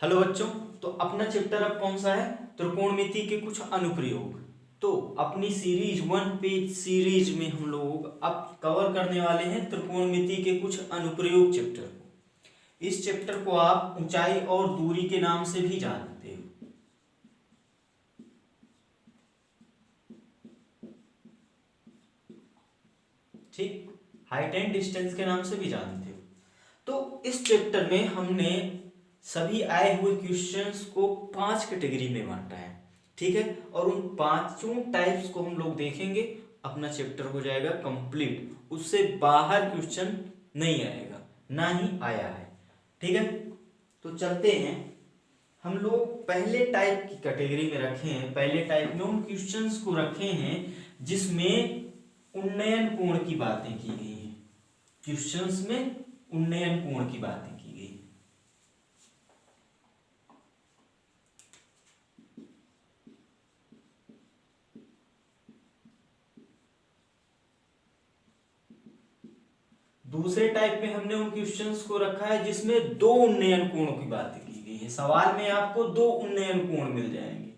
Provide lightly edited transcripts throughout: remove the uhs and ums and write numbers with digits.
Hello बच्चों। तो अपना चैप्टर अब कौन सा है? त्रिकोणमिति के कुछ अनुप्रयोग। तो अपनी सीरीज 1 पेज सीरीज में हम लोग अब कवर करने वाले हैं त्रिकोणमिति के कुछ अनुप्रयोग चैप्टर को। इस चैप्टर को आप ऊंचाई और दूरी के नाम से भी जानते हो। ठीक, हाइट एंड डिस्टेंस के नाम से भी जानते हो। तो इस चैप्टर में हमने सभी आए हुए क्वेश्चंस को 5 कैटेगरी में बांटा है। ठीक है, और उन पांचों टाइप्स को हम लोग देखेंगे, अपना चैप्टर हो जाएगा कंप्लीट। उससे बाहर क्वेश्चन नहीं आएगा, ना ही आया है। ठीक है, तो चलते हैं। हम लोग पहले टाइप की कैटेगरी में रखे हैं। पहले टाइप में उन क्वेश्चंस को रखे हैं जिसमें उन्नयन कोण की बातें की गई हैं। क्वेश्चंस में उन्नयन कोण की बातें की गई। दूसरे टाइप में हमने उन क्वेश्चंस को रखा है जिसमें दो उन्नयन कोणों की बातें की गई है। सवाल में आपको दो उन्नयन कोण मिल जाएंगे।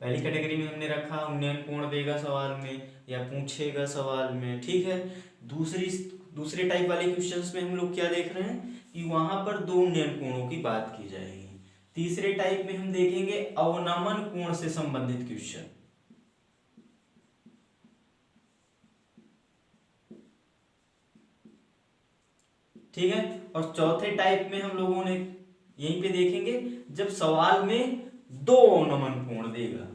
पहली कैटेगरी में हमने रखा उन्नयन कोण देगा सवाल में या पूछेगा सवाल में। ठीक है, दूसरे टाइप वाले क्वेश्चंस में हम लोग क्या देख रहे हैं कि वहां पर दो उन्नयन कोणों की बात की जाएगी। तीसरे टाइप में हम देखेंगे अवनमन कोण से संबंधित क्वेश्चन। ठीक है, और चौथे टाइप में हम लोगों ने यहीं पे देखेंगे जब सवाल में दो अवनमन कोण देगा।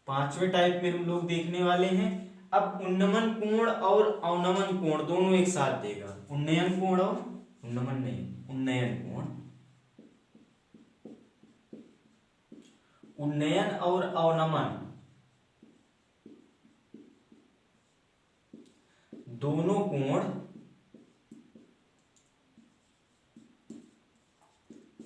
पांचवें टाइप में हम लोग देखने वाले हैं अब उन्नमन कोण और अवनमन कोण दोनों एक साथ देगा। उन्नयन कोण और उन्नमन नहीं, उन्नयन कोण, उन्नयन और अवनमन दोनों कोण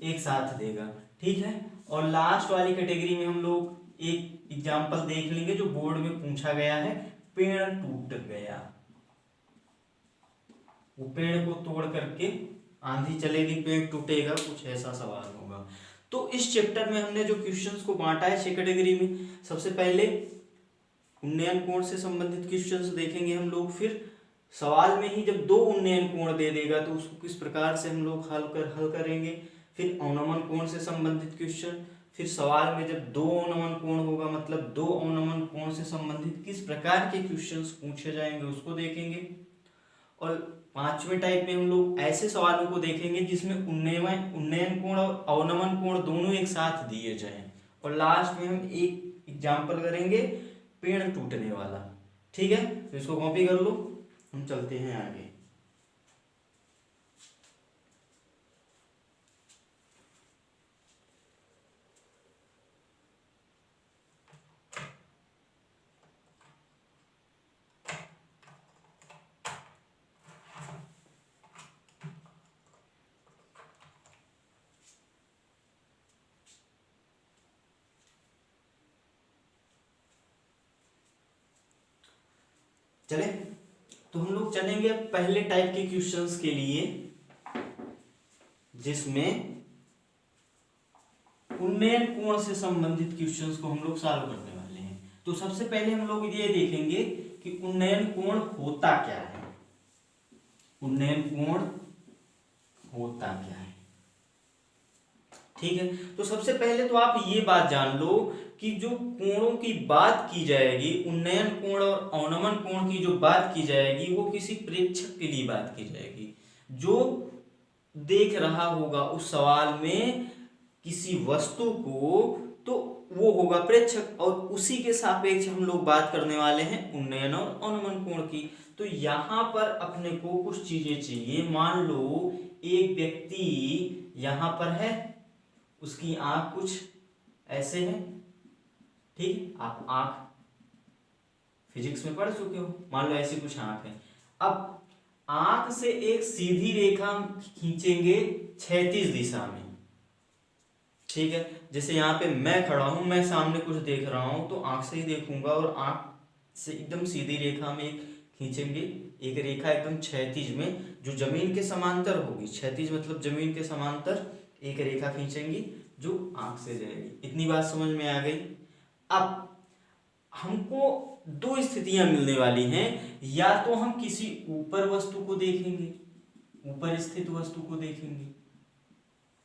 एक साथ देगा। ठीक है, और लास्ट वाली कैटेगरी में हम लोग एक एग्जाम्पल देख लेंगे जो बोर्ड में पूछा गया है। पेड़ टूट गया, वो पेड़ को तोड़ करके आंधी चलेगी, पेड़ टूटेगा, कुछ ऐसा सवाल होगा। तो इस चैप्टर में हमने जो क्वेश्चंस को बांटा है 6 कैटेगरी में। सबसे पहले उन्नयन कोण से संबंधित क्वेश्चंस देखेंगे हम लोग। फिर सवाल में ही जब दो उन्नयन कोण दे देगा तो उसको किस प्रकार से हम लोग हल करेंगे। फिर अवनमन कोण से संबंधित क्वेश्चन। फिर सवाल में जब दो अवनमन कोण होगा मतलब दो अवनमन कोण से संबंधित किस प्रकार के क्वेश्चंस पूछे जाएंगे उसको देखेंगे। और पांचवें टाइप में हम लोग ऐसे सवालों को देखेंगे जिसमें उन्नयन कोण और अवनमन कोण दोनों एक साथ दिए जाएं। और लास्ट में हम एक एग्जाम्पल करेंगे पेड़ टूटने वाला। ठीक है, तो इसको कॉपी कर लो, हम चलते हैं आगे। चले, तो हम लोग चलेंगे पहले टाइप के क्वेश्चंस के लिए जिसमें उन्नयन कोण से संबंधित क्वेश्चंस को हम लोग सॉल्व करने वाले हैं। तो सबसे पहले हम लोग ये देखेंगे कि उन्नयन कोण होता क्या है। उन्नयन कोण होता क्या है। ठीक है, तो सबसे पहले तो आप ये बात जान लो कि जो कोणों की बात की जाएगी, उन्नयन कोण और अवनमन कोण की जो बात की जाएगी वो किसी प्रेक्षक के लिए बात की जाएगी जो देख रहा होगा उस सवाल में किसी वस्तु को, तो वो होगा प्रेक्षक। और उसी के सापेक्ष हम लोग बात करने वाले हैं उन्नयन और अवनमन कोण की। तो यहां पर अपने को कुछ चीजें चाहिए। मान लो एक व्यक्ति यहां पर है, उसकी आंख कुछ ऐसे है। ठीक, आप आंख फिजिक्स में पढ़ चुके हो, मान लो ऐसी कुछ आंख है। अब आंख से एक सीधी रेखा खींचेंगे क्षैतिज दिशा में। ठीक है, जैसे यहाँ पे मैं खड़ा हूं, मैं सामने कुछ देख रहा हूं तो आंख से ही देखूंगा और आंख से एकदम सीधी रेखा में एक खींचेंगे, एक रेखा एकदम क्षैतिज में जो जमीन के समांतर होगी, क्षैतिज मतलब जमीन के समांतर एक रेखा खींचेंगी जो आंख से जाएगी। इतनी बात समझ में आ गई। अब हमको दो स्थितियां मिलने वाली हैं, या तो हम किसी ऊपर वस्तु को देखेंगे, ऊपर स्थित वस्तु को देखेंगे,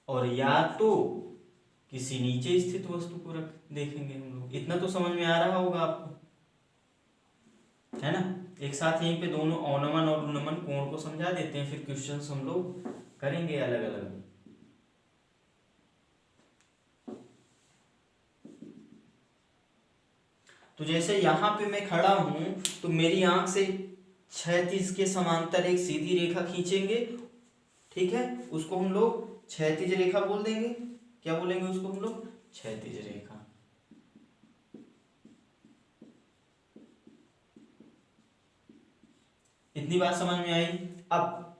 और या तो किसी नीचे स्थित वस्तु को देखेंगे हम लोग। इतना तो समझ में आ रहा होगा आपको, है ना। एक साथ यहीं पे दोनों अवनमन और उन्नमन कोण को समझा देते हैं, फिर क्वेश्चंस हम लोग करेंगे अलग अलग। तो जैसे यहाँ पे मैं खड़ा हूं तो मेरी आंख से क्षैतिज के समांतर एक सीधी रेखा खींचेंगे, ठीक है, उसको हम लोग क्षैतिज रेखा बोल देंगे। क्या बोलेंगे उसको हम लोग? क्षैतिज रेखा। इतनी बात समझ में आई। अब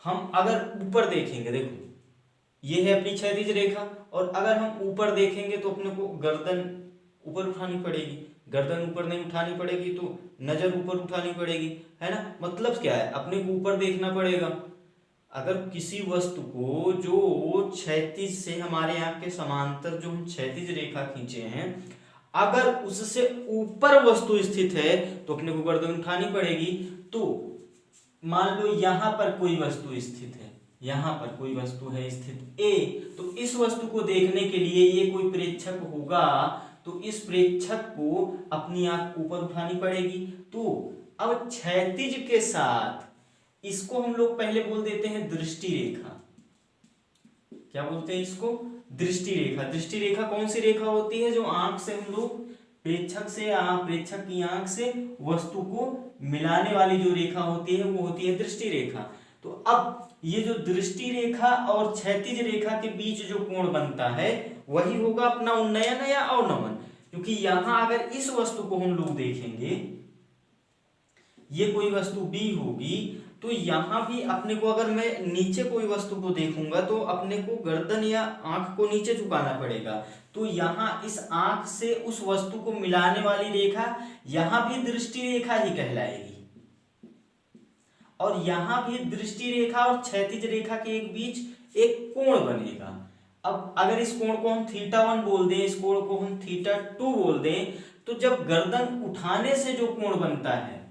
हम अगर ऊपर देखेंगे, देखो ये है अपनी क्षैतिज रेखा, और अगर हम ऊपर देखेंगे तो अपने को गर्दन ऊपर उठानी पड़ेगी, गर्दन ऊपर नहीं उठानी पड़ेगी तो नजर ऊपर उठानी पड़ेगी, है ना। मतलब क्या है, अपने को ऊपर देखना पड़ेगा। अगर किसी वस्तु को जो क्षैतिज से हमारे आंख के समांतर जो हम क्षैतिज रेखा खींचे हैं, अगर उससे ऊपर वस्तु स्थित है तो अपने को गर्दन उठानी पड़ेगी। तो मान लो यहां पर कोई वस्तु स्थित है, यहां पर कोई वस्तु है स्थित ए, तो इस वस्तु को देखने के लिए ये कोई प्रेक्षक होगा, तो इस प्रेक्षक को अपनी आंख ऊपर उठानी पड़ेगी। तो अब क्षैतिज के साथ इसको हम लोग पहले बोल देते हैं दृष्टि रेखा। क्या बोलते हैं इसको? दृष्टि रेखा। दृष्टि रेखा कौन सी रेखा होती है? जो आंख से हम लोग प्रेक्षक की आंख से वस्तु को मिलाने वाली जो रेखा होती है वो होती है दृष्टि रेखा। तो अब ये जो दृष्टि रेखा और क्षैतिज रेखा के बीच जो कोण बनता है वही होगा अपना उन्नयन या अवनमन। क्योंकि यहां अगर इस वस्तु को हम लोग देखेंगे, ये कोई वस्तु बी होगी, तो यहां भी अपने को, अगर मैं नीचे कोई वस्तु को देखूंगा तो अपने को गर्दन या आंख को नीचे झुकाना पड़ेगा। तो यहां इस आंख से उस वस्तु को मिलाने वाली रेखा यहां भी दृष्टि रेखा ही कहलाएगी, और यहां भी दृष्टि रेखा और क्षैतिज रेखा के एक बीच एक कोण बनेगा। अब अगर इस कोण को हम θ1 बोल दें, इस कोण को हम θ2 बोल दें, तो जब गर्दन उठाने से जो कोण बनता है,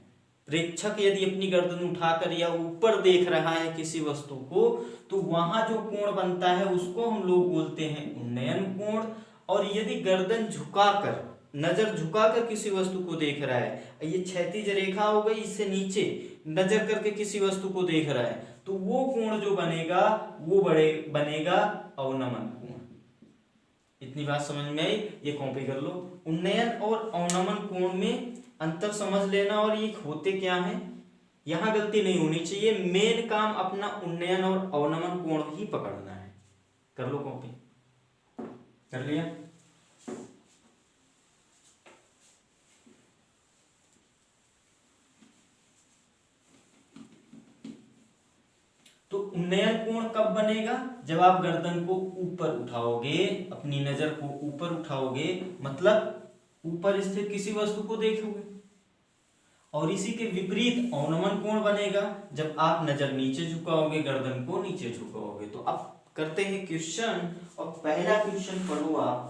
प्रेक्षक यदि अपनी गर्दन उठाकर या ऊपर देख रहा है किसी वस्तु को, तो वहां जो कोण बनता है उसको हम लोग बोलते हैं उन्नयन कोण। और यदि गर्दन झुकाकर, नजर झुकाकर किसी वस्तु को देख रहा है, ये क्षैतिज रेखा हो गई, इससे नीचे नजर करके किसी वस्तु को देख रहा है, तो वो कोण जो बनेगा वो बनेगा अवनमन कोण। इतनी बात समझ में आई? ये कॉपी कर लो। उन्नयन और अवनमन कोण में अंतर समझ लेना, और ये होते क्या है, यहां गलती नहीं होनी चाहिए। मेन काम अपना उन्नयन और अवनमन कोण ही पकड़ना है। कर लो कॉपी। कर लिया? तो उन्नयन कोण कब बनेगा? जब आप गर्दन को ऊपर उठाओगे, अपनी नजर को ऊपर उठाओगे, मतलब ऊपर स्थित किसी वस्तु को देखोगे। और इसी के विपरीत अवनमन कोण बनेगा जब आप नजर नीचे झुकाओगे, गर्दन को नीचे झुकाओगे। तो अब करते हैं क्वेश्चन, और पहला क्वेश्चन पढ़ो आप।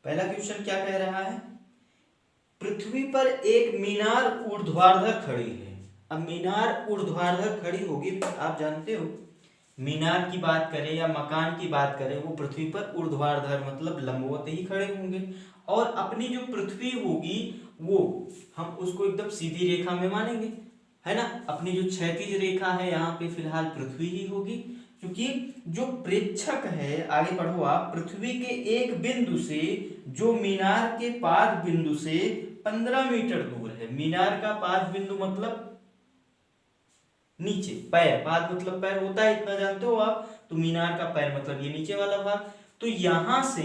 पहला क्वेश्चन क्या कह रहा है? पृथ्वी पर एक मीनार ऊर्ध्वाधर खड़ी है। अब मीनार ऊर्ध्वाधर खड़ी होगी, आप जानते हो मीनार की बात करें या मकान की बात करें, वो पृथ्वी पर ऊर्ध्वाधर मतलब लंबवत ही खड़े होंगे। और अपनी जो पृथ्वी होगी वो हम उसको एकदम सीधी रेखा में मानेंगे, है ना। अपनी जो क्षैतिज रेखा है यहाँ पे फिलहाल पृथ्वी ही होगी, क्योंकि जो प्रेक्षक है, आगे पढ़ो आप, पृथ्वी के एक बिंदु से जो मीनार के पाद बिंदु से 15 मीटर दूर है। मीनार का पाद बिंदु मतलब नीचे, पैर, पाद मतलब पैर होता है, इतना जानते हो आप। तो मीनार का पैर मतलब ये नीचे वाला भाग। तो यहां से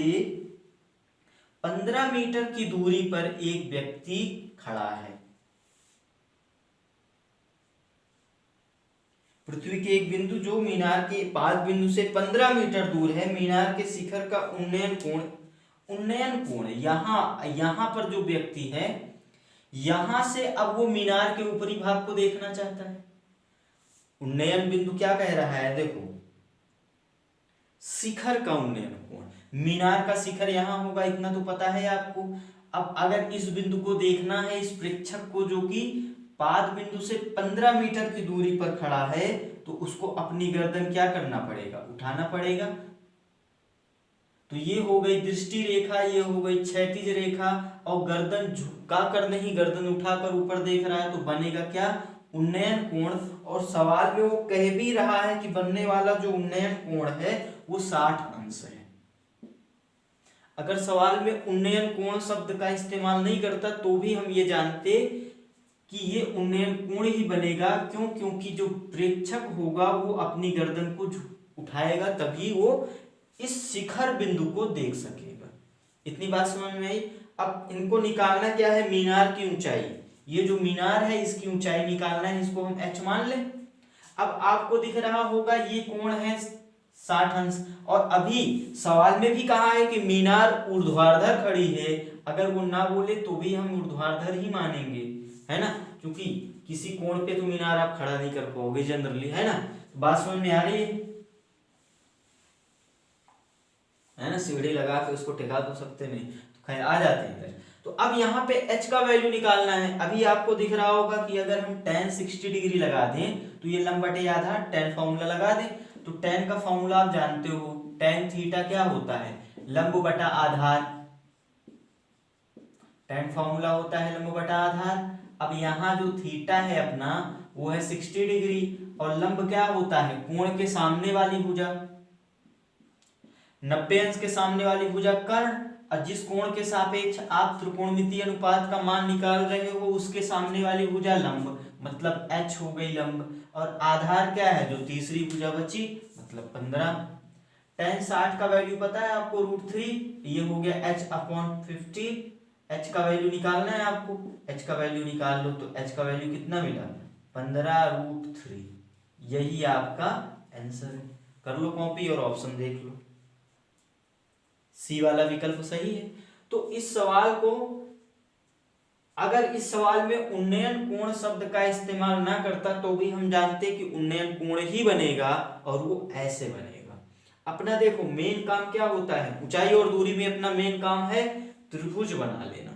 15 मीटर की दूरी पर एक व्यक्ति खड़ा है। पृथ्वी के एक बिंदु जो मीनार के पाद बिंदु से 15 मीटर दूर है, मीनार के शिखर का उन्नयन कोण यहां पर जो व्यक्ति है, यहां से अब वो मीनार के ऊपरी भाग को देखना चाहता है। उन्नयन बिंदु क्या कह रहा है, देखो, शिखर का उन्नयन कोण, मीनार का शिखर यहां होगा, इतना तो पता है आपको। अब अगर इस बिंदु को देखना है, इस प्रेक्षक को जो कि पाद बिंदु से 15 मीटर की दूरी पर खड़ा है, तो उसको अपनी गर्दन क्या करना पड़ेगा, उठाना पड़ेगा। तो ये हो गई दृष्टि रेखा, ये हो गई क्षैतिज रेखा, और गर्दन झुका कर नहीं, गर्दन उठाकर ऊपर देख रहा है, तो बनेगा क्या, उन्नयन कोण। और सवाल में वो कह भी रहा है कि बनने वाला जो उन्नयन कोण है वो 60 अंश है। अगर सवाल में उन्नयन कोण शब्द का इस्तेमाल नहीं करता तो भी हम ये जानते कि ये उन्नयन कोण ही बनेगा। क्यों? क्योंकि जो प्रेक्षक होगा वो अपनी गर्दन को उठाएगा, तभी वो इस शिखर बिंदु को देख सकेगा। इतनी बात समझ में आई। अब इनको निकालना क्या है, मीनार की ऊंचाई। ये जो मीनार है इसकी ऊंचाई निकालना है, इसको हम h मान लें। अब आपको दिख रहा होगा ये कोण है 60 अंश, और अभी सवाल में भी कहा है कि मीनार ऊर्ध्वाधर खड़ी है। अगर वो ना बोले तो भी हम ऊर्ध्वाधर ही मानेंगे, है ना, क्योंकि किसी कोण पे तो मीनार आप खड़ा नहीं कर पाओगे जनरली, है ना। बात समझ में आ रही है ना। सीढ़ी लगा के उसको टिका तो सकते नहीं, तो खैर आ जाते हैं इधर। तो अब यहाँ पे h का वैल्यू निकालना है। अभी आपको दिख रहा होगा कि अगर हम tan 60 डिग्री लगा दें तो ये लंब बटे आधा tan फॉर्मूला लगा दें। तो tan का फॉर्मूला आप जानते हो, tan थीटा क्या होता है, लंब बटा आधार। tan फॉर्मूला होता है लंब बटा आधार। अब यहाँ जो थीटा है अपना वो है 60 डिग्री, और लंब क्या होता है, कोण के सामने वाली भुजा, 90 अंश के सामने वाली भुजा कर्ण। और जिस कोण के सापेक्ष आप त्रिकोणमितीय अनुपात का मान निकाल रहे हो उसके सामने वाली भुजा लंब, मतलब h हो गई लंब। और आधार क्या है, जो तीसरी भुजा बची, मतलब 15। tan 60 का वैल्यू पता है आपको, √3। ये हो गया h/50। h का वैल्यू निकालना है आपको, h का वैल्यू निकाल लो। तो h का वैल्यू कितना मिला, 15√3। यही आपका आंसर है। कर लो कॉपी और ऑप्शन देख लो, सी वाला विकल्प सही है। तो इस सवाल को, अगर इस सवाल में उन्नयन कोण शब्द का इस्तेमाल ना करता तो भी हम जानते कि उन्नयन कोण ही बनेगा, और वो ऐसे बनेगा। अपना देखो मेन काम क्या होता है, ऊंचाई और दूरी में अपना मेन काम है त्रिभुज बना लेना।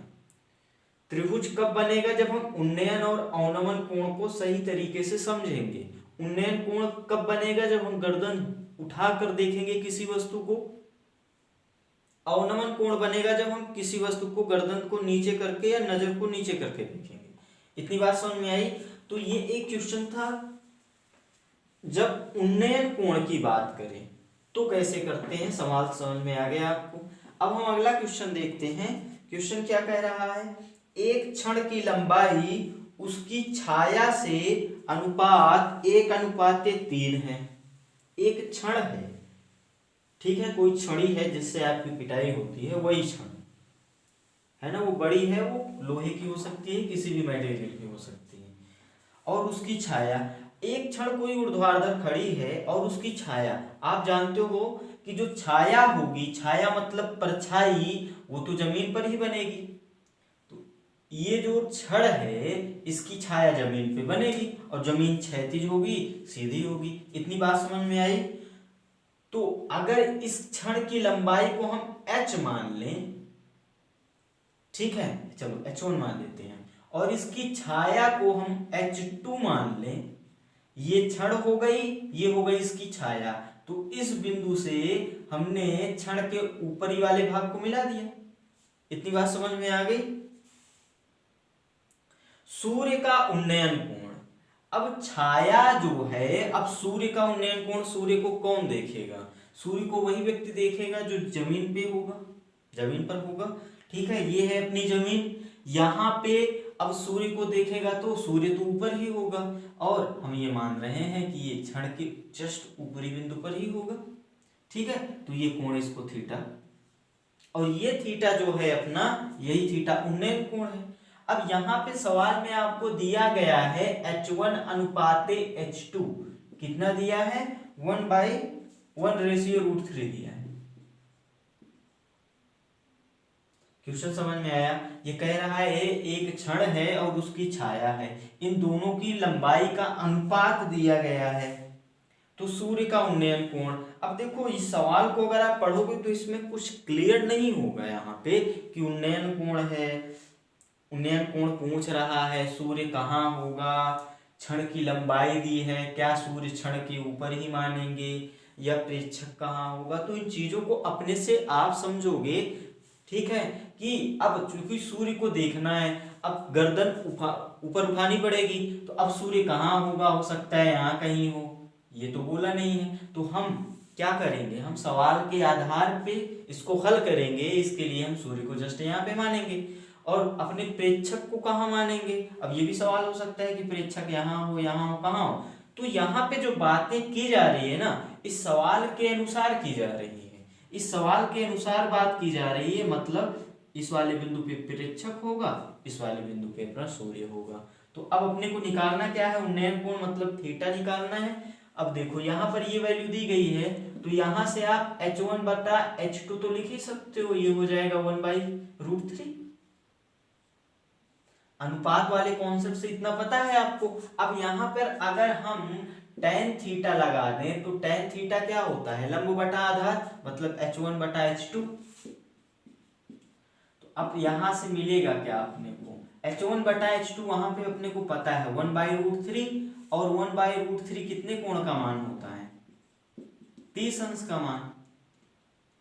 त्रिभुज कब बनेगा, जब हम उन्नयन और अवनमन कोण को सही तरीके से समझेंगे। उन्नयन कोण कब बनेगा, जब हम गर्दन उठाकर देखेंगे किसी वस्तु को। अवनमन कोण बनेगा जब हम किसी वस्तु को गर्दन को नीचे करके या नजर को नीचे करके देखेंगे। इतनी बात समझ में आई। तो ये एक क्वेश्चन था, जब उन्नयन कोण की बात करें तो कैसे करते हैं, सवाल समझ में आ गया आपको। अब हम अगला क्वेश्चन देखते हैं। क्वेश्चन क्या कह रहा है, एक क्षण की लंबाई उसकी छाया से अनुपात 1:3 है। एक क्षण है, ठीक है, कोई छड़ी है जिससे आपकी पिटाई होती है, वही क्षण है ना। वो बड़ी है, वो लोहे की हो सकती है, किसी भी मटेरियल की हो सकती है। और उसकी छाया, एक क्षण कोई ऊर्ध्वाधर खड़ी है और उसकी छाया, आप जानते हो कि जो छाया होगी, छाया मतलब परछाई, वो तो जमीन पर ही बनेगी। तो ये जो क्षण है इसकी छाया जमीन पे बनेगी, और जमीन क्षैतिज होगी, सीधी होगी। इतनी बात समझ में आई। तो अगर इस क्षण की लंबाई को हम h मान लें, ठीक है, चलो h1 मान लेते हैं, और इसकी छाया को हम h2 मान लें, ये क्षण हो गई, ये हो गई इसकी छाया। तो इस बिंदु से हमने क्षण के ऊपरी वाले भाग को मिला दिया। इतनी बात समझ में आ गई। सूर्य का उन्नयन कोण, अब छाया जो है, अब सूर्य का उन्नयन कोण सूर्य को कौन देखेगा? सूर्य को वही व्यक्ति देखेगा जो जमीन पे होगा, जमीन पर होगा। ठीक है, ये है अपनी जमीन। यहाँ पे अब सूर्य को देखेगा तो सूर्य तो ऊपर ही होगा, और हम ये मान रहे हैं कि ये क्षण के जस्ट ऊपरी बिंदु पर ही होगा। ठीक है, तो ये कोण इसको थीटा, और ये थीटा जो है अपना, यही थीटा उन्नयन कोण है। अब यहाँ पे सवाल में आपको दिया गया है H1 अनुपाते H2 कितना दिया है? 1/1/√3 दिया है। क्वेश्चन समझ में आया? ये कह रहा है एक क्षण है और उसकी छाया है, इन दोनों की लंबाई का अनुपात दिया गया है, तो सूर्य का उन्नयन कोण। अब देखो इस सवाल को अगर आप पढ़ोगे तो इसमें कुछ क्लियर नहीं होगा यहाँ पे कि उन्नयन कोण है, उन्नयन कोण पूछ रहा है, सूर्य कहाँ होगा, क्षण की लंबाई दी है, क्या सूर्य क्षण के ऊपर ही मानेंगे या प्रेक्षक कहाँ होगा? तो इन चीजों को अपने से आप समझोगे। ठीक है, कि अब चूंकि सूर्य को देखना है, अब गर्दन ऊपर उठानी पड़ेगी, तो अब सूर्य कहाँ होगा? हो सकता है यहाँ कहीं हो, ये तो बोला नहीं है। तो हम क्या करेंगे? हम सवाल के आधार पे इसको हल करेंगे। इसके लिए हम सूर्य को जस्ट यहाँ पे मानेंगे, और अपने प्रेक्षक को कहाँ मानेंगे? अब ये भी सवाल हो सकता है कि प्रेक्षक यहाँ हो, यहाँ हो, कहाँ हो। तो यहाँ पे जो बातें की जा रही है ना, इस सवाल के अनुसार की जा रही है, इस सवाल के अनुसार बात की जा रही है। मतलब इस वाले बिंदु पे प्रेक्षक होगा, इस वाले बिंदु पे अपना सूर्य होगा। तो अब अपने को निकालना क्या है? उन्नयन कोण मतलब थीटा निकालना है। अब देखो यहाँ पर ये वैल्यू दी गई है, तो यहाँ से आप H1/H2 तो लिख ही सकते हो, ये हो जाएगा 1/√3। अनुपात वाले कॉन्सेप्ट से इतना पता है आपको। अब यहाँ पर अगर हम tan थीटा लगा दें, तो tan थीटा क्या होता है? लंब बटा आधार, मतलब H1/H2। तो अब यहां से मिलेगा क्या अपने को? H1/H2 वहां पे अपने को पता है 1/√3, और 1/√3 कितने कोण का मान होता है? 30 अंश का मान।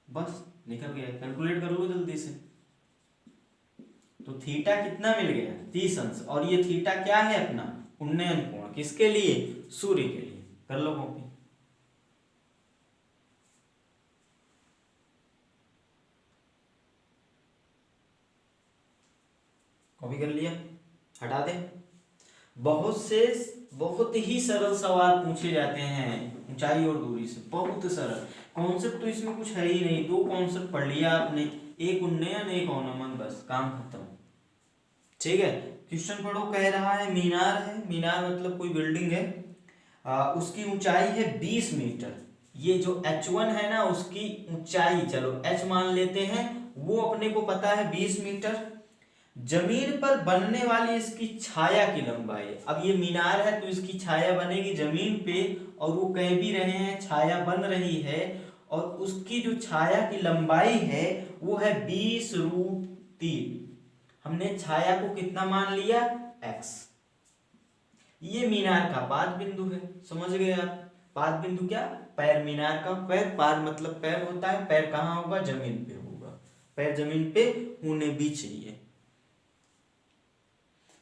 बस निकल गया, कैलकुलेट कर लो जल्दी से। तो थीटा कितना मिल गया? 30 अंश। और ये थीटा क्या है अपना? उन्नयन कोण। किसके लिए? सूर्य के लिए। कर लो कॉपी। कॉपी कर लिया, हटा दे। बहुत ही सरल सवाल पूछे जाते हैं ऊंचाई और दूरी से, बहुत सरल। कॉन्सेप्ट तो इसमें कुछ है ही नहीं, दो कॉन्सेप्ट पढ़ लिया आपने, एक उन्नयन एक अवनमन, बस काम खत्म। ठीक है, क्वेश्चन पढ़ो। कह रहा है मीनार है, मीनार मतलब कोई बिल्डिंग है, उसकी ऊंचाई है 20 मीटर। ये जो H1 है ना, उसकी ऊंचाई चलो H मान लेते हैं, वो अपने को पता है 20 मीटर। जमीन पर बनने वाली इसकी छाया की लंबाई, अब ये मीनार है तो इसकी छाया बनेगी जमीन पे, और वो कह भी रहे हैं छाया बन रही है, और उसकी जो छाया की लंबाई है वो है 20√3। हमने छाया को कितना मान लिया? x। ये मीनार का पाद बिंदु है, समझ गए आप? पाद बिंदु क्या? पैर, मीनार का पैर, पाद मतलब पैर होता है। पैर कहाँ होगा? जमीन पे होगा। पैर जमीन पे होने भी चाहिए।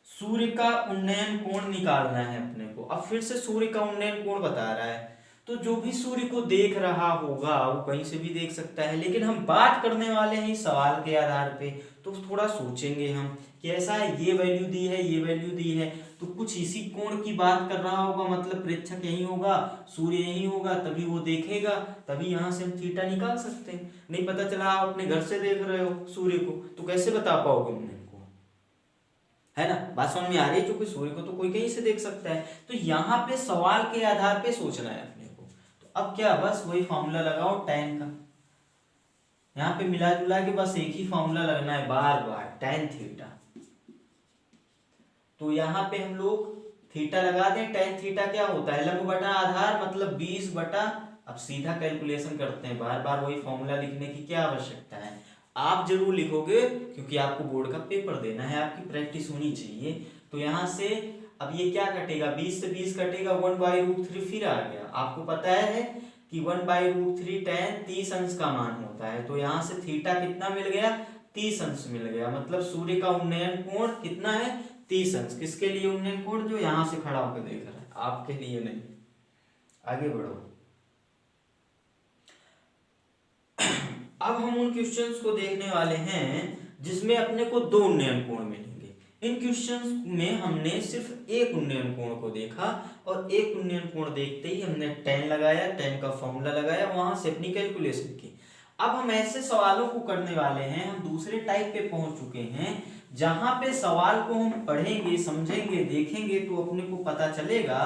सूर्य का उन्नयन कोण निकालना है अपने को। अब फिर से सूर्य का उन्नयन कोण बता रहा है, तो जो भी सूर्य को देख रहा होगा वो कहीं से भी देख सकता है, लेकिन हम बात करने वाले हैं सवाल के आधार पे, तो थोड़ा सोचेंगे हम कि ऐसा है, ये वैल्यू दी है, ये वैल्यू दी है, तो कुछ इसी कोण की बात कर रहा होगा, मतलब प्रेक्षक यही होगा, सूर्य यही होगा, तभी वो देखेगा, तभी यहाँ से हम थीटा निकाल सकते हैं। नहीं पता चला, आप अपने घर से देख रहे हो सूर्य को, तो कैसे बता पाओगे उन्नयन को? है ना, बात समझ में आ रही है? क्योंकि सूर्य को तो कोई कहीं से देख सकता है। तो यहाँ पे सवाल के आधार पे सोचना है अपने को। तो अब क्या, बस वही फॉर्मूला लगाओ tan का, यहाँ पे मिला जुला के बस एक ही फॉर्मूला लगना है बार बार, tan थीटा। तो यहाँ पे हम लोग थीटा लगा दें। tan थीटा क्या होता है? लंब बटा आधार, मतलब 20 बटा, अब सीधा कैलकुलेशन करते हैं, बार बार वही फॉर्मूला लिखने की क्या आवश्यकता है? आप जरूर लिखोगे क्योंकि आपको बोर्ड का पेपर देना है, आपकी प्रैक्टिस होनी चाहिए। तो यहाँ से अब ये क्या कटेगा? 20 से 20 कटेगा, 1/√3 फिर आ गया। आपको पता है कि 1/√3 tan 30 अंश का मान होता है, तो यहाँ से थीटा कितना मिल गया? 30 अंश मिल गया। मतलब सूर्य का उन्नयन कोण कितना है? 30 अंश। किसके लिए उन्नयन कोण? जो यहां से खड़ा होकर देख रहा है, आपके लिए नहीं। आगे बढ़ो। अब हम उन क्वेश्चंस को देखने वाले हैं जिसमें अपने को दो उन्नयन कोण मिलेंगे। इन क्वेश्चंस में हमने सिर्फ एक उन्नयन कोण को देखा और एक उन्नयन कोण देखते ही हमने tan लगाया, tan का फॉर्मूला लगाया, वहां से अपनी कैलकुलेशन की। अब हम ऐसे सवालों को करने वाले हैं, हम दूसरे टाइप पे पहुंच चुके हैं जहां पे सवाल को हम पढ़ेंगे, समझेंगे, देखेंगे तो अपने को पता चलेगा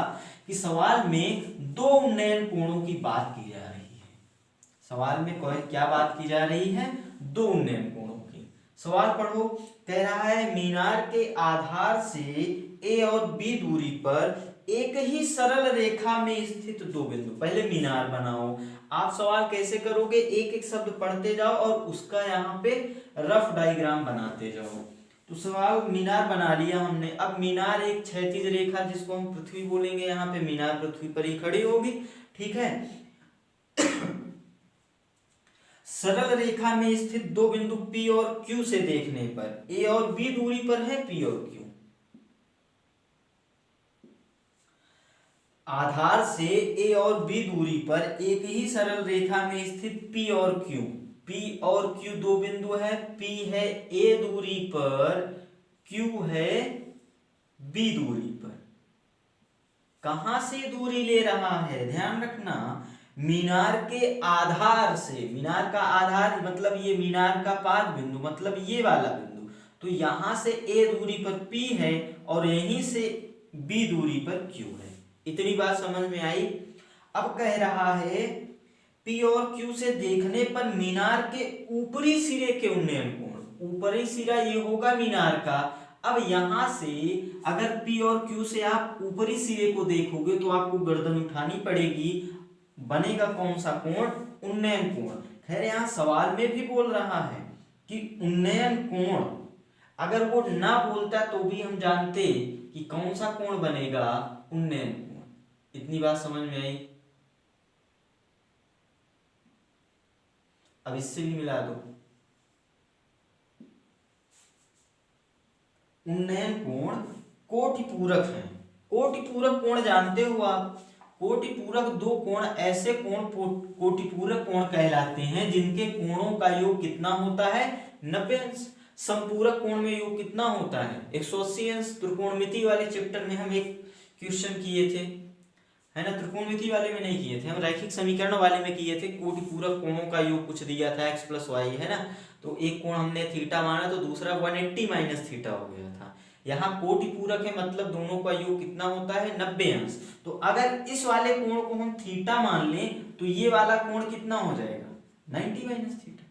कि सवाल में दो उन्नयन कोणों की बात की जा रही है। सवाल में क्या बात की जा रही है? दो उन्नयन कोणों की। सवाल पढ़ो। कह रहा है मीनार के आधार से ए और बी दूरी पर एक ही सरल रेखा में स्थित दो बिंदु। पहले मीनार बनाओ। आप सवाल कैसे करोगे? एक एक शब्द पढ़ते जाओ और उसका यहाँ पे रफ डायग्राम बनाते जाओ। तो सवाल मीनार बना लिया हमने। अब मीनार एक क्षैतिज रेखा जिसको हम पृथ्वी बोलेंगे, यहाँ पे मीनार पृथ्वी पर ही खड़ी होगी, ठीक है। सरल रेखा में स्थित दो बिंदु P और Q से देखने पर A और B दूरी पर है P और Q। आधार से A और B दूरी पर एक ही सरल रेखा में स्थित P और Q। P और Q दो बिंदु है। P है A दूरी पर, Q है B दूरी पर। कहां से दूरी ले रहा है? ध्यान रखना, मीनार के आधार से। मीनार का आधार मतलब ये मीनार का पाद बिंदु, मतलब ये वाला बिंदु। तो यहां से A दूरी पर P है और यहीं से B दूरी पर Q है। इतनी बात समझ में आई। अब कह रहा है P और Q से देखने पर मीनार के ऊपरी सिरे के उन्नयन कोण। ऊपरी सिरा ये होगा मीनार का। अब यहां से अगर P और Q से आप ऊपरी सिरे को देखोगे तो आपको गर्दन उठानी पड़ेगी। बनेगा कौन सा कोण? उन्नयन कोण। खैर यहाँ सवाल में भी बोल रहा है कि उन्नयन कोण। अगर वो ना बोलता तो भी हम जानते कि कौन सा कोण बनेगा? उन्नयन कोण। इतनी बात समझ में आई। अब इससे भी मिला दो। उन्नयन कोण कोटिपूरक है। कोटिपूरक कोण जानते हो आप? कोटिपूरक दो कोण ऐसे कोण कोटिपूरक कोण कहलाते हैं जिनके कोणों का योग कितना होता है? 90 अंश। संपूरक कोण में योग कितना होता है? 180 अंश। त्रिकोणमिति वाले चैप्टर में हम एक क्वेश्चन किए थे, है ना। त्रिकोणमिति वाले में नहीं किए थे, हम रैखिक समीकरण वाले में किए थे। कोटिपूरक कोणों का योग कुछ दिया था x + y, है ना। तो एक कोण हमने थीटा माना तो दूसरा 180 - थीटा हो गया था। यहाँ कोटिपूरक है मतलब दोनों का योग कितना होता है? 90 अंश। तो अगर इस वाले कोण को हम थीटा मान लें तो ये वाला कोण कितना हो जाएगा? 90 - थीटा।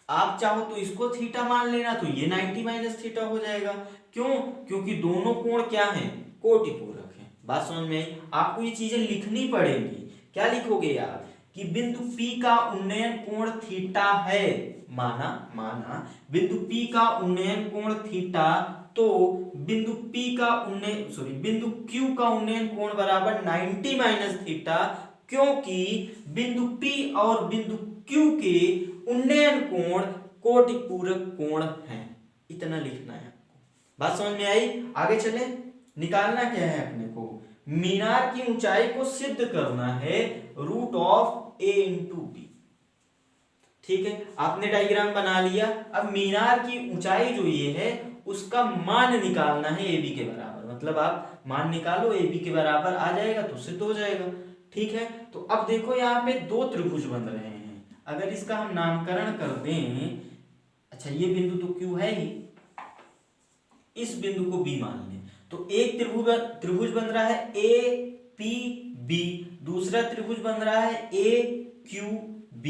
आप चाहो तो इसको थीटा मान लेना तो ये 90 - थीटा हो जाएगा। क्यों? क्योंकि दोनों कोण क्या है? कोटिपूरक है। बात समझ में आई। आपको ये चीजें लिखनी पड़ेंगी। क्या लिखोगे आप? कि बिंदु P का उन्नयन कोण थीटा है। माना बिंदु P का उन्नयन कोण थीटा, तो बिंदु बिंदु Q का उन्नयन कोण बराबर 90 - थीटा, क्योंकि बिंदु P और बिंदु Q के उन्नयन कोण कोटिपूरक कोण हैं। इतना लिखना है आपको। बात समझ में आई। आगे चले। निकालना क्या है अपने को? मीनार की ऊंचाई को सिद्ध करना है √A × B। ठीक है, आपने डायग्राम बना लिया। अब मीनार की ऊंचाई जो ये है उसका मान निकालना है AB के बराबर। मतलब आप मान निकालो, AB के बराबर आ जाएगा तो सिद्ध हो जाएगा। ठीक है, तो अब देखो यहाँ पे दो त्रिभुज बन रहे हैं। अगर इसका हम नामकरण कर दें, अच्छा ये बिंदु तो Q है ही, इस बिंदु को B मान लें तो एक त्रिभुज बन रहा है APB, दूसरा त्रिभुज बन रहा है AQB।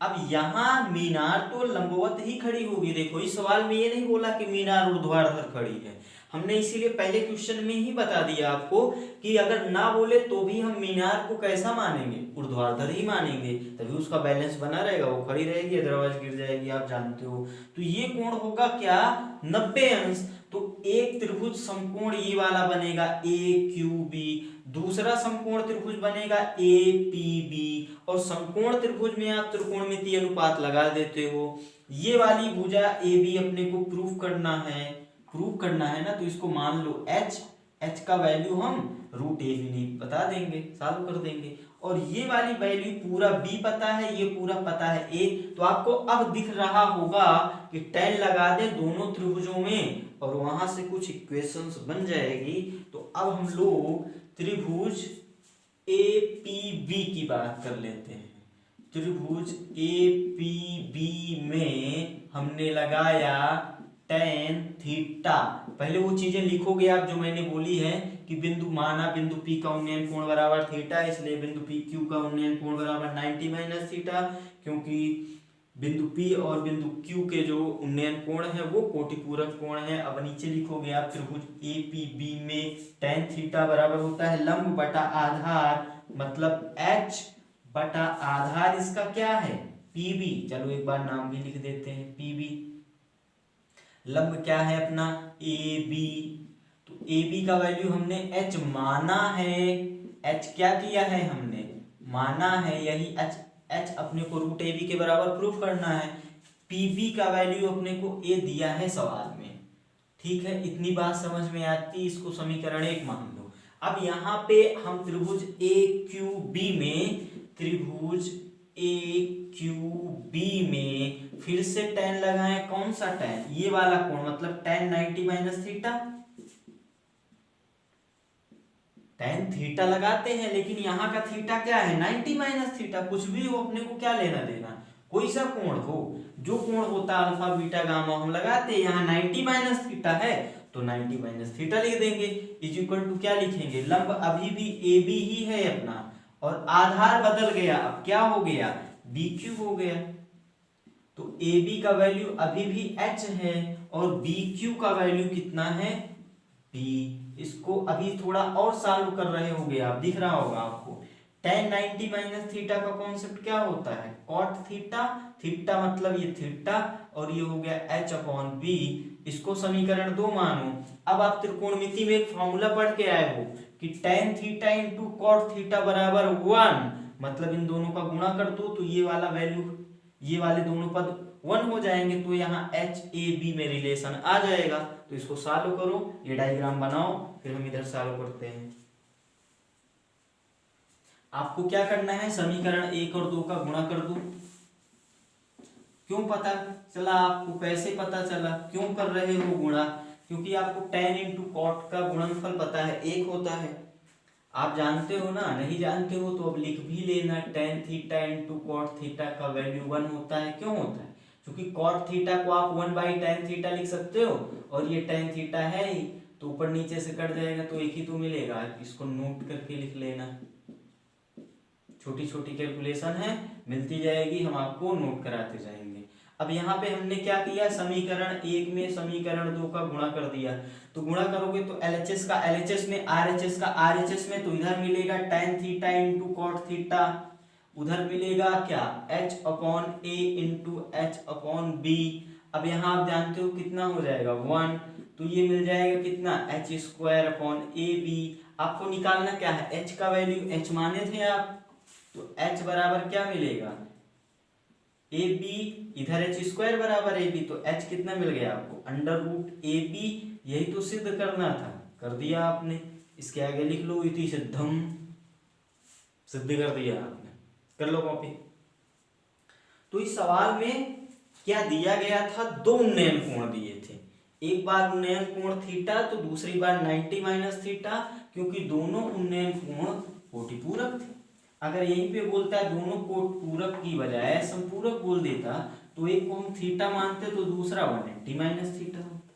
अब यहां मीनार तो लंबवत ही खड़ी होगी। देखो इस सवाल में ये नहीं बोला कि मीनार ऊर्ध्वाधर खड़ी है। हमने इसीलिए पहले क्वेश्चन में ही बता दिया आपको कि अगर ना बोले तो भी हम मीनार को कैसा मानेंगे? ऊर्ध्वाधर ही मानेंगे, तभी उसका बैलेंस बना रहेगा। वो खड़ी रहेगी, अदरवाइज गिर जाएगी, आप जानते हो। तो ये कोण होगा क्या? 90 अंश। तो एक त्रिभुज समकोण ये वाला बनेगा AQB, दूसरा समकोण त्रिभुज बनेगा APB, और समकोण त्रिभुज में आप त्रिकोणमितीय अनुपात लगा देते हो। ये वाली भुजा AB अपने को प्रूफ करना है, प्रूव करना है ना, तो इसको मान लो h का वैल्यू हम √a भी नहीं बता देंगे, सॉल्व कर देंगे। और ये वाली वैल्यू पूरा b पता है, ये पूरा पता है a, तो आपको अब दिख रहा होगा कि tan लगा दे दोनों त्रिभुजों में और वहां से कुछ इक्वेशंस बन जाएगी। तो अब हम लोग त्रिभुज APB की बात कर लेते हैं। त्रिभुज APB में हमने लगाया tan थीटा। पहले वो चीजें लिखोगे आप जो मैंने बोली है कि बिंदु माना बिंदु P का उन्नयन कोण बराबर थीटा, इसलिए बिंदु PQ का उन्नयन कोण बराबर 90 माइनस थीटा, क्योंकि बिंदु P और बिंदु Q के जो उन्नयन कोण है वो कोटिपूरक कोण है। अब नीचे लिखोगे आप त्रिभुज APB में tan थीटा बराबर होता है लंब बटा आधार, मतलब h बटा आधार इसका क्या है PB। चलो एक बार नाम भी लिख देते हैं PB। लंब क्या है अपना AB, तो AB का वैल्यू हमने h माना है, h क्या किया है हमने माना है, यही h अपने को √AB के बराबर प्रूफ करना है। PB का वैल्यू अपने को a दिया है सवाल में, ठीक है, इतनी बात समझ में आती, इसको समीकरण 1 मान लो। अब यहाँ पे हम त्रिभुज AQB में, त्रिभुज AQB में फिर से tan लगाएं, कौन सा tan, ये वाला कोण, मतलब tan 90 minus theta. tan theta लगाते हैं, लेकिन यहाँ का थीटा क्या है 90 माइनस थीटा, कुछ भी हो अपने को क्या लेना देना, कोई सा कोण हो, जो कोण होता है अल्फा बीटा गामा हम लगाते हैं, यहाँ 90 माइनस थीटा है तो 90 माइनस थीटा लिख देंगे, इज इक्वल टू क्या लिखेंगे, लंब अभी भी AB ही है अपना, और आधार बदल गया, अब क्या हो गया BQ हो गया। तो AB का वैल्यू अभी भी h है और BQ का वैल्यू कितना है B। इसको अभी थोड़ा और सॉल्व कर रहे होगे आप, दिख रहा होगा आपको। tan 90 माइनस थीटा का कॉन्सेप्ट क्या होता है cot थीटा, थीटा मतलब ये थीटा और ये हो गया h अपॉन b, इसको समीकरण 2 मानो। अब आप त्रिकोणमिति में एक फॉर्मूला पढ़ के आए हो कि tan theta into cot theta बराबर 1, मतलब इन दोनों का गुणा कर दो तो ये वाला वैल्यू, ये वाले दोनों पद 1 हो जाएंगे, तो यहाँ HAB में रिलेशन आ जाएगा। तो इसको सॉल्व करो, ये डायग्राम बनाओ, फिर हम इधर सॉल्व करते हैं। आपको क्या करना है, समीकरण 1 और 2 का गुणा कर दो। क्यों पता चला आपको, कैसे पता चला, क्यों कर रहे हो गुणा, क्योंकि आपको tan इंटू कॉट का गुणनफल पता है 1 होता है, आप जानते हो ना, नहीं जानते हो तो अब लिख भी लेना, tan theta into cot theta का वैल्यू 1 होता है। क्यों होता है, क्योंकि कॉट थीटा को आप 1/tan थीटा लिख सकते हो और ये tan थीटा है ही, तो ऊपर नीचे से कट जाएगा तो एक ही तो मिलेगा, इसको नोट करके लिख लेना, छोटी छोटी कैलकुलेशन है, मिलती जाएगी, हम आपको नोट कराते जाएंगे। अब यहाँ पे हमने क्या किया, समीकरण 1 में समीकरण 2 का गुणा कर दिया, तो गुणा करोगे तो LHS का LHS में, RHS का RHS में, तो इधर मिलेगा tan theta into cot theta, उधर मिलेगा क्या h upon a into h upon b। अब यहाँ आप जानते हो कितना हो जाएगा 1, तो ये मिल जाएगा कितना h स्क्वायर अपॉन ab। आपको निकालना क्या है, h का वैल्यू, h माने थे आप, तो h बराबर क्या मिलेगा AB, इधर h स्क्वायर बराबर AB, तो h कितना मिल गया आपको √AB, यही तो सिद्ध करना था, कर दिया आपने। इसके आगे लिख लो इति सिद्धम, सिद्ध कर दिया आपने, कर लो कॉपी। तो इस सवाल में क्या दिया गया था, 2 उन्नयन कोण दिए थे, एक बार उन्नयन कोण थीटा तो दूसरी बार 90 माइनस थीटा, क्योंकि दोनों उन्नयन कोण कोटिपूरक थे। अगर यहीं पे बोलता है दोनों कोटिपूरक की बजाय संपूरक बोल देता तो एक को हम थीटा मानते तो दूसरा 180 माइनस थीटा होता।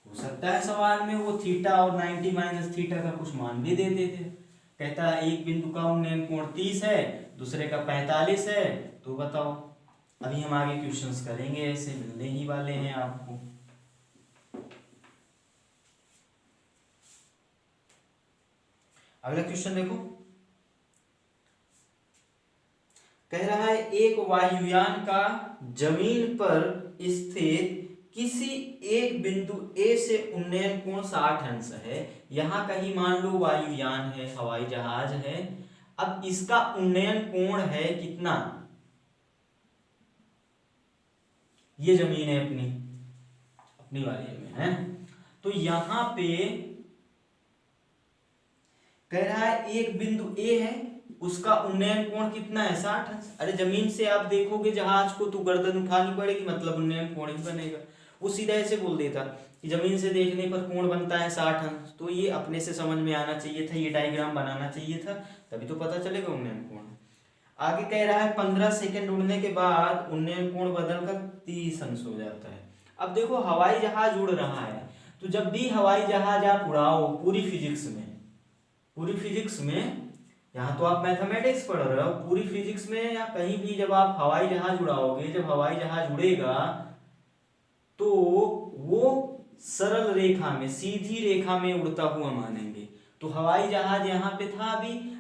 हो सकता है सवाल में वो थीटा और 90 माइनस थीटा का कुछ मान भी दे देते, कहता है एक बिंदु का उन्नयन कोण 30 है, दूसरे का 45 है, तो बताओ। अभी हम आगे क्वेश्चंस करेंगे, ऐसे मिलने ही वाले हैं आपको। अगला क्वेश्चन देखो, कह रहा है एक वायुयान का जमीन पर स्थित किसी एक बिंदु A से उन्नयन कोण 60 अंश है। यहां कहीं मान लो वायुयान है, हवाई जहाज है, अब इसका उन्नयन कोण है कितना, ये जमीन है अपनी, अनिवार्य में है। तो यहाँ पे कह रहा है एक बिंदु ए है, उसका उन्नयन कोण कितना है 60 अंश। अरे जमीन से आप देखोगे जहाज को तो गर्दन उठानी पड़ेगी, मतलब उन्नयन कोण ही बनेगा। वो सीधा ऐसे बोल देता कि जमीन से देखने पर कोण बनता है 60 अंश। तो ये अपने से समझ में आना चाहिए था, ये डायग्राम बनाना चाहिए था, तभी तो पता चलेगा उन्नयन कोण। आगे कह रहा है 15 सेकंड उड़ने के बाद उन्नयन कोण बदलकर 30 अंश हो जाता है। अब देखो हवाई जहाज उड़ रहा है, तो जब भी हवाई जहाज आप उड़ाओ पूरी फिजिक्स में, यहाँ तो आप मैथमेटिक्स पढ़ रहे हो, पूरी फिजिक्स में या कहीं भी जब आप हवाई जहाज उड़ाओगे, जब हवाई जहाज उड़ेगा तो वो सरल रेखा में, सीधी रेखा में उड़ता हुआ मानेंगे। तो हवाई जहाज यहाँ पे था,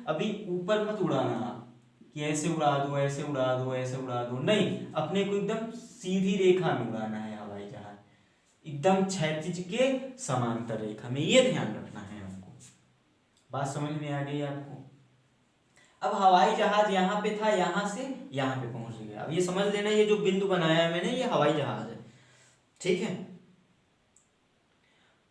अभी ऊपर मत उड़ाना आप कि ऐसे उड़ा दो, ऐसे उड़ा दो, ऐसे उड़ा दो, नहीं, अपने को एकदम सीधी रेखा में उड़ाना है हवाई जहाज, एकदम क्षैतिज के समांतर रेखा में, ये ध्यान रखना है आपको। बात समझ में आ गई आपको? अब हवाई जहाज यहाँ पे था, यहाँ से यहाँ पे पहुंच गया। अब ये समझ लेना, ये जो बिंदु बनाया है मैंने, ये हवाई जहाज है, ठीक है।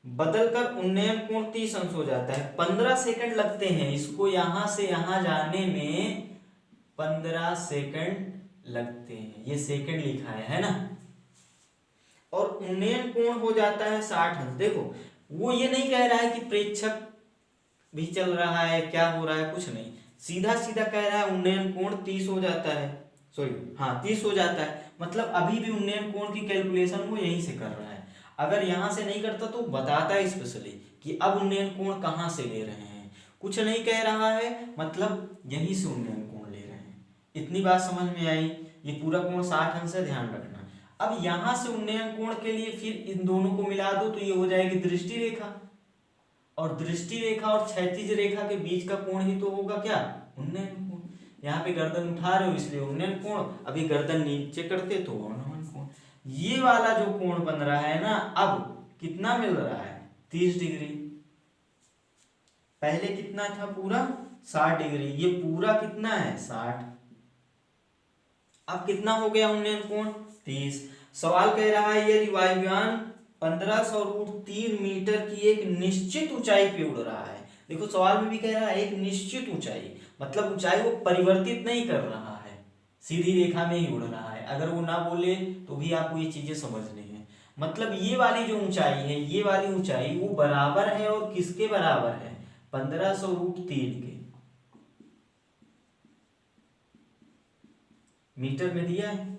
बदलकर उन्नयन कोण 30 अंश हो जाता है। 15 सेकंड लगते हैं इसको यहां से यहां जाने में, 15 सेकंड लगते हैं, ये सेकंड लिखा है ना। और उन्नयन कोण हो जाता है 60 अंश। देखो वो ये नहीं कह रहा है कि प्रेक्षक भी चल रहा है, क्या हो रहा है, कुछ नहीं, सीधा सीधा कह रहा है उन्नयन कोण 30 हो जाता है, सॉरी हाँ 30 हो जाता है। मतलब अभी भी उन्नयन कोण की कैलकुलेशन वो यहीं से कर रहा है। अगर यहां से नहीं करता तो बताता है स्पेशली कि अब उन्नयन कोण कहां से ले रहे हैं, कुछ नहीं कह रहा है, मतलब यहीं से उन्नयन कोण ले रहे हैं। इतनी बात समझ में आई? ये पूरा कोण 60 अंश है, ध्यान रखना। अब यहां से उन्नयन कोण के लिए फिर इन दोनों को मिला दो तो ये हो जाएगी दृष्टि रेखा, और दृष्टि रेखा और क्षैतिज रेखा के बीच का कोण ही तो होगा क्या, उन्नयन कोण। यहाँ पे गर्दन उठा रहे हो इसलिए उन्नयन कोण, अभी गर्दन नीचे करते तो अवनमन कोण। ये वाला जो कोण बन रहा है ना, अब कितना मिल रहा है 30 डिग्री। पहले कितना था पूरा 60 डिग्री, ये पूरा कितना है 60। अब कितना हो गया उन्नयन कोण 30। सवाल कह रहा है यदि वायुयान 1500√3 मीटर की एक निश्चित ऊंचाई पे उड़ रहा है। देखो सवाल में भी कह रहा है एक निश्चित ऊंचाई, मतलब ऊंचाई वो परिवर्तित नहीं कर रहा है, सीधी रेखा में ही उड़ रहा है। अगर वो ना बोले तो भी आपको ये चीजें समझनी है। मतलब ये वाली जो ऊंचाई है, ये वाली ऊंचाई वो बराबर है, और किसके बराबर है 1500√3 के। मीटर में दिया है,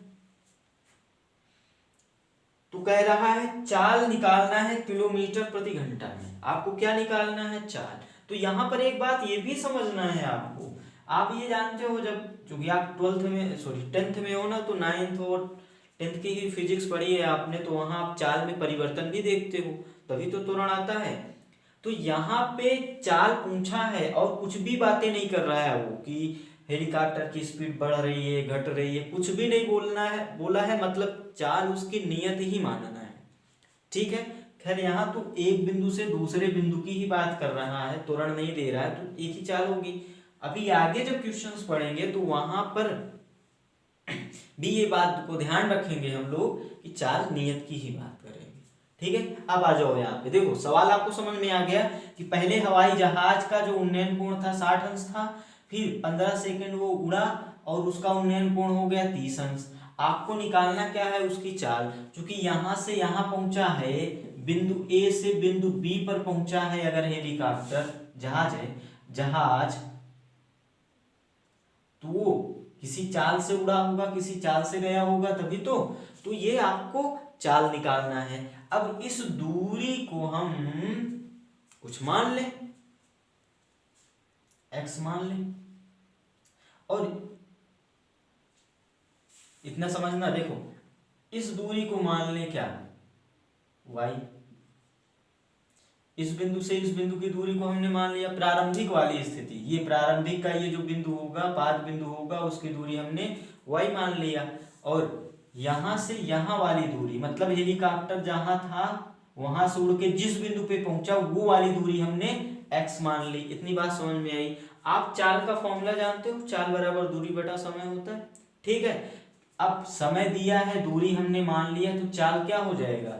तो कह रहा है चाल निकालना है किलोमीटर प्रति घंटा में। आपको क्या निकालना है, चाल। तो यहां पर एक बात ये भी समझना है आपको, आप ये जानते हो जब चूंकि आप 10th में हो ना, तो 9th और 10th की ही फिजिक्स पढ़ी है आपने, तो वहां आप चाल में परिवर्तन भी देखते हो, तभी तो त्वरण आता है। तो यहाँ पे चाल पूछा है और कुछ भी बातें नहीं कर रहा है वो कि हेलीकॉप्टर की स्पीड बढ़ रही है, घट रही है, कुछ भी नहीं बोला है, मतलब चाल उसकी नियत ही मानना है, ठीक है। खैर यहाँ तो एक बिंदु से दूसरे बिंदु की ही बात कर रहा है, त्वरण नहीं दे रहा है, तो एक ही चाल होगी। अभी आगे जब क्वेश्चंस पढ़ेंगे तो वहां पर भी ये बात को ध्यान रखेंगे हम लोग कि चाल नियत की ही बात करेंगे, ठीक है। अब आ जाओ यहाँ पे, देखो सवाल आपको समझ में आ गया कि पहले हवाई जहाज का जो उन्नयन कोण था 60 अंश था, फिर 15 सेकंड वो उड़ा और उसका उन्नयन कोण हो गया 30 अंश। आपको निकालना क्या है, उसकी चाल। क्योंकि यहां से यहां पहुंचा है, बिंदु ए से बिंदु बी पर पहुंचा है, अगर हेलीकॉप्टर जहाज है, जहाज तो वो किसी चाल से उड़ा होगा, किसी चाल से गया होगा, तभी तो ये आपको चाल निकालना है। अब इस दूरी को हम कुछ मान लें, x मान लें, और इतना समझना, देखो इस दूरी को मान लें क्या, y। इस बिंदु से इस बिंदु की दूरी को हमने मान लिया प्रारंभिक वाली स्थिति, ये प्रारंभिक का ये जो बिंदु होगा, पाद बिंदु होगा, उसकी दूरी हमने y मान लिया। और यहां से यहां वाली दूरी, मतलब हेलीकॉप्टर जहां था वहां से उड़ के जिस बिंदु पे पहुंचा वो वाली दूरी हमने x मान ली। इतनी बात समझ में आई? आप चाल का फॉर्मूला जानते हो, चाल बराबर दूरी बटा समय होता है, ठीक है। अब समय दिया है, दूरी हमने मान लिया, तो चाल क्या हो जाएगा,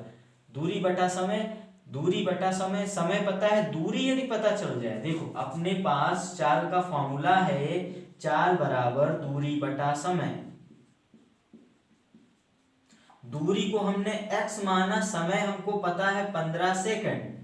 दूरी बटा समय, दूरी बटा समय, समय पता है, दूरी यदि पता चल जाए, देखो अपने पास चाल का फॉर्मूला है, चाल बराबर दूरी बटा समय। दूरी को हमने x माना, समय हमको पता है 15 सेकंड।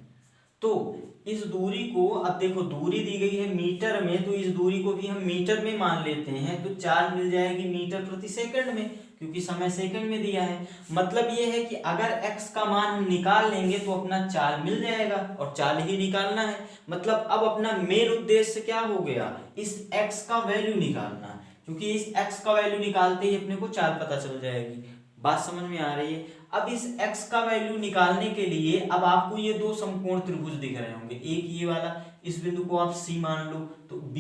तो इस दूरी को, अब देखो दूरी दी गई है मीटर में, तो इस दूरी को भी हम मीटर में मान लेते हैं, तो चाल मिल जाएगी मीटर प्रति सेकंड में, क्योंकि समय सेकंड में दिया है। मतलब ये है कि अगर x का मान हम निकाल लेंगे तो अपना चाल मिल जाएगा, और चाल ही निकालना है। मतलब अब अपना मेन उद्देश्य क्या हो गया, इस x का वैल्यू निकालना, क्योंकि इस x का वैल्यू निकालते ही अपने को चाल पता चल जाएगी। बात समझ में आ रही है। अब इस x का वैल्यू निकालने के लिए अब आपको ये दो समकोण त्रिभुज दिख रहे होंगे, एक ये वाला, इस बिंदु को आप C मान लो, तो B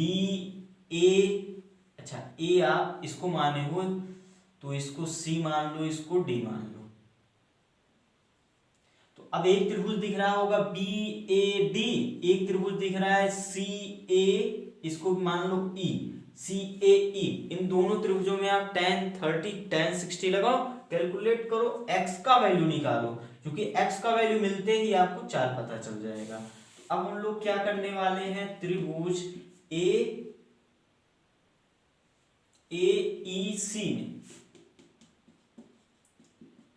A, अच्छा A आप इसको माने हो तो इसको C मान लो, इसको D मान लो। तो अब एक त्रिभुज दिख रहा होगा BAD, एक त्रिभुज दिख रहा है CA, इसको मान लो E, CAE। इन दोनों त्रिभुजों में आप tan 30 tan 60 लगाओ, कैलकुलेट करो, x का वैल्यू निकालो, क्योंकि x का वैल्यू मिलते ही आपको चाल पता चल जाएगा। अब हम लोग क्या करने वाले हैं, त्रिभुज AEC में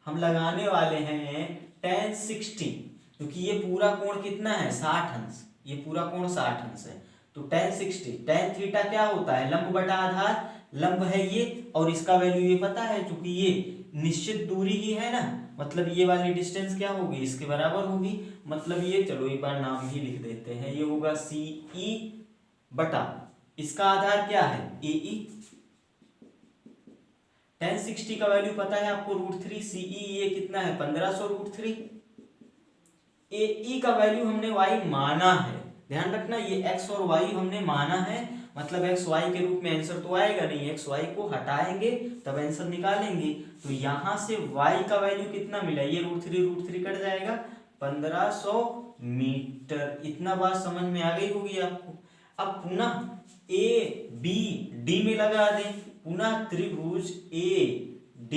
हम लगाने वाले हैं tan 60, क्योंकि ये पूरा कोण कितना है 60 अंश, ये पूरा कोण 60 अंश है। तो tan 60, tan थीटा क्या होता है, लंब बटा आधार, लंब है ये, और इसका वैल्यू ये पता है, क्योंकि ये निश्चित दूरी ही है ना, मतलब ये वाली डिस्टेंस क्या होगी, इसके बराबर होगी। मतलब ये, चलो एक बार नाम ही लिख देते हैं, ये होगा CE बटा, इसका आधार क्या है AE। tan 60 का वैल्यू पता है आपको √3, CE ये कितना है 1500√3। AE का वैल्यू हमने y माना है, ध्यान रखना, ये x और y हमने माना है, मतलब x y के रूप में आंसर तो आएगा नहीं, x y को हटाएंगे तब आंसर निकालेंगे। तो यहां से y का वैल्यू कितना मिला, ये √3 कट जाएगा, 1500 मीटर। इतना बात समझ में आ गई होगी आपको। अब पुनः A B D में लगा दें, पुनः त्रिभुज AD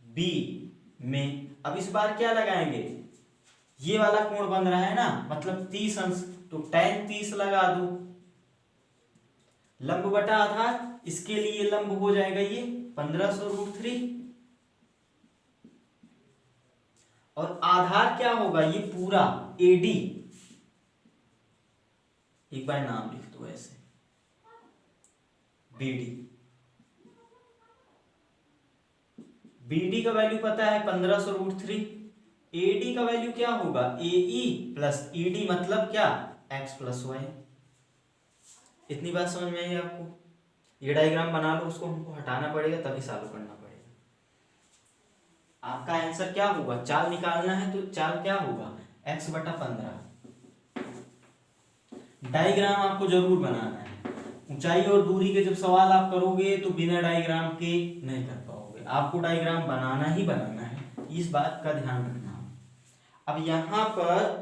B में अब इस बार क्या लगाएंगे, ये वाला कोण बन रहा है ना, मतलब 30 अंश, तो tan 30 लगा दो, लंब बटा आधार, इसके लिए लंब हो जाएगा ये 1500√3, और आधार क्या होगा, ये पूरा AD, एक बार नाम लिख दो ऐसे, BD का वैल्यू पता है 1500√3, AD का वैल्यू क्या होगा AE प्लस ED, मतलब क्या x प्लस y। इतनी बात समझ में आई आपको। ये डायग्राम बना लो, उसको हमको हटाना पड़ेगा तभी सॉल्व करना पड़ेगा। आपका आंसर क्या होगा, चाल निकालना है तो चाल क्या होगा x बटा 15। डायग्राम आपको जरूर बनाना है, ऊंचाई और दूरी के जब सवाल आप करोगे तो बिना डायग्राम के नहीं कर पाओगे, आपको डायग्राम बनाना ही बनाना है, इस बात का ध्यान रखना। अब यहां पर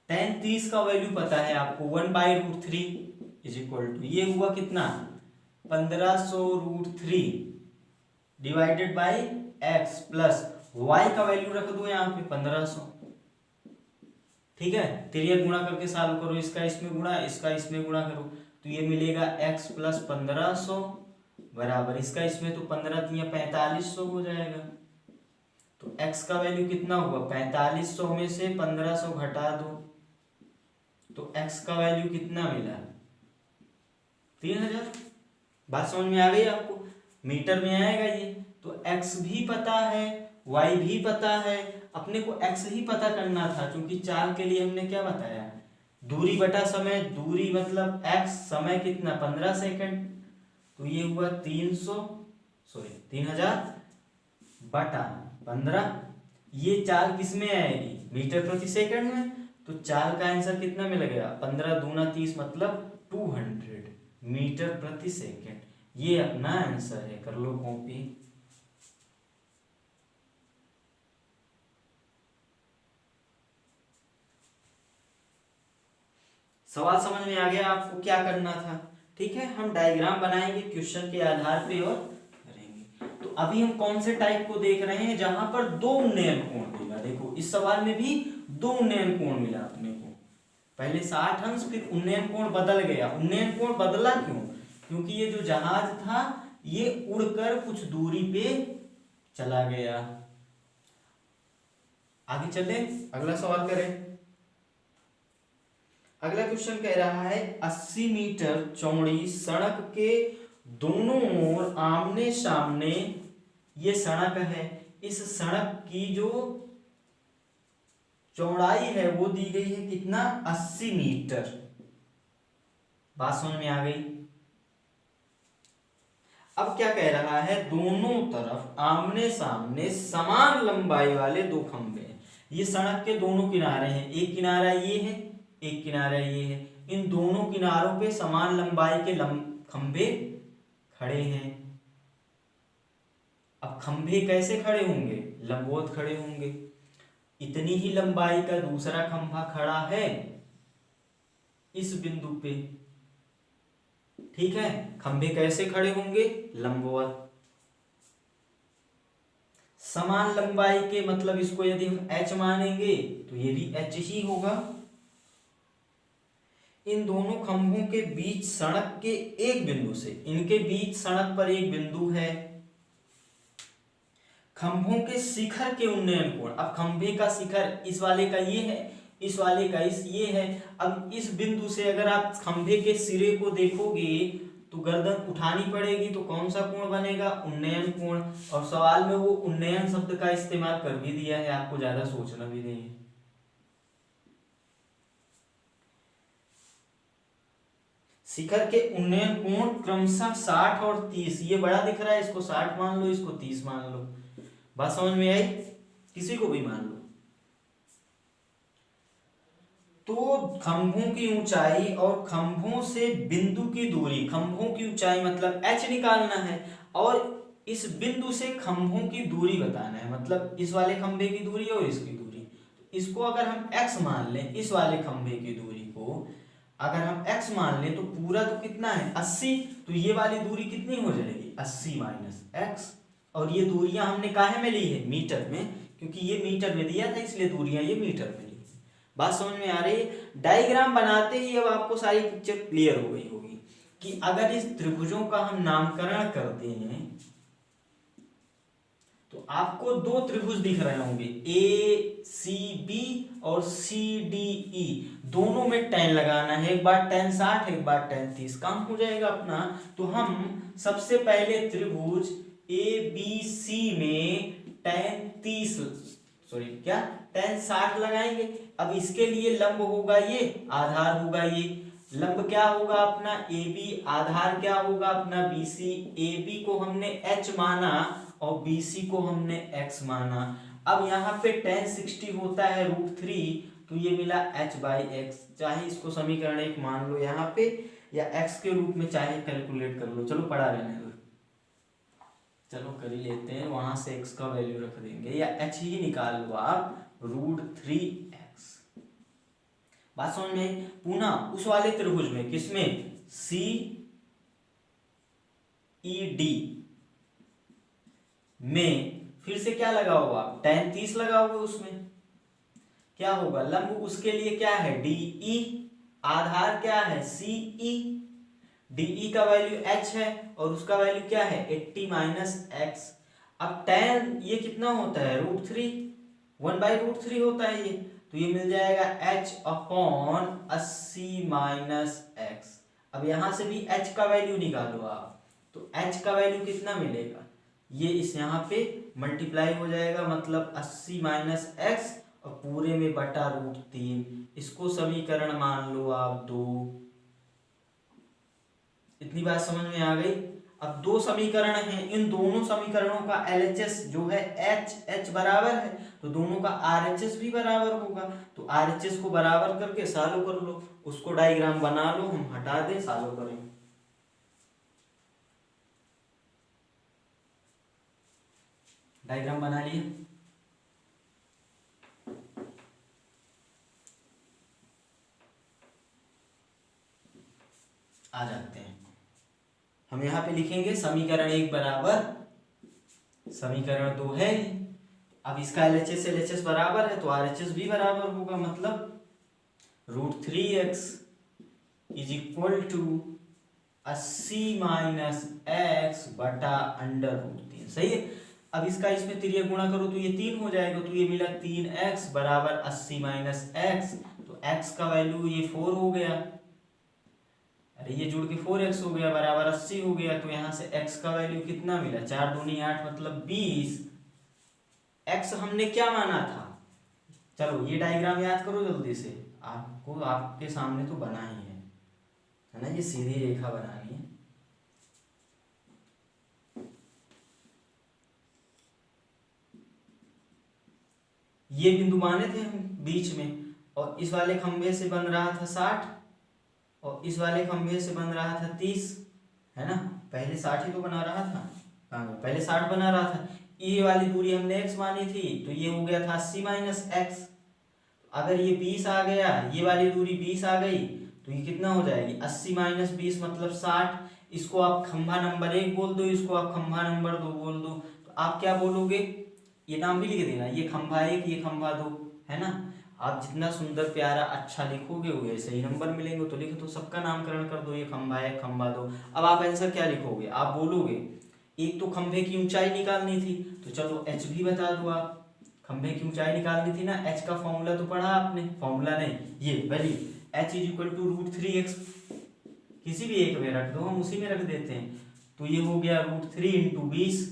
tan 30 का वैल्यू पता है आपको 1/√3 इज इक्वल टू, ये हुआ कितना 1500√3 divided by x plus y का वैल्यू रख दो यहाँ पे 1500, ठीक है। तिर्यक गुणा करके सॉल्व करो, इसका इसमें गुणा, इसका इसमें गुणा करो, तो ये मिलेगा x प्लस 1500 बराबर, इसका इसमें तो 15 तिया 4500 हो जाएगा। तो x का वैल्यू कितना हुआ 4500 में से 1500 घटा दो, तो x का वैल्यू कितना मिला 3000। बात समझ में आ गई आपको, मीटर में आएगा ये। तो x भी पता है y भी पता है, अपने को x ही पता करना था, क्योंकि चाल के लिए हमने क्या बताया, दूरी बटा समय, दूरी मतलब x, समय कितना 15 सेकंड, तो ये हुआ 3000 बटा 15। ये चाल किस में आएगी मीटर प्रति सेकंड में, तो चाल का आंसर कितना मिल गया 15 दूना 30 मतलब 200 मीटर प्रति सेकंड। ये अपना आंसर है, कर लो कॉपी। सवाल समझ में आ गया आपको क्या करना था, ठीक है। हम डायग्राम बनाएंगे क्वेश्चन के आधार पे और करेंगे। तो अभी हम कौन से टाइप को देख रहे हैं, जहां पर दो उन्नयन कोण देगा। देखो इस सवाल में भी दो उन्नयन कोण मिला अपने को, पहले 60 अंश, फिर उन्नयन कोण बदल गया। उन्नयन कोण बदला क्यों? क्योंकि ये जो जहाज था ये उड़कर कुछ दूरी पे चला गया। आगे चले, अगला सवाल करें। अगला क्वेश्चन कह रहा है 80 मीटर चौड़ी सड़क के दोनों ओर आमने सामने ये सड़क है। इस सड़क की जो चौड़ाई है वो दी गई है कितना, 80 मीटर। बात समझ में आ गई। अब क्या कह रहा है, दोनों तरफ आमने सामने समान लंबाई वाले दो खंभे हैं। ये सड़क के दोनों किनारे हैं, एक किनारा ये है, एक किनारा ये है। इन दोनों किनारों पे समान लंबाई के खंभे खड़े हैं। अब खंभे कैसे खड़े होंगे, लंबवत खड़े होंगे। इतनी ही लंबाई का दूसरा खंभा खड़ा है इस बिंदु पे, ठीक है। खंभे कैसे खड़े होंगे, लंबवत। समान लंबाई के मतलब इसको यदि हम h मानेंगे तो ये भी h ही होगा। इन दोनों खंभों के बीच सड़क के एक बिंदु से, इनके बीच सड़क पर एक बिंदु है। खंभों के शिखर के उन्नयन कोण, अब खंभे का शिखर इस वाले का ये है, इस वाले का इस ये है। अब इस बिंदु से अगर आप खंभे के सिरे को देखोगे तो गर्दन उठानी पड़ेगी, तो कौन सा कोण बनेगा, उन्नयन कोण। और सवाल में वो उन्नयन शब्द का इस्तेमाल कर भी दिया है, आपको ज्यादा सोचना भी नहीं है। शिखर के उन्नयन कोण क्रमशः 60 और 30, ये बड़ा दिख रहा है, इसको 60 मान लो, इसको 30 मान लो। बात समझ में आई, किसी को भी मान लो। तो खंभों की ऊंचाई और खंभों से बिंदु की दूरी, खंभों की ऊंचाई मतलब h निकालना है, और इस बिंदु से खंभों की दूरी बताना है, मतलब इस वाले खंभे की दूरी और इसकी दूरी। इसको अगर हम x मान लें, इस वाले खंभे की दूरी को अगर हम x मान लें तो पूरा तो कितना है 80, तो ये वाली दूरी कितनी हो जाएगी 80 माइनस x। और ये दूरियां हमने काहे में ली है, मीटर में, क्योंकि ये मीटर में दिया था इसलिए दूरियां ये मीटर में ली। बात समझ में आ रही है। डायग्राम बनाते ही अब आपको सारी पिक्चर क्लियर हो गई होगी कि अगर इस त्रिभुजों का हम नामकरण करते हैं तो आपको दो त्रिभुज दिख रहे होंगे, ए सी बी और सी डी ई। दोनों में tan लगाना है, एक बार tan 60, एक बार tan 30, काम हो जाएगा अपना। तो हम सबसे पहले त्रिभुज ए बी सी में tan 30 सॉरी क्या tan 60 लगाएंगे। अब इसके लिए लंब होगा ये, आधार होगा ये। लंब क्या होगा अपना ए बी, आधार क्या होगा अपना बी सी। ए बी को हमने h माना और बी सी को हमने x माना। अब यहाँ पे tan 60 होता है √3, तो ये मिला h/x। चाहे इसको समीकरण 1 मान लो यहाँ पे, या x के रूप में चाहे कैलकुलेट कर लो, चलो पढ़ा रहने दो, चलो कर ही लेते हैं। वहां से x का वैल्यू रख देंगे, या h ही निकाल लो आप, √3x। बात समझ में। पुनः उस वाले त्रिभुज में, किसमें, सी ई डी में फिर से क्या लगाओ आप, tan 30 लगाओगे। उसमें क्या होगा, लंब उसके लिए क्या है DE, आधार क्या है CE। DE का वैल्यू h है और उसका वैल्यू क्या है 80 माइनस x। अब tan ये कितना होता है √3, 1/√3 होता है ये, तो ये मिल जाएगा h/80 माइनस x। अब यहां से भी h का वैल्यू निकालो आप, तो h का वैल्यू कितना मिलेगा, ये इस यहाँ पे मल्टीप्लाई हो जाएगा, मतलब 80 माइनस x और पूरे में बटा √3। इसको समीकरण मान लो आप 2। इतनी बात समझ में आ गई। अब दो समीकरण हैं, इन दोनों समीकरणों का LHS जो है h बराबर है, तो दोनों का RHS भी बराबर होगा। तो RHS को बराबर करके सॉल्व कर लो, उसको डायग्राम बना लो, हम हटा दें, सॉल्व करें। डायग्राम बना लिए, आ जाते हैं। हम यहाँ पे लिखेंगे समीकरण 1 बराबर समीकरण 2 है। अब इसका LHS LHS बराबर है तो RHS भी बराबर होगा, मतलब √3x is equal to 80 minus x बटा √3। सही है। अब इसका इसमें तिर्यक गुणा करो तो ये 3 हो जाएगा, तो ये मिला 3x बराबर 80 माइनस x, तो x का वैल्यू ये 4 हो गया, अरे ये जुड़ के 4x हो गया बराबर 80 हो गया। तो यहाँ से x का वैल्यू कितना मिला, 4 दूनी 8 मतलब 20। x हमने क्या माना था, चलो ये डायग्राम याद करो जल्दी से, आपको आपके सामने तो बना ही है ना, ये सीधी रेखा बनानी है। ये बिंदु माने थे हम बीच में, और इस वाले खंभे से बन रहा था 60 और इस वाले खंभे से बन रहा था 30, है ना। पहले 60 ही तो बना रहा था, पहले 60 बना रहा था। ये वाली दूरी हमने x मानी थी तो ये हो गया था 80 माइनस x। अगर ये 20 आ गया, ये वाली दूरी 20 आ गई तो ये कितना हो जाएगी, 80 माइनस 20 मतलब 60। इसको आप खंभा नंबर 1 बोल दो, इसको आप खंभा नंबर 2 बोल दो, तो आप क्या बोलोगे, ये नाम भी लिख देना, ये खंभा 1 ये खंभा 2, है ना। आप जितना सुंदर प्यारा अच्छा लिखोगे वैसे ही नंबर मिलेंगे। तो लिखो, तो सबका नामकरण कर दो, ये खंभा 1 खंभा 2। अब आप आंसर क्या लिखोगे, आप बोलोगे एक तो खंभे की ऊंचाई निकालनी थी, तो चलो h भी बता दो आप, खंभे की ऊंचाई निकालनी थी ना, h का फॉर्मूला तो पढ़ा आपने, फॉर्मूला नहीं ये value h is equal to √3x, किसी भी एक में रख दो, हम उसी में रख देते हैं। तो ये हो गया √3 × 20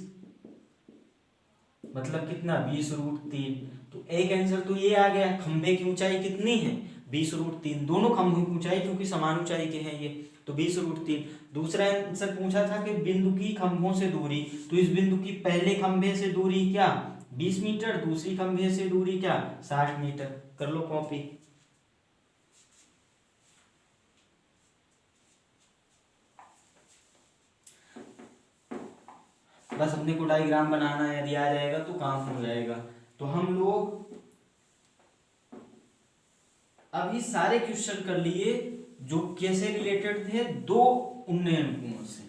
मतलब कितना, 20√3। तो एक आंसर तो ये आ गया। खंभे की ऊंचाई कितनी है, 20√3, दोनों खंभों की ऊंचाई क्योंकि समान ऊंचाई के हैं ये, तो 20√3। दूसरा आंसर पूछा था कि बिंदु की खंभों से दूरी, तो इस बिंदु की पहले खंभे से दूरी क्या 20 मीटर, दूसरी खंभे से दूरी क्या 60 मीटर। कर लो कॉपी। बस अपने को डायग्राम बनाना है, यदि आ जाएगा तो काम हो जाएगा। तो हम लोग अभी सारे क्वेश्चन कर लिए जो कैसे रिलेटेड थे, दो उन्नयन कोण से।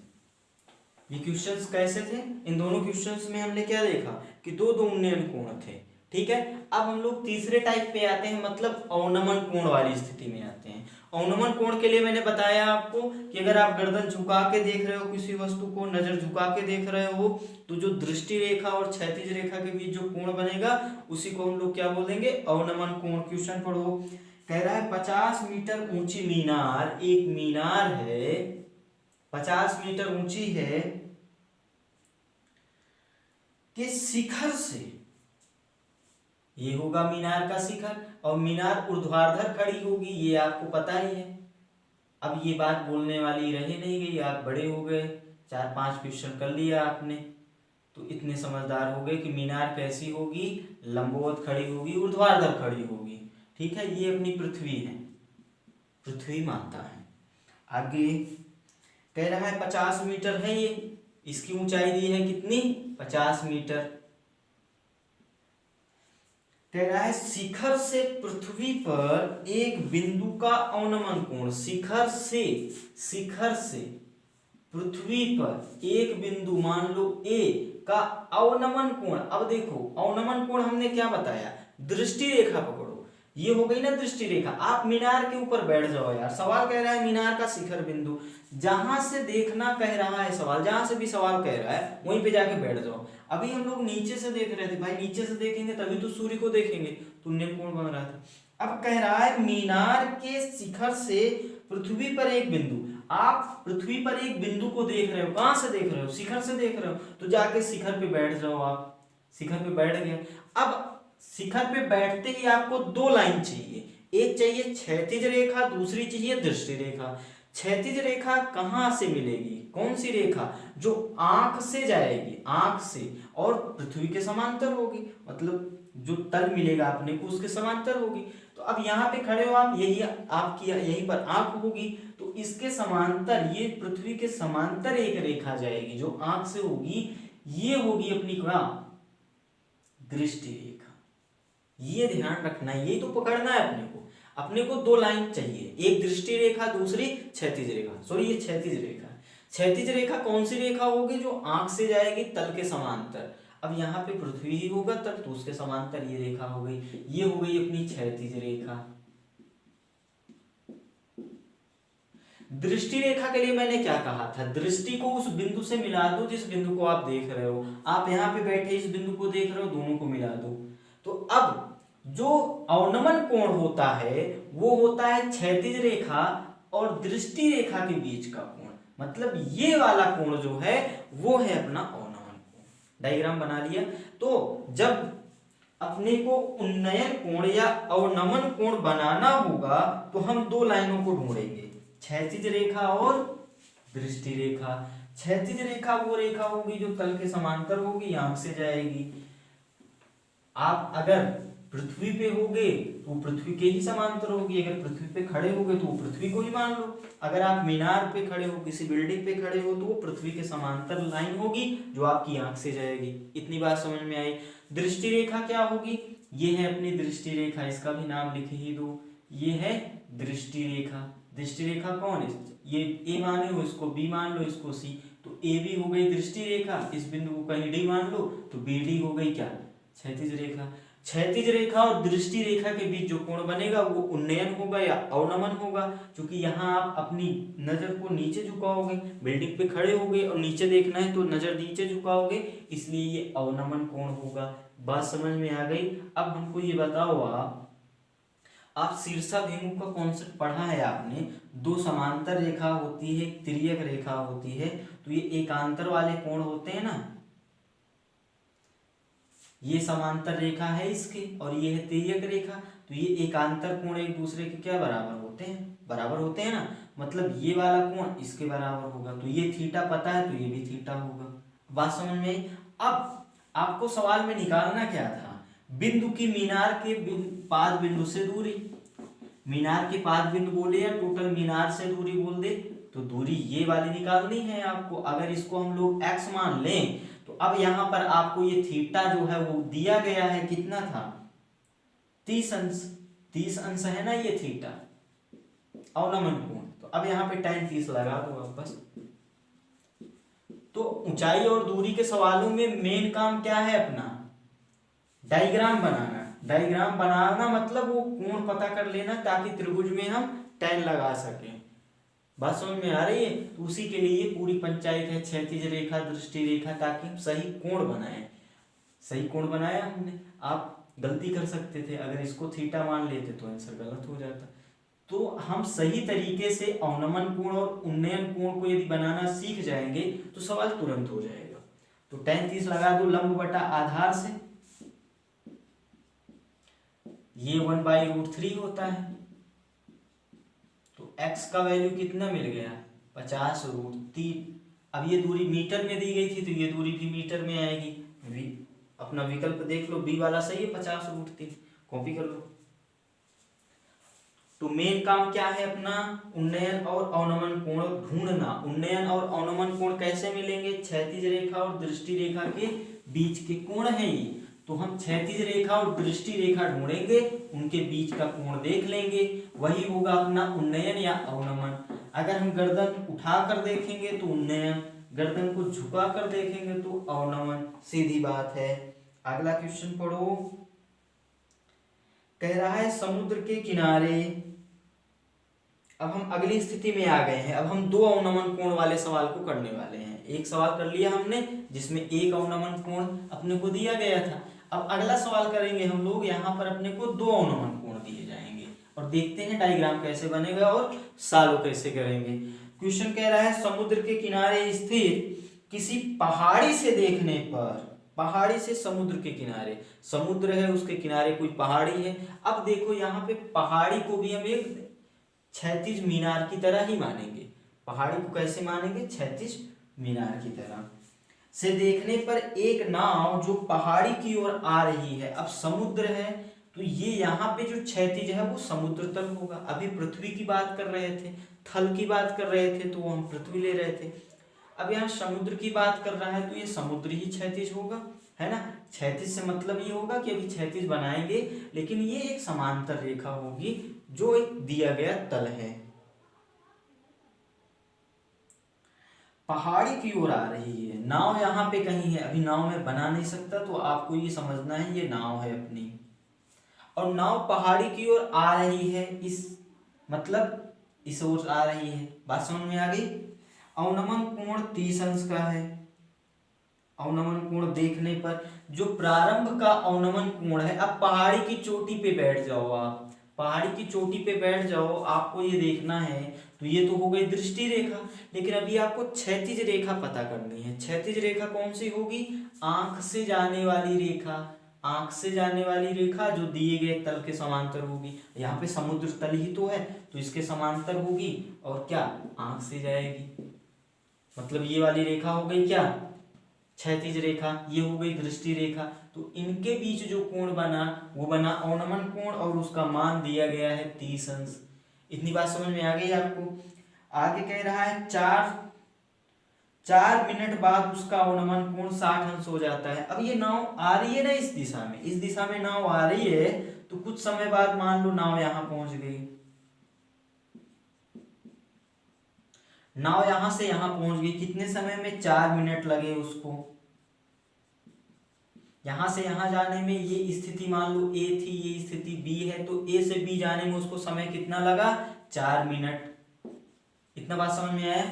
ये क्वेश्चंस कैसे थे, इन दोनों क्वेश्चंस में हमने क्या देखा कि दो उन्नयन कोण थे, ठीक है। अब हम लोग तीसरे टाइप पे आते हैं, मतलब अवनमन कोण वाली स्थिति में आते हैं। अवनमन कोण के लिए मैंने बताया आपको कि अगर आप गर्दन झुका के देख रहे हो किसी वस्तु को, नजर झुका के देख रहे हो, तो जो दृष्टि रेखा और क्षैतिज रेखा के बीच जो कोण बनेगा उसी को हम लोग क्या बोलेंगे, अवनमन कोण। क्वेश्चन पढ़ो, कह रहा है 50 मीटर ऊंची मीनार, एक मीनार है 50 मीटर ऊंची है, के शिखर से, ये होगा मीनार का शिखर, और मीनार ऊर्ध्वाधर खड़ी होगी, ये आपको पता ही है। अब ये बात बोलने वाली रही नहीं गई, आप बड़े हो गए, 4-5 क्वेश्चन कर लिया आपने, तो इतने समझदार हो गए कि मीनार कैसी होगी, लंबवत खड़ी होगी, ऊर्ध्वाधर खड़ी होगी, ठीक है। ये अपनी पृथ्वी है, पृथ्वी माता है। आगे कह रहा है 50 मीटर है ये, इसकी ऊंचाई दी है कितनी, 50 मीटर। कह रहा है शिखर से पृथ्वी पर एक बिंदु का अवनमन कोण, शिखर से पृथ्वी पर एक बिंदु मान लो A का अवनमन कोण। अब देखो अवनमन कोण हमने क्या बताया, दृष्टि रेखा पकड़ो, ये हो गई ना दृष्टि रेखा। आप मीनार के ऊपर बैठ जाओ यार, सवाल कह रहा है मीनार का शिखर बिंदु, जहां से देखना कह रहा है सवाल, जहां से भी सवाल कह रहा है वहीं पे जाके बैठ जाओ। अभी हम लोग नीचे से देख रहे थे भाई, नीचे से देखेंगे तभी तो सूर्य को देखेंगे, तो उन्नयन कोण बन रहा था। अब कह रहा है मीनार के शिखर से पृथ्वी पर एक बिंदु, आप पृथ्वी पर एक बिंदु को देख रहे हो, कहां से देख रहे हो, शिखर से देख रहे हो, तो जाके शिखर पे बैठ जाओ। आप शिखर पे बैठ गए। अब शिखर पे बैठते ही आपको दो लाइन चाहिए, एक चाहिए क्षैतिज रेखा, दूसरी चाहिए दृष्टि रेखा। क्षैतिज रेखा कहां से मिलेगी, कौन सी रेखा, जो आंख से जाएगी, आंख से, और पृथ्वी के समांतर होगी, मतलब जो तल मिलेगा अपने को उसके समांतर होगी। तो अब यहाँ पे खड़े हो आप, यही आपकी यहीं पर आंख होगी, तो इसके समांतर, ये पृथ्वी के समांतर एक रेखा जाएगी जो आंख से होगी, ये होगी अपनी क्या, दृष्टि रेखा। ये ध्यान रखना है, ये तो पकड़ना है अपने को। अपने को दो लाइन चाहिए, एक दृष्टि रेखा, दूसरी क्षैतिज रेखा। सॉरी ये क्षैतिज रेखा। क्षैतिज रेखा कौन सी रेखा होगी, जो आंख से जाएगी तल के समांतर। अब यहाँ पे पृथ्वी ही होगा तल, तो उसके समांतर ये रेखा हो गई, ये हो गई अपनी क्षैतिज रेखा। दृष्टि रेखा के लिए मैंने क्या कहा था, दृष्टि को उस बिंदु से मिला दो जिस बिंदु को आप देख रहे हो। आप यहाँ पे बैठे इस बिंदु को देख रहे हो, दोनों को मिला दो। तो अब जो अवनमन कोण होता है वो होता है क्षैतिज रेखा और दृष्टि रेखा के बीच का कोण, मतलब ये वाला कोण जो है वो है अपना अवनमन कोण। डायग्राम बना लिया। तो जब अपने को उन्नयन कोण या अवनमन कोण बनाना होगा तो हम दो लाइनों को ढूंढेंगे, क्षैतिज रेखा और दृष्टि रेखा। क्षैतिज रेखा वो रेखा होगी जो तल के समांतर होगी, आंख से जाएगी। आप अगर पृथ्वी पे होगे तो पृथ्वी के ही समांतर होगी, अगर पृथ्वी पे खड़े होगे तो वो पृथ्वी को ही मान लो। अगर आप मीनार पे खड़े हो, किसी बिल्डिंग पे खड़े हो, तो वो पृथ्वी के समांतर लाइन होगी जो आपकी आंख से जाएगी। इतनी बात समझ में आई। दृष्टि रेखा क्या होगी, ये है अपनी दृष्टि रेखा, इसका भी नाम लिख ही दो, ये है दृष्टि रेखा। दृष्टि रेखा कौन है, ये ए माने हो, इसको बी मान लो, इसको सी, तो ए बी हो गई दृष्टि रेखा। इस बिंदु को कहीं डी मान लो तो बी डी हो गई क्या, क्षैतिज रेखा। क्षैतिज रेखा और दृष्टि रेखा के बीच जो कोण बनेगा वो उन्नयन होगा या अवनमन होगा, क्योंकि यहाँ आप अपनी नजर को नीचे झुकाओगे, बिल्डिंग पे खड़े होगे और नीचे देखना है तो नजर नीचे झुकाओगे, इसलिए ये अवनमन कोण होगा। बात समझ में आ गई। अब हमको ये बताओ, आप शीर्षाभिमुख का कॉन्सेप्ट पढ़ा है आपने, दो समांतर रेखा होती है, एक तिर्यक रेखा होती है, तो ये एकांतर वाले कोण होते हैं ना, ये समांतर रेखा है इसके और ये है तिर्यक रेखा, तो ये एकांतर कोण एक दूसरे के क्या बराबर होते हैं, बराबर होते हैं ना, मतलब ये वाला कोण इसके बराबर होगा, तो ये थीटा पता है तो ये भी थीटा होगा। बात समझ में आई। अब आपको सवाल में निकालना क्या था, बिंदु की मीनार के पाद बिंदु से दूरी, मीनार के पाद बिंदु बोले या टोटल मीनार से दूरी बोल दे, तो दूरी ये वाली निकालनी है आपको। अगर इसको हम लोग x मान लें तो अब यहाँ पर आपको ये थीटा जो है वो दिया गया है, कितना था 30 अंश, 30 अंश है ना ये थीटा अवनमन कोण। तो अब यहाँ पे tan 30 लगा दो आप बस। तो ऊंचाई और दूरी के सवालों में मेन काम क्या है अपना, डायग्राम बनाना। डायग्राम बनाना मतलब वो कोण पता कर लेना ताकि त्रिभुज में हम tan लगा सकें। बात समझ में आ रही है। तो उसी के लिए पूरी पंचायत है, क्षैतिज रेखा दृष्टि रेखा, ताकि हम सही कोण बनाएं। सही कोण बनाया हमने। आप गलती कर सकते थे, अगर इसको थीटा मान लेते तो आंसर गलत हो जाता। तो हम सही तरीके से अवनमन कोण और उन्नयन कोण को यदि बनाना सीख जाएंगे तो सवाल तुरंत हो जाएगा। तो tan 30 लगा दो लंब बटा आधार से, ये 1/√3 होता है। तो x का वैल्यू कितना मिल गया 50√3। अब ये दूरी मीटर में दी गई थी तो ये दूरी भी मीटर में आएगी। अपना विकल्प देख लो, बी वाला सही है 50√3, कॉपी कर लो। तो मेन काम क्या है अपना, उन्नयन और अवनमन कोण ढूंढना। उन्नयन और अवनमन कोण कैसे मिलेंगे, क्षैतिज रेखा और दृष्टि रेखा के बीच के कोण है ये। तो हम क्षैतिज रेखा और दृष्टि रेखा ढूंढेंगे, उनके बीच का कोण देख लेंगे, वही होगा अपना उन्नयन या अवनमन। अगर हम गर्दन उठाकर देखेंगे तो उन्नयन, गर्दन को झुकाकर देखेंगे तो अवनमन, सीधी बात है। अगला क्वेश्चन पढ़ो। कह रहा है समुद्र के किनारे, अब हम अगली स्थिति में आ गए हैं। अब हम दो अवनमन कोण वाले सवाल को करने वाले हैं। एक सवाल कर लिया हमने जिसमें एक अवनमन कोण अपने को दिया गया था। अब अगला सवाल करेंगे हम लोग, यहाँ पर अपने को दो अवनमन कोण दिए जाएंगे और देखते हैं डायग्राम कैसे बनेगा और सॉल्व कैसे करेंगे। क्वेश्चन कह रहा है समुद्र के किनारे स्थित किसी पहाड़ी से देखने पर, पहाड़ी से समुद्र के किनारे, समुद्र है उसके किनारे कोई पहाड़ी है। अब देखो यहाँ पे पहाड़ी को भी हम एक क्षैतिज मीनार की तरह ही मानेंगे। पहाड़ी को कैसे मानेंगे, क्षैतिज मीनार की तरह से देखने पर एक नाव जो पहाड़ी की ओर आ रही है। अब समुद्र है तो ये यहाँ पे जो क्षैतिज है वो समुद्र तल होगा। अभी पृथ्वी की बात कर रहे थे, थल की बात कर रहे थे तो हम पृथ्वी ले रहे थे। अब यहाँ समुद्र की बात कर रहा है तो ये समुद्र ही क्षैतिज होगा, है ना। क्षैतिज से मतलब ये होगा कि अभी क्षैतिज बनाएंगे लेकिन ये एक समांतर रेखा होगी जो एक दिया गया तल है। पहाड़ी की ओर आ रही है, नाव यहाँ पे कहीं है, अभी नाव में बना नहीं सकता, तो आपको ये समझना है ये नाव है अपनी, और नाव पहाड़ी की ओर आ रही है, इस मतलब इस ओर आ रही है। बात समझ में आ गई। अवनमन कोण 30 अंश का है। अवनमन कोण देखने पर जो प्रारंभ का अवनमन कोण है, अब पहाड़ी की चोटी पे बैठ जाओ, आप पहाड़ी की चोटी पे बैठ जाओ, आपको ये देखना है, तो ये तो हो गई दृष्टि रेखा, लेकिन अभी आपको क्षैतिज रेखा पता करनी है। क्षैतिज रेखा कौन सी होगी? आंख से जाने वाली रेखा, आंख से जाने वाली रेखा जो दिए गए तल के समांतर होगी। यहाँ पे समुद्र तल ही तो है, तो इसके समांतर होगी, और क्या आंख से जाएगी, मतलब ये वाली रेखा हो गई क्या? क्षैतिज रेखा। ये हो गई दृष्टि रेखा। तो इनके बीच जो कोण बना वो बना अवनमन कोण, और उसका मान दिया गया है 30 अंश। इतनी बात समझ में आ गई आपको। आगे कह रहा है 4 मिनट बाद उसका अवनमन कोण 60 अंश हो जाता है। अब ये नाव आ रही है ना इस दिशा में, इस दिशा में नाव आ रही है, तो कुछ समय बाद मान लो नाव यहां पहुंच गई, नाव यहां से यहां पहुंच गई, कितने समय में? 4 मिनट लगे उसको। यहां से यहां जाने में ये स्थिति मान लो ए थी, ये स्थिति बी है, तो ए से बी जाने में उसको समय कितना लगा? 4 मिनट। इतना बात समझ में आया।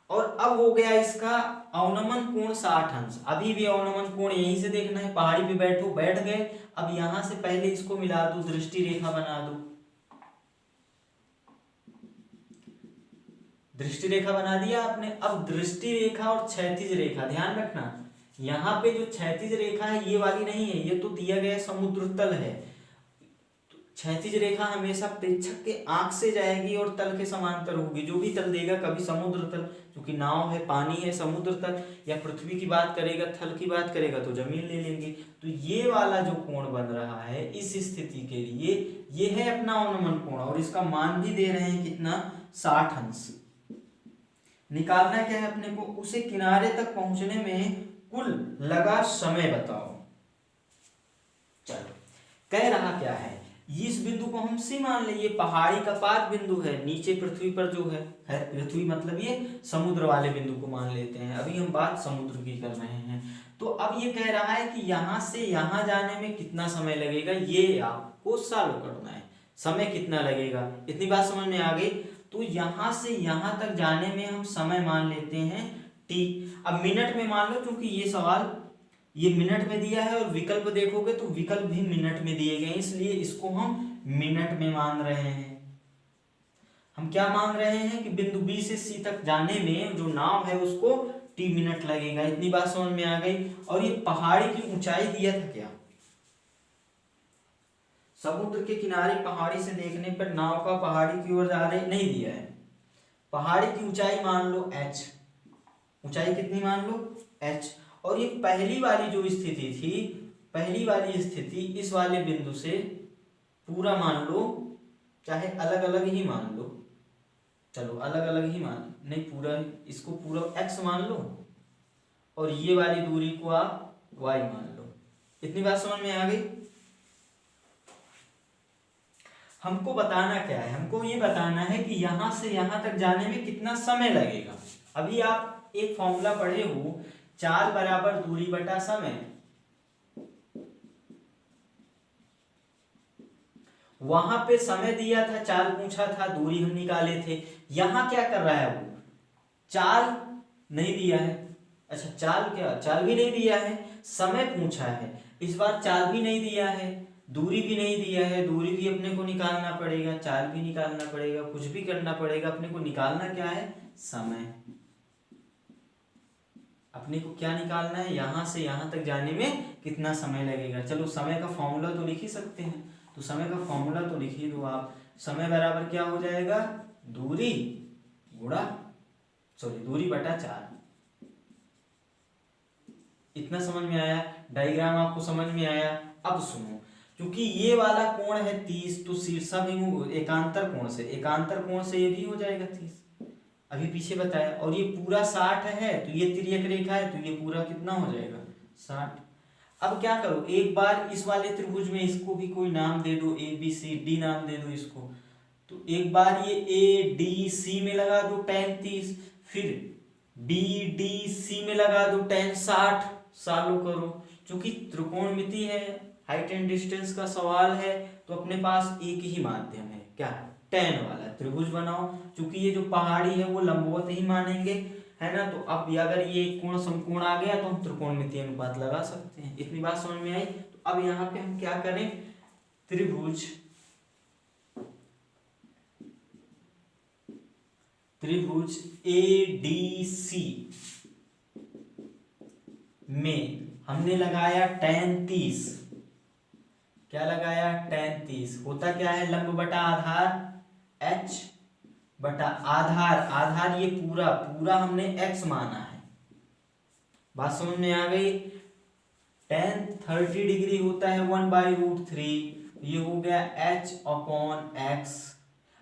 और अब हो गया इसका अवनमन कोण 60 अंश। अभी भी अवनमन कोण यहीं से देखना है, पहाड़ी पे बैठो, बैठ गए, अब यहां से पहले इसको मिला दो, दृष्टि रेखा बना दो, दृष्टि रेखा बना दिया आपने। अब दृष्टि रेखा और क्षैतिज रेखा ध्यान रखना, यहाँ पे जो क्षैतिज रेखा है ये वाली नहीं है, ये तो दिया गया समुद्र तल है। तो क्षैतिज रेखा हमेशा प्रेक्षक के आंख से जाएगी और तल के समांतर होगी, जो भी तल देगा, कभी समुद्र तल, क्योंकि नाव है, पानी है, समुद्र तल, या पृथ्वी की बात करेगा, थल की बात करेगा तो जमीन ले लेंगे। तो ये वाला जो कोण बन रहा है इस स्थिति के लिए, ये है अपना अवनमन कोण, और इसका मान भी दे रहे हैं कितना? 60 अंश। निकालना क्या है अपने को? उसे किनारे तक पहुंचने में कुल लगा समय बताओ। चलो, कह रहा क्या है, इस बिंदु को हम सी मान ले, ये पहाड़ी का पाद बिंदु है, नीचे पृथ्वी पर जो है पृथ्वी मतलब ये समुद्र वाले बिंदु को मान लेते हैं, अभी हम बात समुद्र की कर रहे हैं। तो अब ये कह रहा है कि यहां से यहां जाने में कितना समय लगेगा, ये आपको सॉल्व करना है, समय कितना लगेगा। इतनी बात समझ में आ गई। तो यहां से यहां तक जाने में हम समय मान लेते हैं टी। अब मिनट में मान लो, क्योंकि ये सवाल ये मिनट में दिया है, और विकल्प देखोगे तो विकल्प भी मिनट में दिए गए, इसलिए इसको हम मिनट में मान रहे हैं। हम क्या मान रहे हैं कि बिंदु बी से सी तक जाने में जो नाव है उसको टी मिनट लगेगा। इतनी बात समझ में आ गई। और ये पहाड़ी की ऊंचाई दिया था क्या? समुद्र के किनारे पहाड़ी से देखने पर नाव का पहाड़ी की ओर जा रहे नहीं दिया है। पहाड़ी की ऊंचाई मान लो h, ऊंचाई कितनी मान लो? h। और ये पहली वाली जो स्थिति थी, पहली वाली स्थिति इस वाले बिंदु से पूरा मान लो, चाहे अलग अलग ही मान लो, चलो अलग अलग ही मान, नहीं पूरा, इसको पूरा x मान लो, और ये वाली दूरी को आप y मान लो। इतनी बात समझ में आ गई। हमको बताना क्या है? हमको ये बताना है कि यहां से यहां तक जाने में कितना समय लगेगा। अभी आप एक फॉर्मूला पढ़े हो, 4 बराबर दूरी बटा समय। वहां पे समय दिया था, 4 पूछा था, दूरी हम निकाले थे। यहां क्या कर रहा है वो? 4 नहीं दिया है। अच्छा, चाल क्या? चाल भी नहीं दिया है। समय पूछा है, इस बार चाल भी नहीं दिया है, दूरी भी नहीं दिया है, दूरी भी अपने को निकालना पड़ेगा, चाल भी निकालना पड़ेगा, कुछ भी करना पड़ेगा। अपने को निकालना क्या है? समय। अपने को क्या निकालना है? यहां से यहां तक जाने में कितना समय लगेगा। चलो समय का फॉर्मूला तो लिख ही सकते हैं, तो समय का फॉर्मूला तो लिख ही दो आप। समय बराबर क्या हो जाएगा? दूरी गुणा, सॉरी, दूरी बटा 4। इतना समझ में आया? डायग्राम आपको समझ में आया? अब सुनो, क्योंकि ये वाला कोण है 30, तो शीर्षाभिमुख एकांतर कोण से ये भी हो जाएगा 30, अभी पीछे बताया। और ये पूरा 60 है, तो ये तिर्यक रेखा है, तो ये पूरा कितना हो जाएगा? 60। अब क्या करो, एक बार इस वाले त्रिभुज में इसको भी कोई नाम दे दो, ए बी सी डी नाम दे दो इसको। तो एक बार ये ए डी सी में लगा दो tan 30, फिर बी डी सी में लगा दो tan 60, सॉल्व करो। चूंकि त्रिकोणमिति है, हाइट एंड डिस्टेंस का सवाल है, तो अपने पास एक ही माध्यम है, क्या, tan वाला। त्रिभुज बनाओ, चूंकि ये जो पहाड़ी है वो लंबवत ही मानेंगे, है ना। तो अब अगर ये कोण समकोण आ गया तो हम त्रिकोणमितीय अनुपात लगा सकते हैं। इतनी बात समझ में आई। तो अब यहाँ पे हम क्या करें, त्रिभुज ADC में हमने लगाया tan 30। क्या लगाया, tan 30। होता क्या है, लंब बटा आधार h बटा आधार, आधार ये पूरा पूरा हमने x माना है। बात समझ में आ गई। tan 30 डिग्री होता है 1/√3, ये हो गया h/x।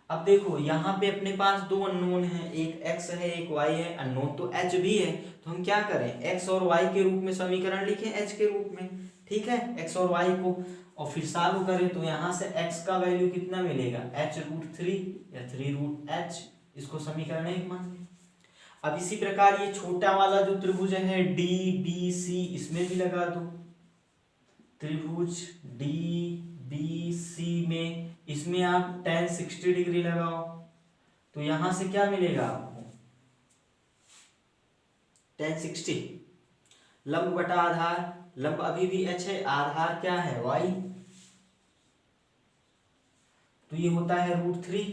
अब देखो यहाँ पे अपने पास दो अननोन है, एक x है एक y है, अननोन तो h भी है। तो हम क्या करें, x और y के रूप में समीकरण लिखें, h के रूप में, ठीक है, x और y को, और फिर सॉल्व करें। तो यहाँ से x का वैल्यू कितना मिलेगा, h√3 या 3√h, इसको समीकरण 1 मान लें। अब इसी प्रकार ये छोटा वाला जो त्रिभुज है DBC, इसमें भी लगा दो। त्रिभुज DBC में, इसमें आप tan 60 डिग्री लगाओ, तो यहां से क्या मिलेगा आपको, tan 60, लंब बटा आधार, लंब अभी भी h है, आधार क्या है y, तो ये होता है √3।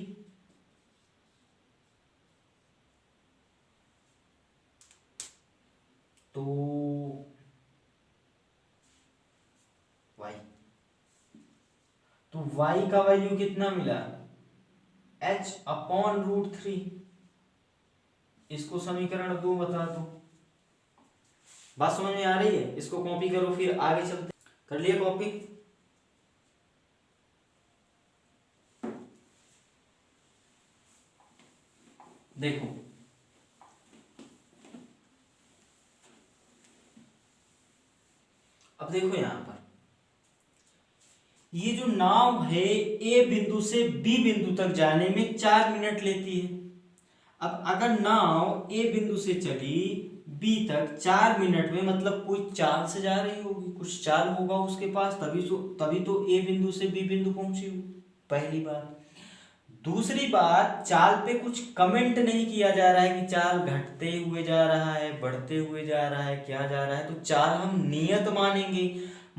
तो y, तो y का वैल्यू कितना मिला, h/√3। इसको समीकरण 2 बता दो। बात समझ में आ रही है, इसको कॉपी करो, फिर आगे चलते। कर लिया कॉपी। देखो अब देखो यहां पर ये जो नाव है ए बिंदु से बी बिंदु तक जाने में 4 मिनट लेती है। अब अगर नाव ए बिंदु से चली बी तक 4 मिनट में, मतलब कोई चाल से जा रही होगी, कुछ चाल होगा उसके पास, तभी तो ए बिंदु से बी बिंदु पहुंची होगी, पहली बात। दूसरी बात, चाल पे कुछ कमेंट नहीं किया जा रहा है कि चाल घटते हुए जा रहा है, बढ़ते हुए जा रहा है, क्या जा रहा है, तो चाल हम नियत मानेंगे।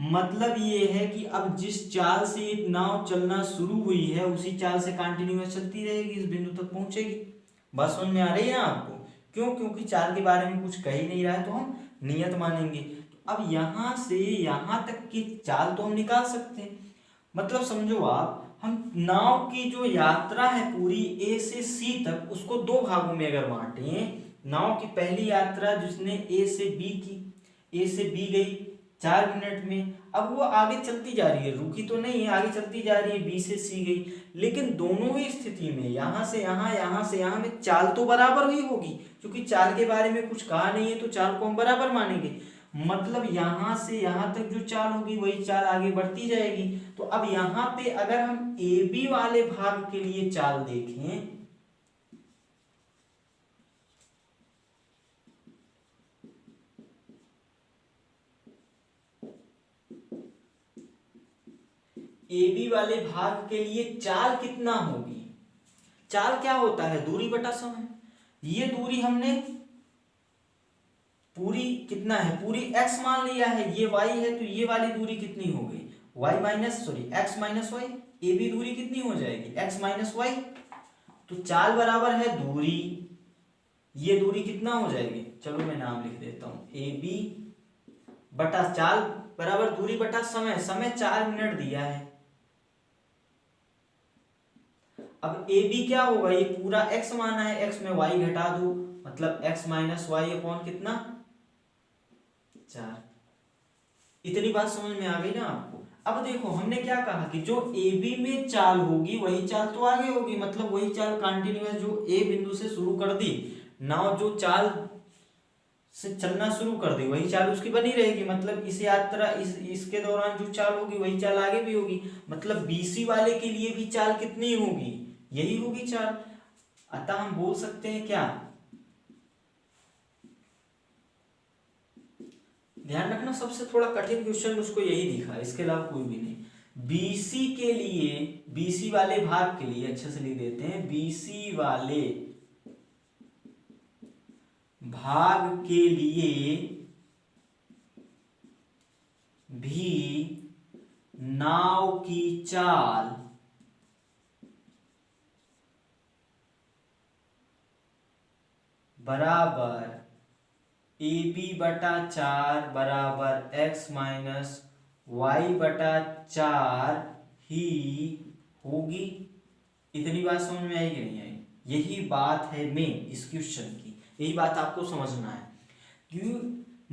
मतलब ये है कि अब जिस चाल से ये नाव चलना शुरू हुई है उसी चाल से कंटिन्यूअस चलती रहेगी, इस बिंदु तक पहुंचेगी। बात समझ में आ रही है ना आपको, क्यों, क्योंकि चाल के बारे में कुछ कह ही नहीं रहा है, तो हम नियत मानेंगे। तो अब यहां से यहां तक की चाल तो हम निकाल सकते हैं। मतलब समझो आप, हम नाव की जो यात्रा है पूरी ए से सी तक, उसको दो भागों में अगर बांटे, नाव की पहली यात्रा जिसने ए से बी की, ए से बी गई 4 मिनट में, अब वो आगे चलती जा रही है, रुकी तो नहीं है, आगे चलती जा रही है, बी से सी गई। लेकिन दोनों ही स्थिति में, यहां से यहां, यहां से यहां में चाल तो बराबर ही होगी, क्योंकि चाल के बारे में कुछ कहा नहीं है तो चाल को हम बराबर मानेंगे। मतलब यहां से यहां तक जो चाल होगी वही चाल आगे बढ़ती जाएगी। तो अब यहां पे अगर हम ए बी वाले भाग के लिए चाल देखें, ए बी वाले भाग के लिए चाल कितना होगी, चाल क्या होता है, दूरी बटा समय। ये दूरी हमने पूरी कितना है, पूरी x मान लिया है, ये y है, तो ये वाली दूरी कितनी हो गई, x minus y, A B दूरी कितनी हो जाएगी, x माइनस वाई। तो चाल बराबर है दूरी, ये दूरी कितना हो जाएगी, चलो मैं नाम लिख देता हूं, ए बी बटा चाल बराबर दूरी बटा समय, समय 4 मिनट दिया है। अब ए बी क्या होगा, ये पूरा x माना है, x में y घटा दो, मतलब x माइनस वाई अपॉन कितना 4। इतनी बात समझ में आ गई ना आपको। अब देखो हमने क्या कहा कि जो ए बी में चाल होगी वही चाल तो आगे होगी, मतलब वही चाल कंटिन्यूअस जो ए बिंदु से शुरू कर दी नाव, जो चाल से चलना शुरू कर दी वही चाल उसकी बनी रहेगी। मतलब इस यात्रा इसके दौरान जो चाल होगी वही चाल आगे भी होगी। मतलब बीसी वाले के लिए भी चाल कितनी होगी, यही होगी चाल। अतः हम बोल सकते हैं क्या, ध्यान रखना, सबसे थोड़ा कठिन क्वेश्चन मुझको यही दिखा, इसके अलावा कोई भी नहीं। बीसी के लिए, बीसी वाले भाग के लिए अच्छे से लिख देते हैं, बीसी वाले भाग के लिए भी नाव की चाल बराबर AB/4 बराबर x माइनस y/4 ही होगी। इतनी बात समझ में आई कि नहीं आई? यही बात है मेन इस क्वेश्चन की, यही बात आपको समझना है। क्यों?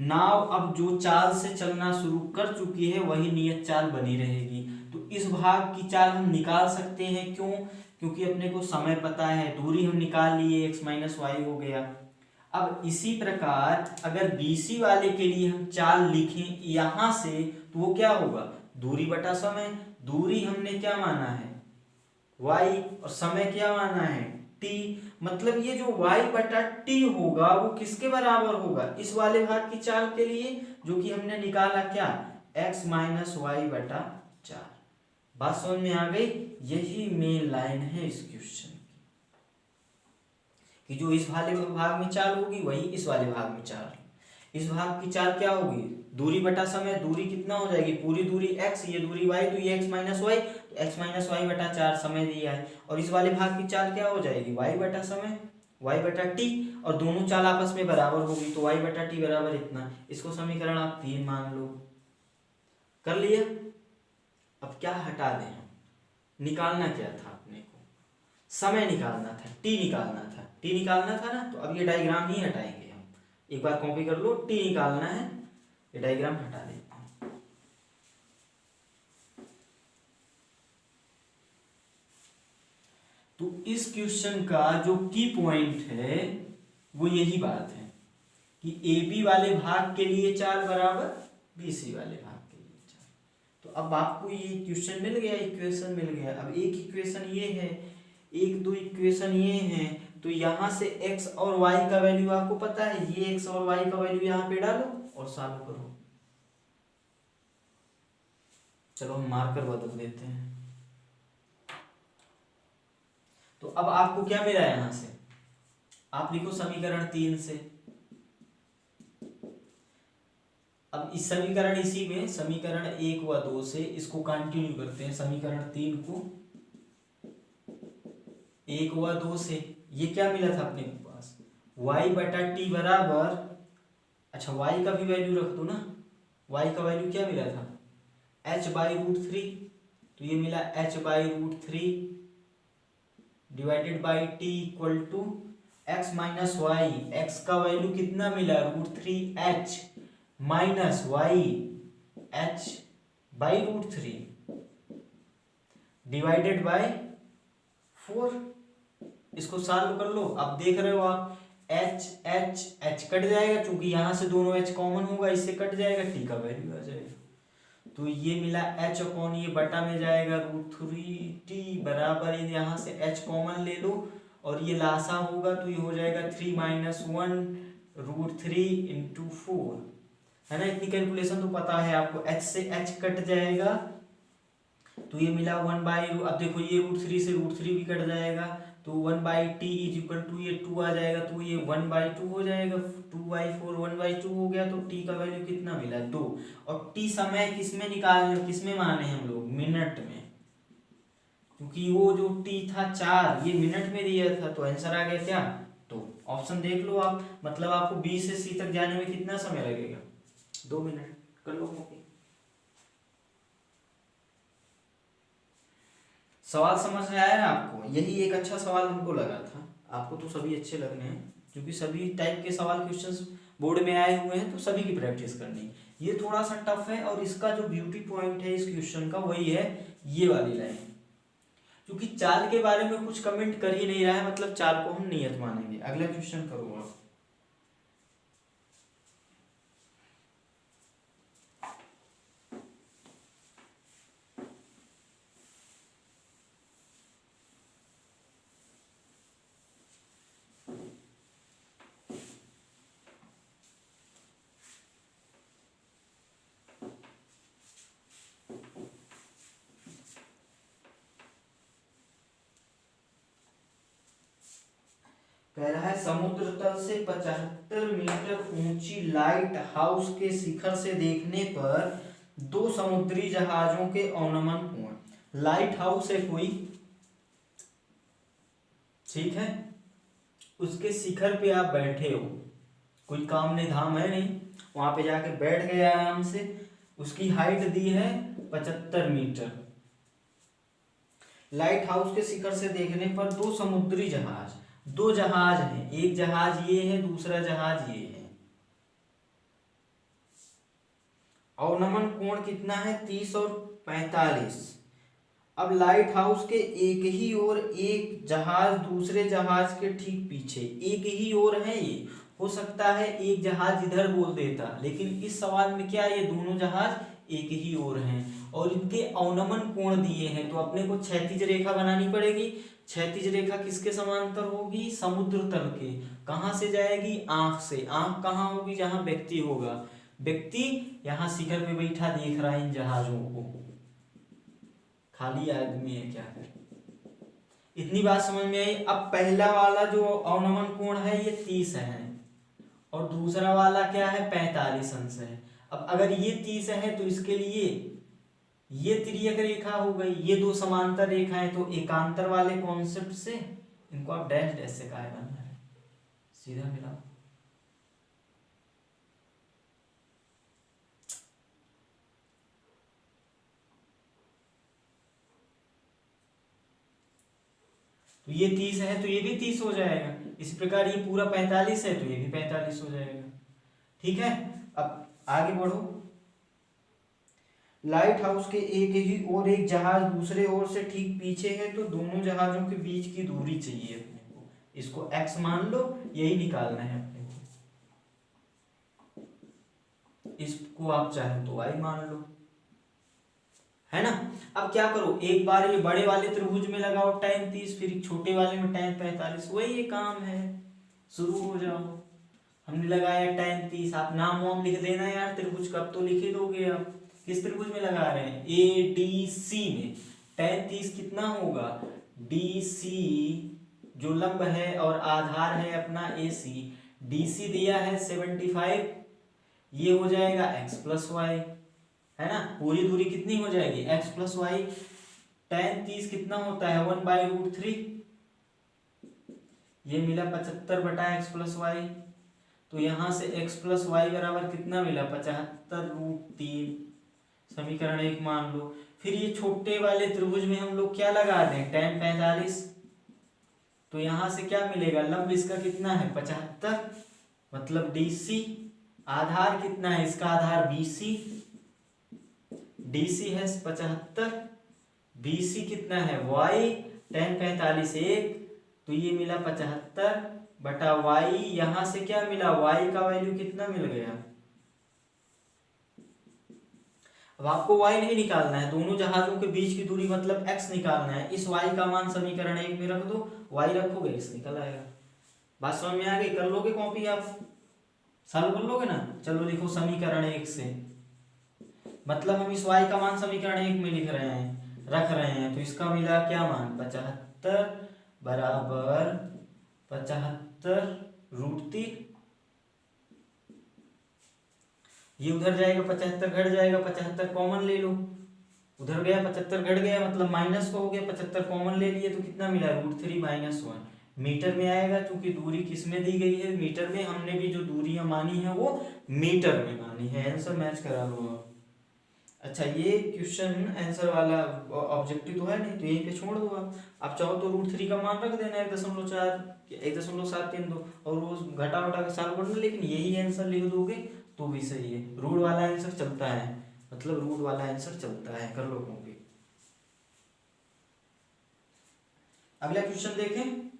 नाव अब जो चाल से चलना शुरू कर चुकी है वही नियत चाल बनी रहेगी, तो इस भाग की चाल हम निकाल सकते हैं। क्यों? क्योंकि अपने को समय पता है, दूरी हम निकाल लिए, x माइनस वाई हो गया। अब इसी प्रकार अगर बीसी वाले के लिए हम चाल लिखें यहां से, तो वो क्या होगा, दूरी बटा समय। दूरी हमने क्या माना है, y, और समय क्या माना है, t। मतलब ये जो y/t होगा वो किसके बराबर होगा, इस वाले भाग की चाल के लिए, जो कि हमने निकाला क्या, x माइनस y/4। बात समझ में आ गई? यही मेन लाइन है इस क्वेश्चन कि जो इस वाले भाग में चाल होगी वही इस वाले भाग में चाल। इस भाग की चाल क्या होगी, दूरी बटा समय। दूरी कितना हो जाएगी, पूरी दूरी x, ये दूरी y, तो ये x माइनस वाई, तो x माइनस y/4 समय दिया है। और इस वाले भाग की चाल क्या हो जाएगी, y बटा समय, y/t, और दोनों चाल आपस में बराबर होगी, तो y/t बराबर इतना। इसको समीकरण आप 3 मान लो। कर लिया? अब क्या हटा दें हम, निकालना क्या था अपने को, समय निकालना था, t निकालना था, t निकालना था ना। तो अब ये डायग्राम ही हटाएंगे हम, एक बार कॉपी कर लो, t निकालना है, ये डायग्राम हटा देते हैं। तो इस क्वेश्चन का जो की पॉइंट है वो यही बात है कि AB वाले भाग के लिए चाल बराबर BC वाले भाग के लिए चाल। तो अब आपको ये क्वेश्चन मिल गया, इक्वेशन मिल गया। अब एक इक्वेशन ये है, एक दो इक्वेशन ये हैं, तो यहां से x और y का वैल्यू आपको पता है, ये x और y का वैल्यू यहां पे डालो और सॉल्व करो। चलो हम मार्कर बदल देते हैं। तो अब आपको क्या मिला यहां से, आप लिखो समीकरण 3 से। अब इस समीकरण, इसी में समीकरण 1 व 2 से इसको कंटिन्यू करते हैं, समीकरण 3 को 1 व 2 से। ये क्या मिला था अपने पास, y/t बराबर, अच्छा y का भी वैल्यू रख दो ना, y का वैल्यू क्या मिला था, h/√3, तो ये मिला h/√3 divided by t equal to x minus y. x का वैल्यू कितना मिला, √3h minus Y h/√3 divided by 4। इसको सॉल्व कर लो। अब देख रहे हो आप, h कट जाएगा, क्योंकि यहां से दोनों h कॉमन होगा, इससे कट जाएगा, t का वैल्यू आ जाएगा। तो ये मिला h अपॉन, ये बटा में जाएगा √3t बराबर, यहाँ से h कॉमन ले लो और ये लासा होगा, तो ये हो जाएगा 3 - 1 √3 इंटू 4, है ना। इतनी कैलकुलेशन तो पता है आपको, h से h कट जाएगा, तो ये मिला 1/, अब देखो ये √3 से √3 भी कट जाएगा, तो 1/t इज इक्वल टू, ये 2 आ जाएगा, तो ये 1/2 हो जाएगा, 2/4 1/2 हो गया। तो t का वैल्यू कितना मिला, 2। और t समय किसमें निकालने, किसमें माने हम लोग, मिनट में, क्योंकि वो जो t था 4, ये मिनट में दिया था, तो आंसर आ गया क्या, तो ऑप्शन देख लो आप। मतलब आपको b से c तक जाने में कितना समय लगेगा, 2 मिनट। कर लो कॉपी। सवाल समझ में आया ना आपको? यही एक अच्छा सवाल हमको लगा था, आपको तो सभी अच्छे लगने हैं, क्योंकि सभी टाइप के सवाल क्वेश्चंस बोर्ड में आए हुए हैं, तो सभी की प्रैक्टिस करनी है। ये थोड़ा सा टफ है, और इसका जो ब्यूटी पॉइंट है इस क्वेश्चन का वही है ये वाली लाइन, क्योंकि चाल के बारे में कुछ कमेंट कर ही नहीं रहा है, मतलब चाल को हम नियत मानेंगे। अगला क्वेश्चन करो आप। कह रहा है समुद्र तल से 75 मीटर ऊंची लाइट हाउस के शिखर से देखने पर दो समुद्री जहाजों के अवनमन कोण। लाइट हाउस है कोई, ठीक है, उसके शिखर पे आप बैठे हो, कोई काम नहीं धाम है नहीं, वहां पे जाके बैठ गए आराम से, उसकी हाइट दी है 75 मीटर। लाइट हाउस के शिखर से देखने पर दो समुद्री जहाज, दो जहाज हैं, एक जहाज ये है, दूसरा जहाज ये है। अवनमन कोण कितना है? 30 और 45। अब लाइट हाउस के एक ही ओर एक जहाज दूसरे जहाज के ठीक पीछे, एक ही ओर है ये, हो सकता है एक जहाज इधर बोल देता, लेकिन इस सवाल में क्या, ये दोनों जहाज एक ही ओर हैं और इनके अवनमन कोण दिए हैं, तो अपने को क्षैतिज रेखा बनानी पड़ेगी। क्षैतिज रेखा किसके समांतर होगी? समुद्र तल के। कहाँ से जाएगी? आंख से। आंख कहाँ होगी? जहां व्यक्ति होगा। व्यक्ति यहाँ शिखर पे बैठा देख रहा है इन जहाजों को, खाली आदमी है क्या? इतनी बात समझ में आई। अब पहला वाला जो अवनमन कोण है ये 30 है और दूसरा वाला क्या है? 45 अंश है। अब अगर ये 30 है तो इसके लिए ये तिर्यक रेखा हो गई, ये दो समांतर रेखाएं, तो एकांतर वाले कॉन्सेप्ट से इनको आप डैश डैश से काहे बनना है, सीधा मिलाओ। तो ये 30 है तो ये भी 30 हो जाएगा। इसी प्रकार ये पूरा 45 है तो ये भी 45 हो जाएगा। ठीक है, अब आगे बढ़ो। लाइट हाउस के एक ही और एक जहाज दूसरे ओर से ठीक पीछे है, तो दोनों जहाजों के बीच की दूरी चाहिए अपने को, इसको x मान लो, यही निकालना है अपने को। इसको आप चाहे तो y मान लो, है ना। अब क्या करो, एक बार ये बड़े वाले त्रिभुज में लगाओ tan 30, फिर छोटे वाले में tan 45, वही ये काम है, शुरू हो जाओ। हमने लगाया tan 30, आप नाम वाम लिख देना यार त्रिभुज का, अब तो लिख ही दोगे आप। किस त्रिभुज में लगा रहे हैं? ADC में। tan 30 कितना होगा? DC जो लंब है और आधार है अपना AC, DC दिया है 75, ये हो जाएगा x प्लस वाई, है ना। पूरी दूरी कितनी हो जाएगी? x plus Y. tan 30 कितना होता है? 1/√3, ये मिला 75/x प्लस वाई। तो यहां से x प्लस वाई बराबर कितना मिला? 75√3, समीकरण 1 मान लो। फिर ये छोटे वाले त्रिभुज में हम लोग क्या लगा दें? tan 45, तो यहां से क्या मिलेगा? लंब इसका कितना है? 75, मतलब DC। आधार कितना है इसका? आधार BC, DC है 75, BC कितना है? Y, tan 45 1, तो ये मिला 75/y। यहां से क्या मिला? y का वैल्यू कितना मिल गया? अब आपको y नहीं निकालना है, दोनों जहाजों के बीच की दूरी मतलब x निकालना है। इस y का मान समीकरण 1 में रख दो, y रखोगे x निकल आएगा। बात समझ में आ गई? कर लोगे कॉपी, आप सॉल्व कर लोगे ना। चलो लिखो समीकरण 1 से, मतलब हम इस y का मान समीकरण 1 में लिख रहे हैं, रख रहे हैं, तो इसका मिला क्या मान? 75 बराबर 75√3। ये उधर जाएगा, 75 घट जाएगा, 75 कॉमन ले लो, उधर गया 75 घट गया, मतलब माइनस का हो गया, 75 कॉमन ले लिए तो कितना मिला? √3 - 1 मीटर में आएगा, क्योंकि दूरी किस में दी गई है? मीटर में। हमने भी जो दूरियां मानी है वो मीटर में मानी है। आंसर मैच करा लो आप। अच्छा, ये क्वेश्चन आंसर वाला ऑब्जेक्टिव तो है नहीं, तो यहीं पे छोड़ दो आप चाहो तो √3 का मान रख देना 1.4 1.732 और रोज घटा वटा के सॉल्व करना, लेकिन यही आंसर लिख दोगे तो भी सही है। रूट वाला आंसर चलता है, मतलब रूट वाला आंसर चलता है, कर लो कॉपी। अगला क्वेश्चन देखें,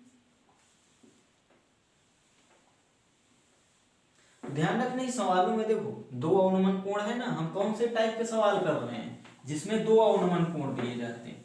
ध्यान रखना इस सवालों में देखो दो अवनमन कोण है ना। हम कौन से टाइप के सवाल कर रहे हैं? जिसमें दो अवनमन कोण दिए जाते हैं।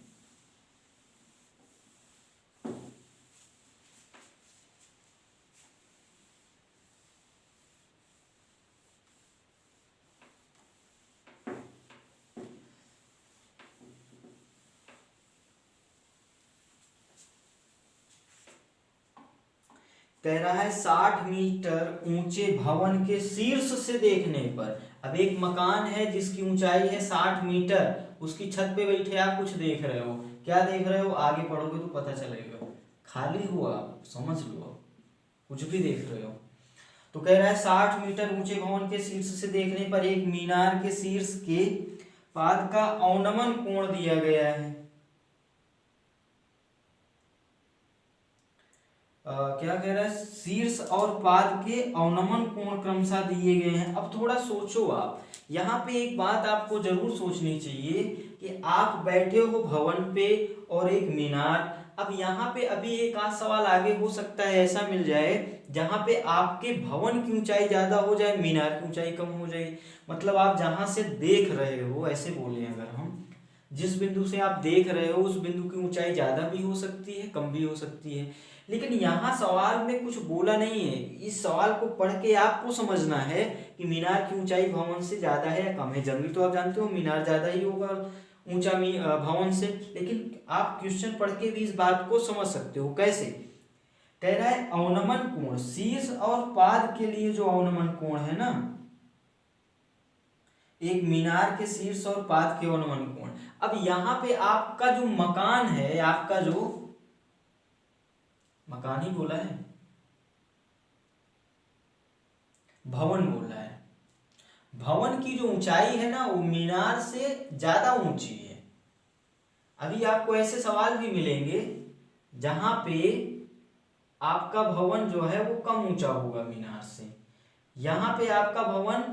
कह रहा है 60 मीटर ऊंचे भवन के शीर्ष से देखने पर। अब एक मकान है जिसकी ऊंचाई है 60 मीटर, उसकी छत पे बैठे आप कुछ देख रहे हो, क्या देख रहे हो, आगे पढ़ोगे तो पता चलेगा, खाली हो आप समझ लो, कुछ भी देख रहे हो। तो कह रहा है 60 मीटर ऊंचे भवन के शीर्ष से देखने पर एक मीनार के शीर्ष के पाद का अवनमन कोण दिया गया है। क्या कह रहा है, शीर्ष और पाद के अवनमन कोण क्रमशः दिए गए हैं। अब थोड़ा सोचो आप, यहाँ पे एक बात आपको जरूर सोचनी चाहिए कि आप बैठे हो भवन पे और एक मीनार। अब यहाँ पे अभी एक आध सवाल आगे हो सकता है ऐसा मिल जाए जहाँ पे आपके भवन की ऊंचाई ज्यादा हो जाए, मीनार की ऊंचाई कम हो जाए। मतलब आप जहां से देख रहे हो, ऐसे बोले अगर हम, जिस बिंदु से आप देख रहे हो उस बिंदु की ऊंचाई ज्यादा भी हो सकती है, कम भी हो सकती है। लेकिन यहाँ सवाल में कुछ बोला नहीं है। इस सवाल को पढ़ के आपको समझना है कि मीनार की ऊंचाई भवन से ज्यादा है या कम है। जनरली तो आप जानते हो मीनार ज्यादा ही होगा ऊंचा भवन से, लेकिन आप क्वेश्चन पढ़ के भी इस बात को समझ सकते हो। कैसे, कह रहा है अवनमन कोण, शीर्ष और पाद के लिए जो अवनमन कोण है ना, एक मीनार के शीर्ष और पाद के अवनमन कोण। अब यहाँ पे आपका जो मकान है, आपका जो मकान ही बोला है, भवन बोला है, भवन की जो ऊंचाई है ना वो मीनार से ज्यादा ऊंची है। अभी आपको ऐसे सवाल भी मिलेंगे जहां पे आपका भवन जो है वो कम ऊंचा होगा मीनार से, यहाँ पे आपका भवन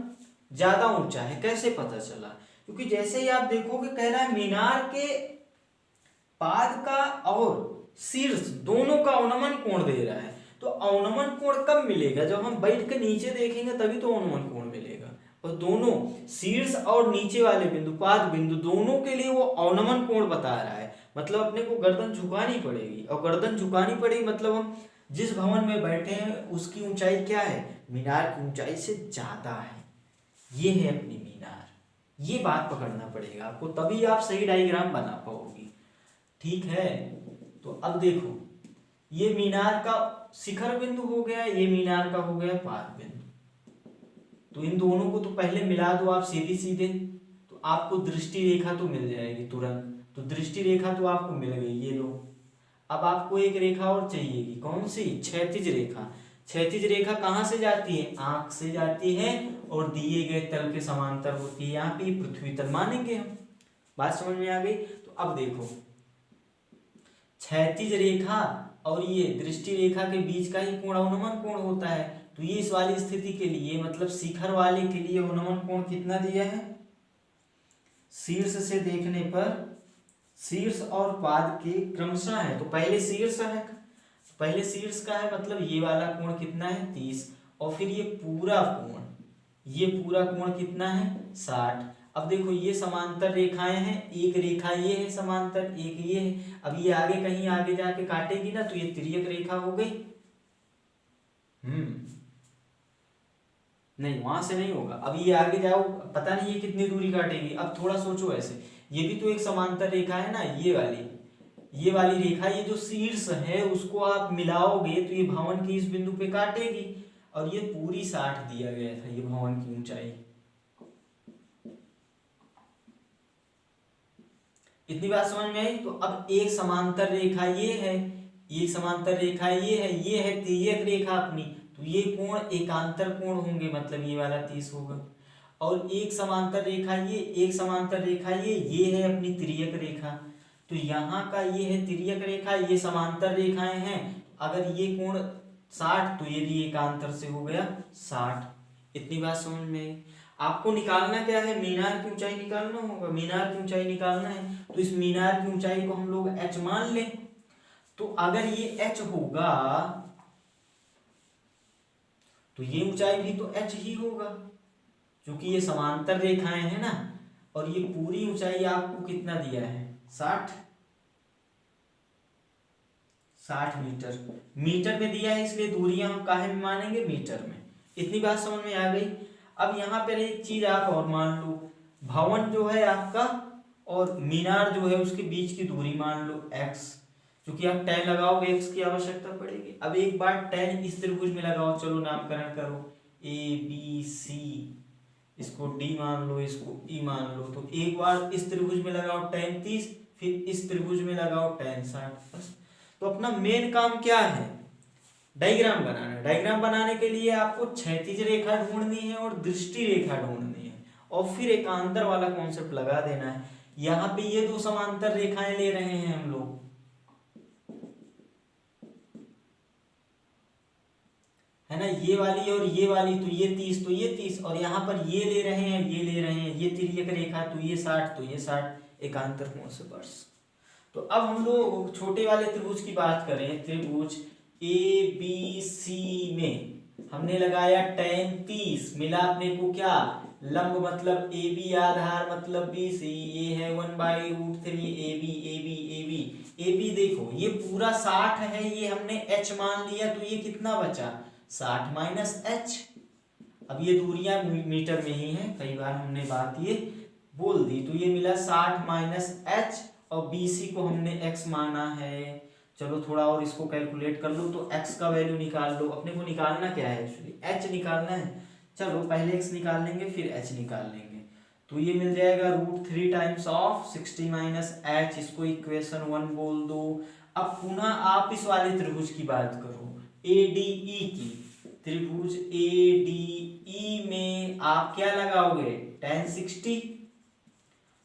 ज्यादा ऊंचा है। कैसे पता चला, क्योंकि जैसे ही आप देखोगे कह रहा है मीनार के पाद का और शीर्ष दोनों का अवनमन कोण दे रहा है। तो अवनमन कोण कब मिलेगा, जब हम बैठ के नीचे देखेंगे तभी तो अवनमन कोण मिलेगा। और दोनों शीर्ष और नीचे वाले बिंदु, पाद बिंदु, दोनों के लिए वो अवनमन कोण बता रहा है। मतलब अपने को गर्दन झुकानी पड़ेगी, और गर्दन झुकानी पड़ेगी मतलब हम जिस भवन में बैठे हैं उसकी ऊंचाई क्या है, मीनार की ऊंचाई से ज्यादा है। ये है अपनी मीनार, ये बात पकड़ना पड़ेगा आपको, तभी आप सही डायग्राम बना पाओगे। ठीक है, तो अब देखो ये मीनार का शिखर बिंदु हो गया, ये मीनार का हो गया पाद बिंदु। तो इन दोनों को तो पहले मिला दो आप सीधे सीधे, तो आपको दृष्टि रेखा तो मिल जाएगी तुरंत। तो दृष्टि रेखा तो आपको मिल गई, ये लो। अब आपको एक रेखा और चाहिएगी, कौन सी, क्षैतिज रेखा। क्षैतिज रेखा कहाँ से जाती है, आंख से जाती है और दिए गए तल के समांतर होती है। यहाँ पे पृथ्वी तल मानेंगे हम, बात समझ में आ गई। तो अब देखो क्षैतिज रेखा और ये दृष्टि रेखा के बीच का ही कोण अवनमन कोण होता है। तो ये इस वाली स्थिति के लिए, मतलब शिखर वाले के लिए अवनमन कोण कितना दिया है, शीर्ष से देखने पर शीर्ष और पाद के क्रमशः है। तो पहले शीर्ष है, पहले शीर्ष का है, मतलब ये वाला कोण कितना है 30, और फिर ये पूरा कोण, ये पूरा कोण कितना है 60। अब देखो ये समांतर रेखाएं हैं, एक रेखा ये है समांतर, एक ये है। अब ये आगे कहीं आगे जाके काटेगी ना तो ये तिर्यक रेखा हो गई। नहीं, वहां से नहीं होगा। अब ये आगे जाओ, पता नहीं ये कितनी दूरी काटेगी। अब थोड़ा सोचो ऐसे, ये भी तो एक समांतर रेखा है ना, ये वाली रेखा, ये जो शीर्ष है उसको आप मिलाओगे तो ये भवन की इस बिंदु पे काटेगी, और ये पूरी 60 दिया गया था ये भवन की ऊंचाई। इतनी बात समझ में आई। तो अब एक समांतर रेखा ये है, एक समांतर रेखा ये है तिर्यक रेखा अपनी। तो ये कोण एकांतर कोण होंगे, मतलब ये वाला 30 होगा। और एक समांतर रेखा ये, एक समांतर रेखा ये है अपनी तिर्यक रेखा। तो यहाँ का ये है तिर्यक रेखा, ये समांतर रेखाएं हैं। अगर ये कोण 60 तो ये भी एकांतर से हो गया 60। इतनी बात समझ में। आपको निकालना क्या है, मीनार की ऊंचाई निकालना होगा, मीनार की ऊंचाई निकालना है। तो इस मीनार की ऊंचाई को हम लोग h मान लें। तो अगर ये h होगा तो ये ऊंचाई भी तो h ही होगा, क्योंकि ये समांतर रेखाएं हैं ना। और ये पूरी ऊंचाई आपको कितना दिया है 60 मीटर, मीटर में दिया है, इसलिए दूरियां हम काहे में मानेंगे, मीटर में। इतनी बात समझ में आ गई। अब यहाँ पर एक चीज आप और मान लो, भवन जो है आपका और मीनार जो है उसके बीच की दूरी मान लो x। क्योंकि आप tan लगाओगे x की आवश्यकता पड़ेगी। अब एक बार tan इस त्रिभुज में लगाओ, चलो नामकरण करो ए बी सी, इसको d मान लो, इसको e मान लो। तो एक बार इस त्रिभुज में लगाओ tan 30, फिर इस त्रिभुज में लगाओ tan 60। बस। तो अपना मेन काम क्या है, डायग्राम बनाना। डायग्राम बनाने के लिए आपको क्षैतिज रेखा ढूंढनी है और दृष्टि रेखा ढूंढनी है, और फिर एकांतर वाला कॉन्सेप्ट लगा देना है। यहाँ पे ये दो समांतर रेखाएं ले रहे हैं हम लोग, है ना, ये वाली और ये वाली, तो ये 30 तो ये 30, और यहाँ पर ये ले रहे हैं, ये ले रहे हैं, ये तिर्यक रेखा, तो ये 60 तो ये 60, एकांतर कोण से स्पर्श। तो अब हम लोग छोटे वाले त्रिभुज की बात करें। त्रिभुज ए बी सी में हमने लगाया tan 30, मिला अपने को क्या, लंब मतलब ए बी, आधार मतलब बी सी, ये है 1/√3 A B A B A B A B. देखो ये पूरा 60 है, ये हमने h मान लिया, तो ये कितना बचा, 60 माइनस h। अब ये दूरियां मीटर में ही हैं, कई बार हमने बात ये बोल दी, तो ये मिला 60 माइनस h, और BC को हमने x माना है। चलो थोड़ा और इसको कैलकुलेट कर लो, तो x का वैल्यू निकाल लो। अपने को निकालना क्या है, एक्चुअली h निकालना है। चलो पहले x निकाल लेंगे, फिर h निकाल लेंगे। तो ये मिल जाएगा √3 टाइम्स ऑफ 60 माइनस h, इसको इक्वेशन 1 बोल दो। अब पुनः आप इस वाले त्रिभुज की बात करो, ADE की। त्रिभुज ADE में आप क्या लगाओगे, tan 60,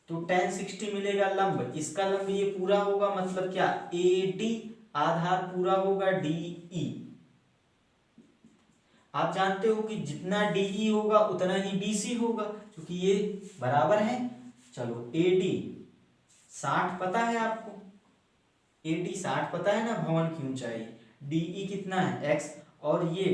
तो tan 60 मिलेगा लंब, इसका लंब ये पूरा होगा, मतलब क्या, AD, आधार पूरा होगा DE। आप जानते हो कि जितना DE होगा उतना ही BC होगा, क्योंकि ये बराबर है। चलो AD 60 पता है आपको, AD 60 पता है ना, भवन की ऊंचाई। DE कितना है x, और ये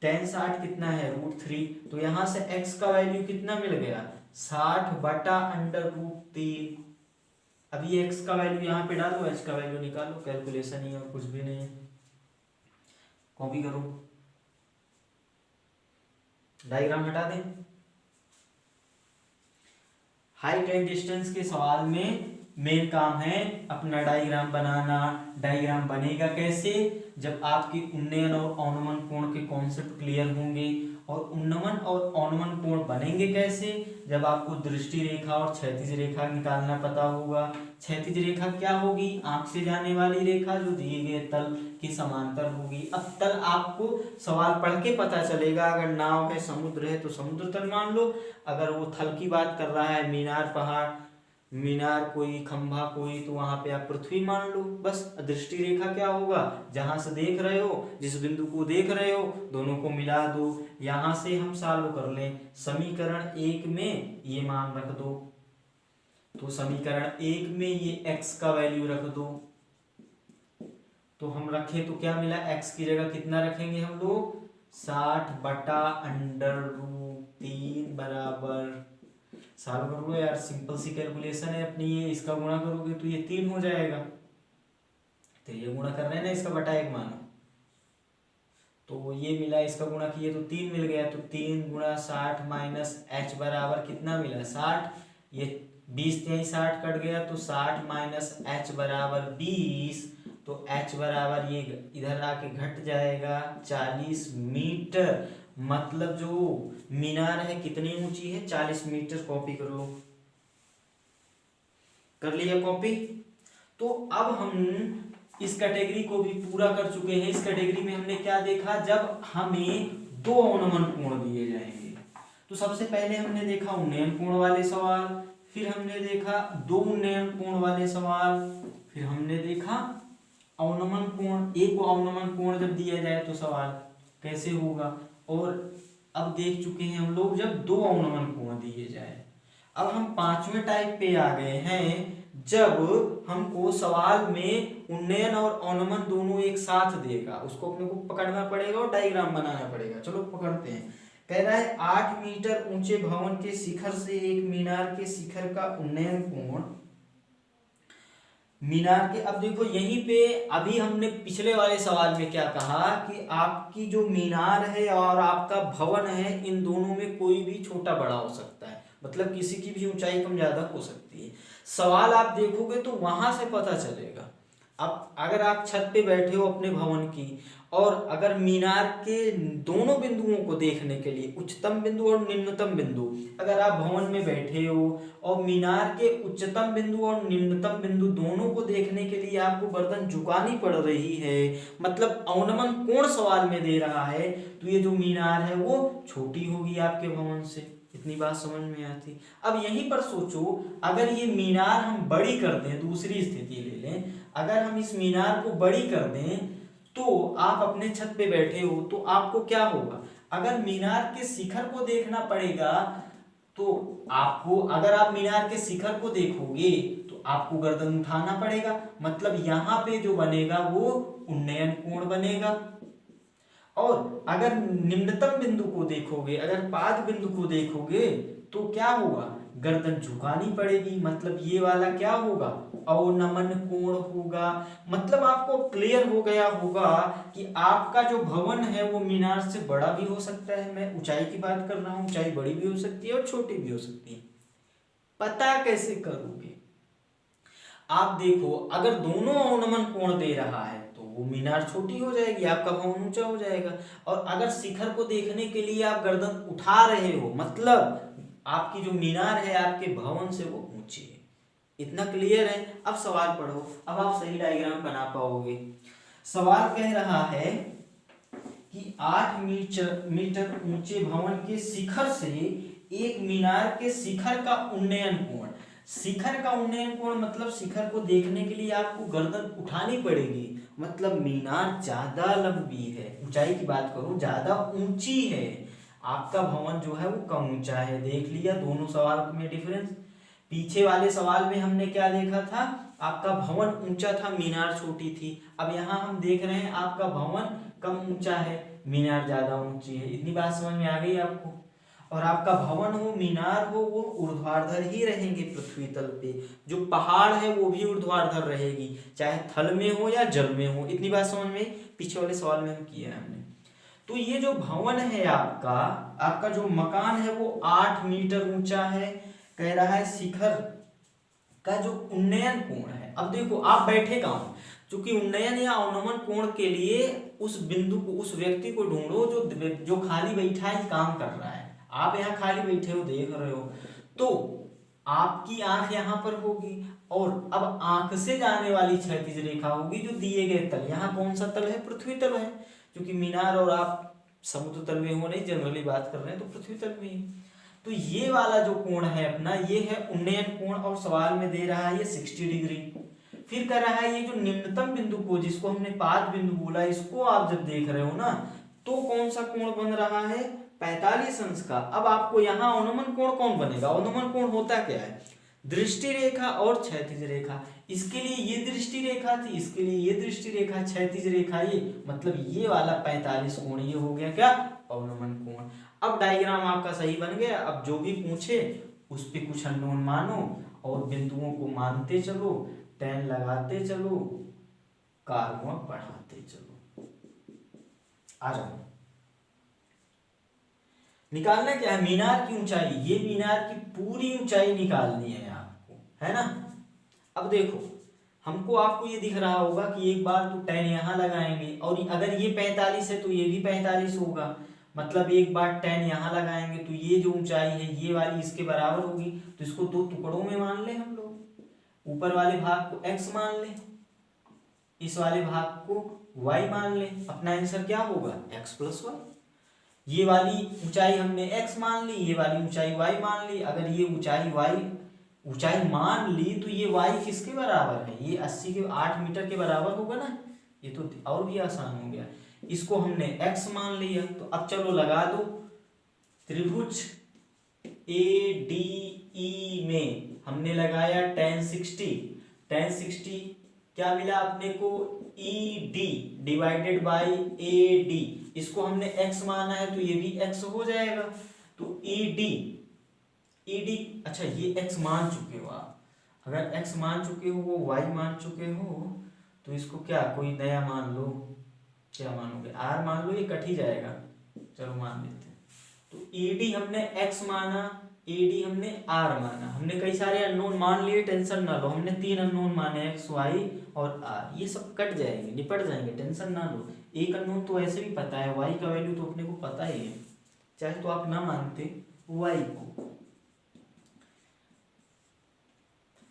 tan 60 कितना है, √3। तो यहां से x का वैल्यू कितना मिल गया, 60/√3। अब ये x का वैल्यू यहाँ पे डालो, h का वैल्यू निकालो, कैलकुलेशन ही है और कुछ भी नहीं है। कॉपी करो, डायग्राम हटा दें। हाइट एंड डिस्टेंस के सवाल में मेन काम है अपना डायग्राम बनाना। डायग्राम बनेगा कैसे, जब आपके उन्नयन और अवनमन कोण के कॉन्सेप्ट क्लियर होंगे। और उन्नमन और अवनमन कोण बनेंगे कैसे, जब आपको दृष्टि रेखा और क्षैतिज रेखा निकालना पता होगा। क्षैतिज रेखा क्या होगी, आंख से जाने वाली रेखा जो दिए गए तल के समांतर होगी। अब तल आपको सवाल पढ़ के पता चलेगा, अगर नाव है, समुद्र है तो समुद्र तल मान लो, अगर वो थल की बात कर रहा है, मीनार, पहाड़, मीनार कोई, खंभा कोई, तो वहां पे आप पृथ्वी मान लो। बस दृष्टि रेखा क्या होगा, जहां से देख रहे हो, जिस बिंदु को देख रहे हो, दोनों को मिला दो। यहां से हम सॉल्व कर लें, समीकरण 1 में ये मान रख दो, तो समीकरण 1 में ये x का वैल्यू रख दो। तो हम रखे तो क्या मिला, x की जगह कितना रखेंगे हम लोग, 60/√3 बराबर, सॉल्व कर लो यार, सिंपल सी कैलकुलेशन है अपनी ये। इसका गुणा करोगे तो ये 3 हो जाएगा, तो ये गुणा कर रहे हैं ना, इसका बटा 1 मानो, तो ये मिला, इसका गुणा किए तो 3 मिल गया। तो 3 गुणा 60 माइनस h बराबर कितना मिला, 60। ये 20 से 60 कट गया, तो 60 माइनस h बराबर 20। तो h बराबर ये इधर आके घट जाएगा 40 मीटर। मतलब जो मीनार है कितनी ऊंची है, 40 मीटर। कॉपी कर लो, कर लिया कॉपी। तो अब हम इस कैटेगरी को भी पूरा कर चुके हैं। इस कैटेगरी में हमने क्या देखा, जब हमें दो अवनमन कोण दिए जाएंगे। तो सबसे पहले हमने देखा उन्नयन कोण वाले सवाल, फिर हमने देखा दो उन्नयन कोण वाले सवाल, फिर हमने देखा अवनमन कोण। एक अवनमन कोण जब दिया जाए तो सवाल कैसे होगा, और अब देख चुके हैं हम लोग जब दो अवनमन कोण दिए जाए। अब हम 5वें टाइप पे आ गए हैं, जब हमको सवाल में उन्नयन और अवनमन दोनों एक साथ देगा, उसको अपने को पकड़ना पड़ेगा और डायग्राम बनाना पड़ेगा। चलो पकड़ते हैं। कह रहा है 8 मीटर ऊंचे भवन के शिखर से एक मीनार के शिखर का उन्नयन कोण, मीनार के। अब देखो यहीं पे अभी हमने पिछले वाले सवाल में क्या कहा कि आपकी जो मीनार है और आपका भवन है, इन दोनों में कोई भी छोटा बड़ा हो सकता है, मतलब किसी की भी ऊंचाई कम ज्यादा हो सकती है। सवाल आप देखोगे तो वहां से पता चलेगा। अब अगर आप छत पे बैठे हो अपने भवन की, और अगर मीनार के दोनों बिंदुओं को देखने के लिए, उच्चतम बिंदु और निम्नतम बिंदु, अगर आप भवन में बैठे हो और मीनार के उच्चतम बिंदु और निम्नतम बिंदु दोनों को देखने के लिए आपको गर्दन झुकानी पड़ रही है, मतलब अवनमन कोण सवाल में दे रहा है, तो ये जो मीनार है वो छोटी होगी आपके भवन से। इतनी बात समझ में आती। अब यहीं पर सोचो, अगर ये मीनार हम बड़ी कर दें, दूसरी स्थिति ले लें, अगर हम इस मीनार को बड़ी कर दें, तो आप अपने छत पे बैठे हो तो आपको क्या होगा, अगर मीनार के शिखर को देखना पड़ेगा, तो आपको, अगर आप मीनार के शिखर को देखोगे तो आपको गर्दन उठाना पड़ेगा, मतलब यहाँ पे जो बनेगा वो उन्नयन कोण बनेगा। और अगर निम्नतम बिंदु को देखोगे, अगर पाद बिंदु को देखोगे, तो क्या होगा, गर्दन झुकानी पड़ेगी, मतलब ये वाला क्या होगा, अवनमन कोण होगा। मतलब आपको क्लियर हो गया होगा कि आपका जो भवन है वो मीनार से बड़ा भी हो सकता है। मैं ऊंचाई की बात कर रहा हूं, ऊंचाई बड़ी भी हो सकती है और छोटी भी हो सकती है। पता कैसे करोगे, आप देखो, अगर दोनों अवनमन कोण दे रहा है तो वो मीनार छोटी हो जाएगी, आपका भवन ऊंचा हो जाएगा। और अगर शिखर को देखने के लिए आप गर्दन उठा रहे हो, मतलब आपकी जो मीनार है आपके भवन से वो ऊंची है। इतना क्लियर है। अब सवाल पढ़ो, अब आप सही डायग्राम बना पाओगे। सवाल कह रहा है कि 8 मीटर ऊंचे भवन के शिखर से एक मीनार के शिखर का उन्नयन कोण, शिखर का उन्नयन कोण मतलब शिखर को देखने के लिए आपको गर्दन उठानी पड़ेगी, मतलब मीनार ज्यादा लंबी है, ऊंचाई की बात करूं ज्यादा ऊंची है, आपका भवन जो है वो कम ऊंचा है। देख लिया दोनों सवाल में डिफरेंस। पीछे वाले सवाल में हमने क्या देखा था, आपका भवन ऊंचा था, मीनार छोटी थी। अब यहाँ हम देख रहे हैं आपका भवन कम ऊंचा है, मीनार ज्यादा ऊंची है। इतनी बात समझ में आ गई आपको। और आपका भवन हो, मीनार हो, वो ऊर्ध्वाधर ही रहेंगे पृथ्वी तल पे। जो पहाड़ है वो भी ऊर्ध्वाधर रहेगी, चाहे थल में हो या जल में हो। इतनी बात समझ में, पीछे वाले सवाल में हम किया है हमने। तो ये जो भवन है आपका, आपका जो मकान है वो 8 मीटर ऊंचा है। कह रहा है शिखर का जो उन्नयन कोण है, अब देखो आप बैठे कहाँ हो, क्योंकि उन्नयन या अवनमन कोण के लिए उस बिंदु को, उस व्यक्ति को ढूंढो जो खाली बैठा है, काम कर रहा है। आप यहाँ खाली बैठे हो, देख रहे हो, तो आपकी आंख यहाँ पर होगी, और अब आंख से जाने वाली क्षैतिज रेखा होगी जो दिए गए तल, यहाँ कौन सा तल है, पृथ्वी तल है, क्योंकि मीनार और आप समुद्र तल में हो नहीं, जनरली बात कर रहे हैं, तो पृथ्वी तल में ही। तो ये वाला जो कोण है अपना, ये है उन्नयन कोण, और सवाल में दे रहा है ये 60 डिग्री। फिर कह रहा है ये जो निम्नतम बिंदु को, जिसको हमने पाद बिंदु बोला, इसको आप जब देख रहे हो ना, तो कौन सा कोण बन रहा है, 45 अंश का। अब आपको यहाँ अवनमन कोण कौन बनेगा, अवनमन कोण होता क्या है, दृष्टि रेखा और क्षैतिज रेखा। इसके लिए ये दृष्टि रेखा थी, इसके लिए ये दृष्टि रेखा, क्षैतिज रेखा ये, मतलब ये वाला 45 कोण ये हो गया क्या, अवनमन कोण। अब डायग्राम आपका सही बन गया। अब जो भी पूछे उस पे कुछ अननोन मानो और बिंदुओं को मानते चलो, टेन लगाते चलो, कारकों बढ़ाते चलो। आ जाओ, निकालना क्या है, मीनार की ऊंचाई, ये मीनार की पूरी ऊंचाई निकालनी है आपको, है ना। अब देखो हमको, आपको ये दिख रहा होगा कि एक बार तो टेन यहाँ लगाएंगे, और अगर ये 45 है तो ये भी 45 होगा, मतलब एक बार टेन यहाँ लगाएंगे तो ये जो ऊंचाई है ये वाली इसके बराबर होगी। तो इसको दो टुकड़ों में मान ले हम लोग, ऊपर वाले भाग को x मान ले, इस वाले भाग को y मान ले, अपना आंसर क्या होगा, x + y। ये वाली ऊंचाई हमने x मान ली, ये वाली ऊंचाई y मान ली। अगर ये ऊंचाई मान ली तो ये y किसके बराबर है, ये 80 के 8 मीटर के बराबर होगा ना। ये तो और भी आसान हो गया, इसको हमने x मान लिया। तो अब चलो लगा दो, त्रिभुज ADE में हमने लगाया tan 60 क्या मिला अपने को, ED / AD। इसको हमने x माना है तो ये भी x हो जाएगा। तो ED, अच्छा ये x मान चुके हो आप, अगर x मान चुके हो, वो y मान चुके हो, तो इसको क्या कोई नया मान लो, क्या मानोगे, r मान लो, ये कट ही जाएगा, चलो मान लेते हैं। तो ED हमने x माना, AD हमने R माना, हमने कई सारे अननोन मान लिए, टेंशन ना लो, हमने 3 अननोन माने X Y और R, ये सब कट जाएंगे, निपट जाएंगे, टेंशन ना लो। एक अननोन तो ऐसे भी पता है, Y का वैल्यू तो अपने को पता ही है, चाहे तो आप ना मानते Y को।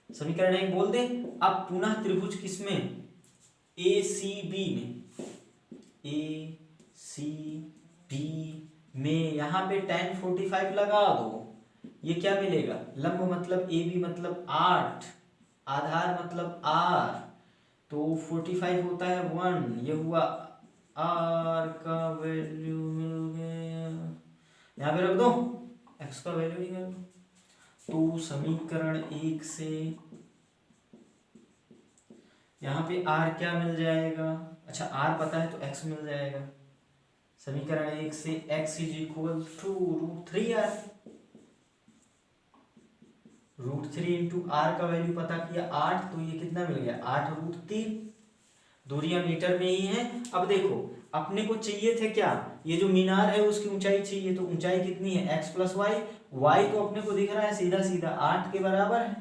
समीकरण 1 बोल दे। अब पुनः त्रिभुज किसमें, ACB में, ACB में यहाँ पे tan 45 लगा दो, ये क्या मिलेगा, लंब मतलब AB मतलब 8, आधार मतलब R, तो 45 होता है 1, ये हुआ R का वैल्यू मिल गया, यहाँ पे रख दो, X का वैल्यू निकाल दो। तो समीकरण 1 से यहाँ पे R क्या मिल जाएगा, अच्छा R पता है तो X मिल जाएगा। समीकरण 1 से x is equal to √3r, √3 into R का वैल्यू पता किया 8, तो ये कितना मिल गया 8√3, दूरियां मीटर में ही है। अब देखो अपने को चाहिए थे क्या, ये जो मीनार है उसकी ऊंचाई चाहिए, तो ऊंचाई कितनी है x प्लस वाई, y तो अपने को दिख रहा है सीधा सीधा 8 के बराबर है,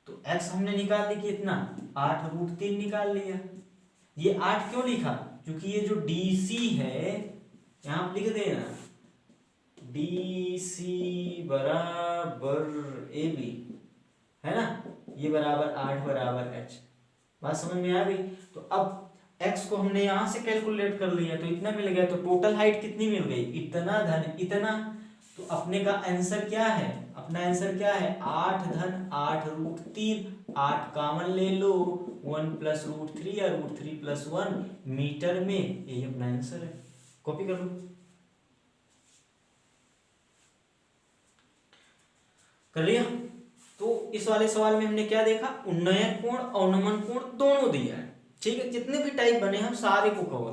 तो x हमने निकाल ली कितना 8√3 निकाल लिया। ये 8 क्यों लिखा, क्योंकि ये जो DC है यहाँ लिख देना DC बराबर AB है ना, ये बराबर 8 बराबर h, बात समझ में आ गई। तो अब x को हमने यहाँ से कैलकुलेट कर लिया, तो इतना मिल गया, तो टोटल हाइट कितनी मिल गई, इतना धन इतना, तो अपने का आंसर क्या है, अपना आंसर क्या है 8 धन 8√3, 8 कॉमन ले लो, 1 प्लस √3 या √3 प्लस 1 मीटर में, यही अपना आंसर है। कॉपी कर लो, कर लिया। तो इस वाले सवाल में हमने क्या देखा, उन्नयन कोण अवनमन कोण दोनों दिया है, ठीक है, जितने भी टाइप बने हम सारे को कवर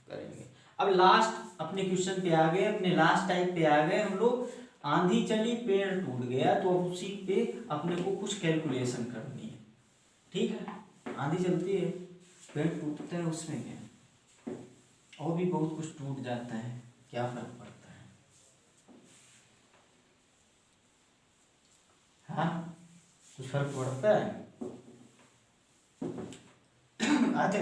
करेंगे। अब लास्ट अपने क्वेश्चन पे आ गए, अपने लास्ट टाइप पे आ गए हम लोग, आंधी चली पेड़ टूट गया, तो अब उसी पे अपने को कुछ कैलकुलेशन करनी है, ठीक है। आंधी चलती है पेड़ टूटता है, उसमें क्या, और भी बहुत कुछ टूट जाता है, क्या फर्क पड़ता है, हाँ कुछ फर्क पड़ता है। आते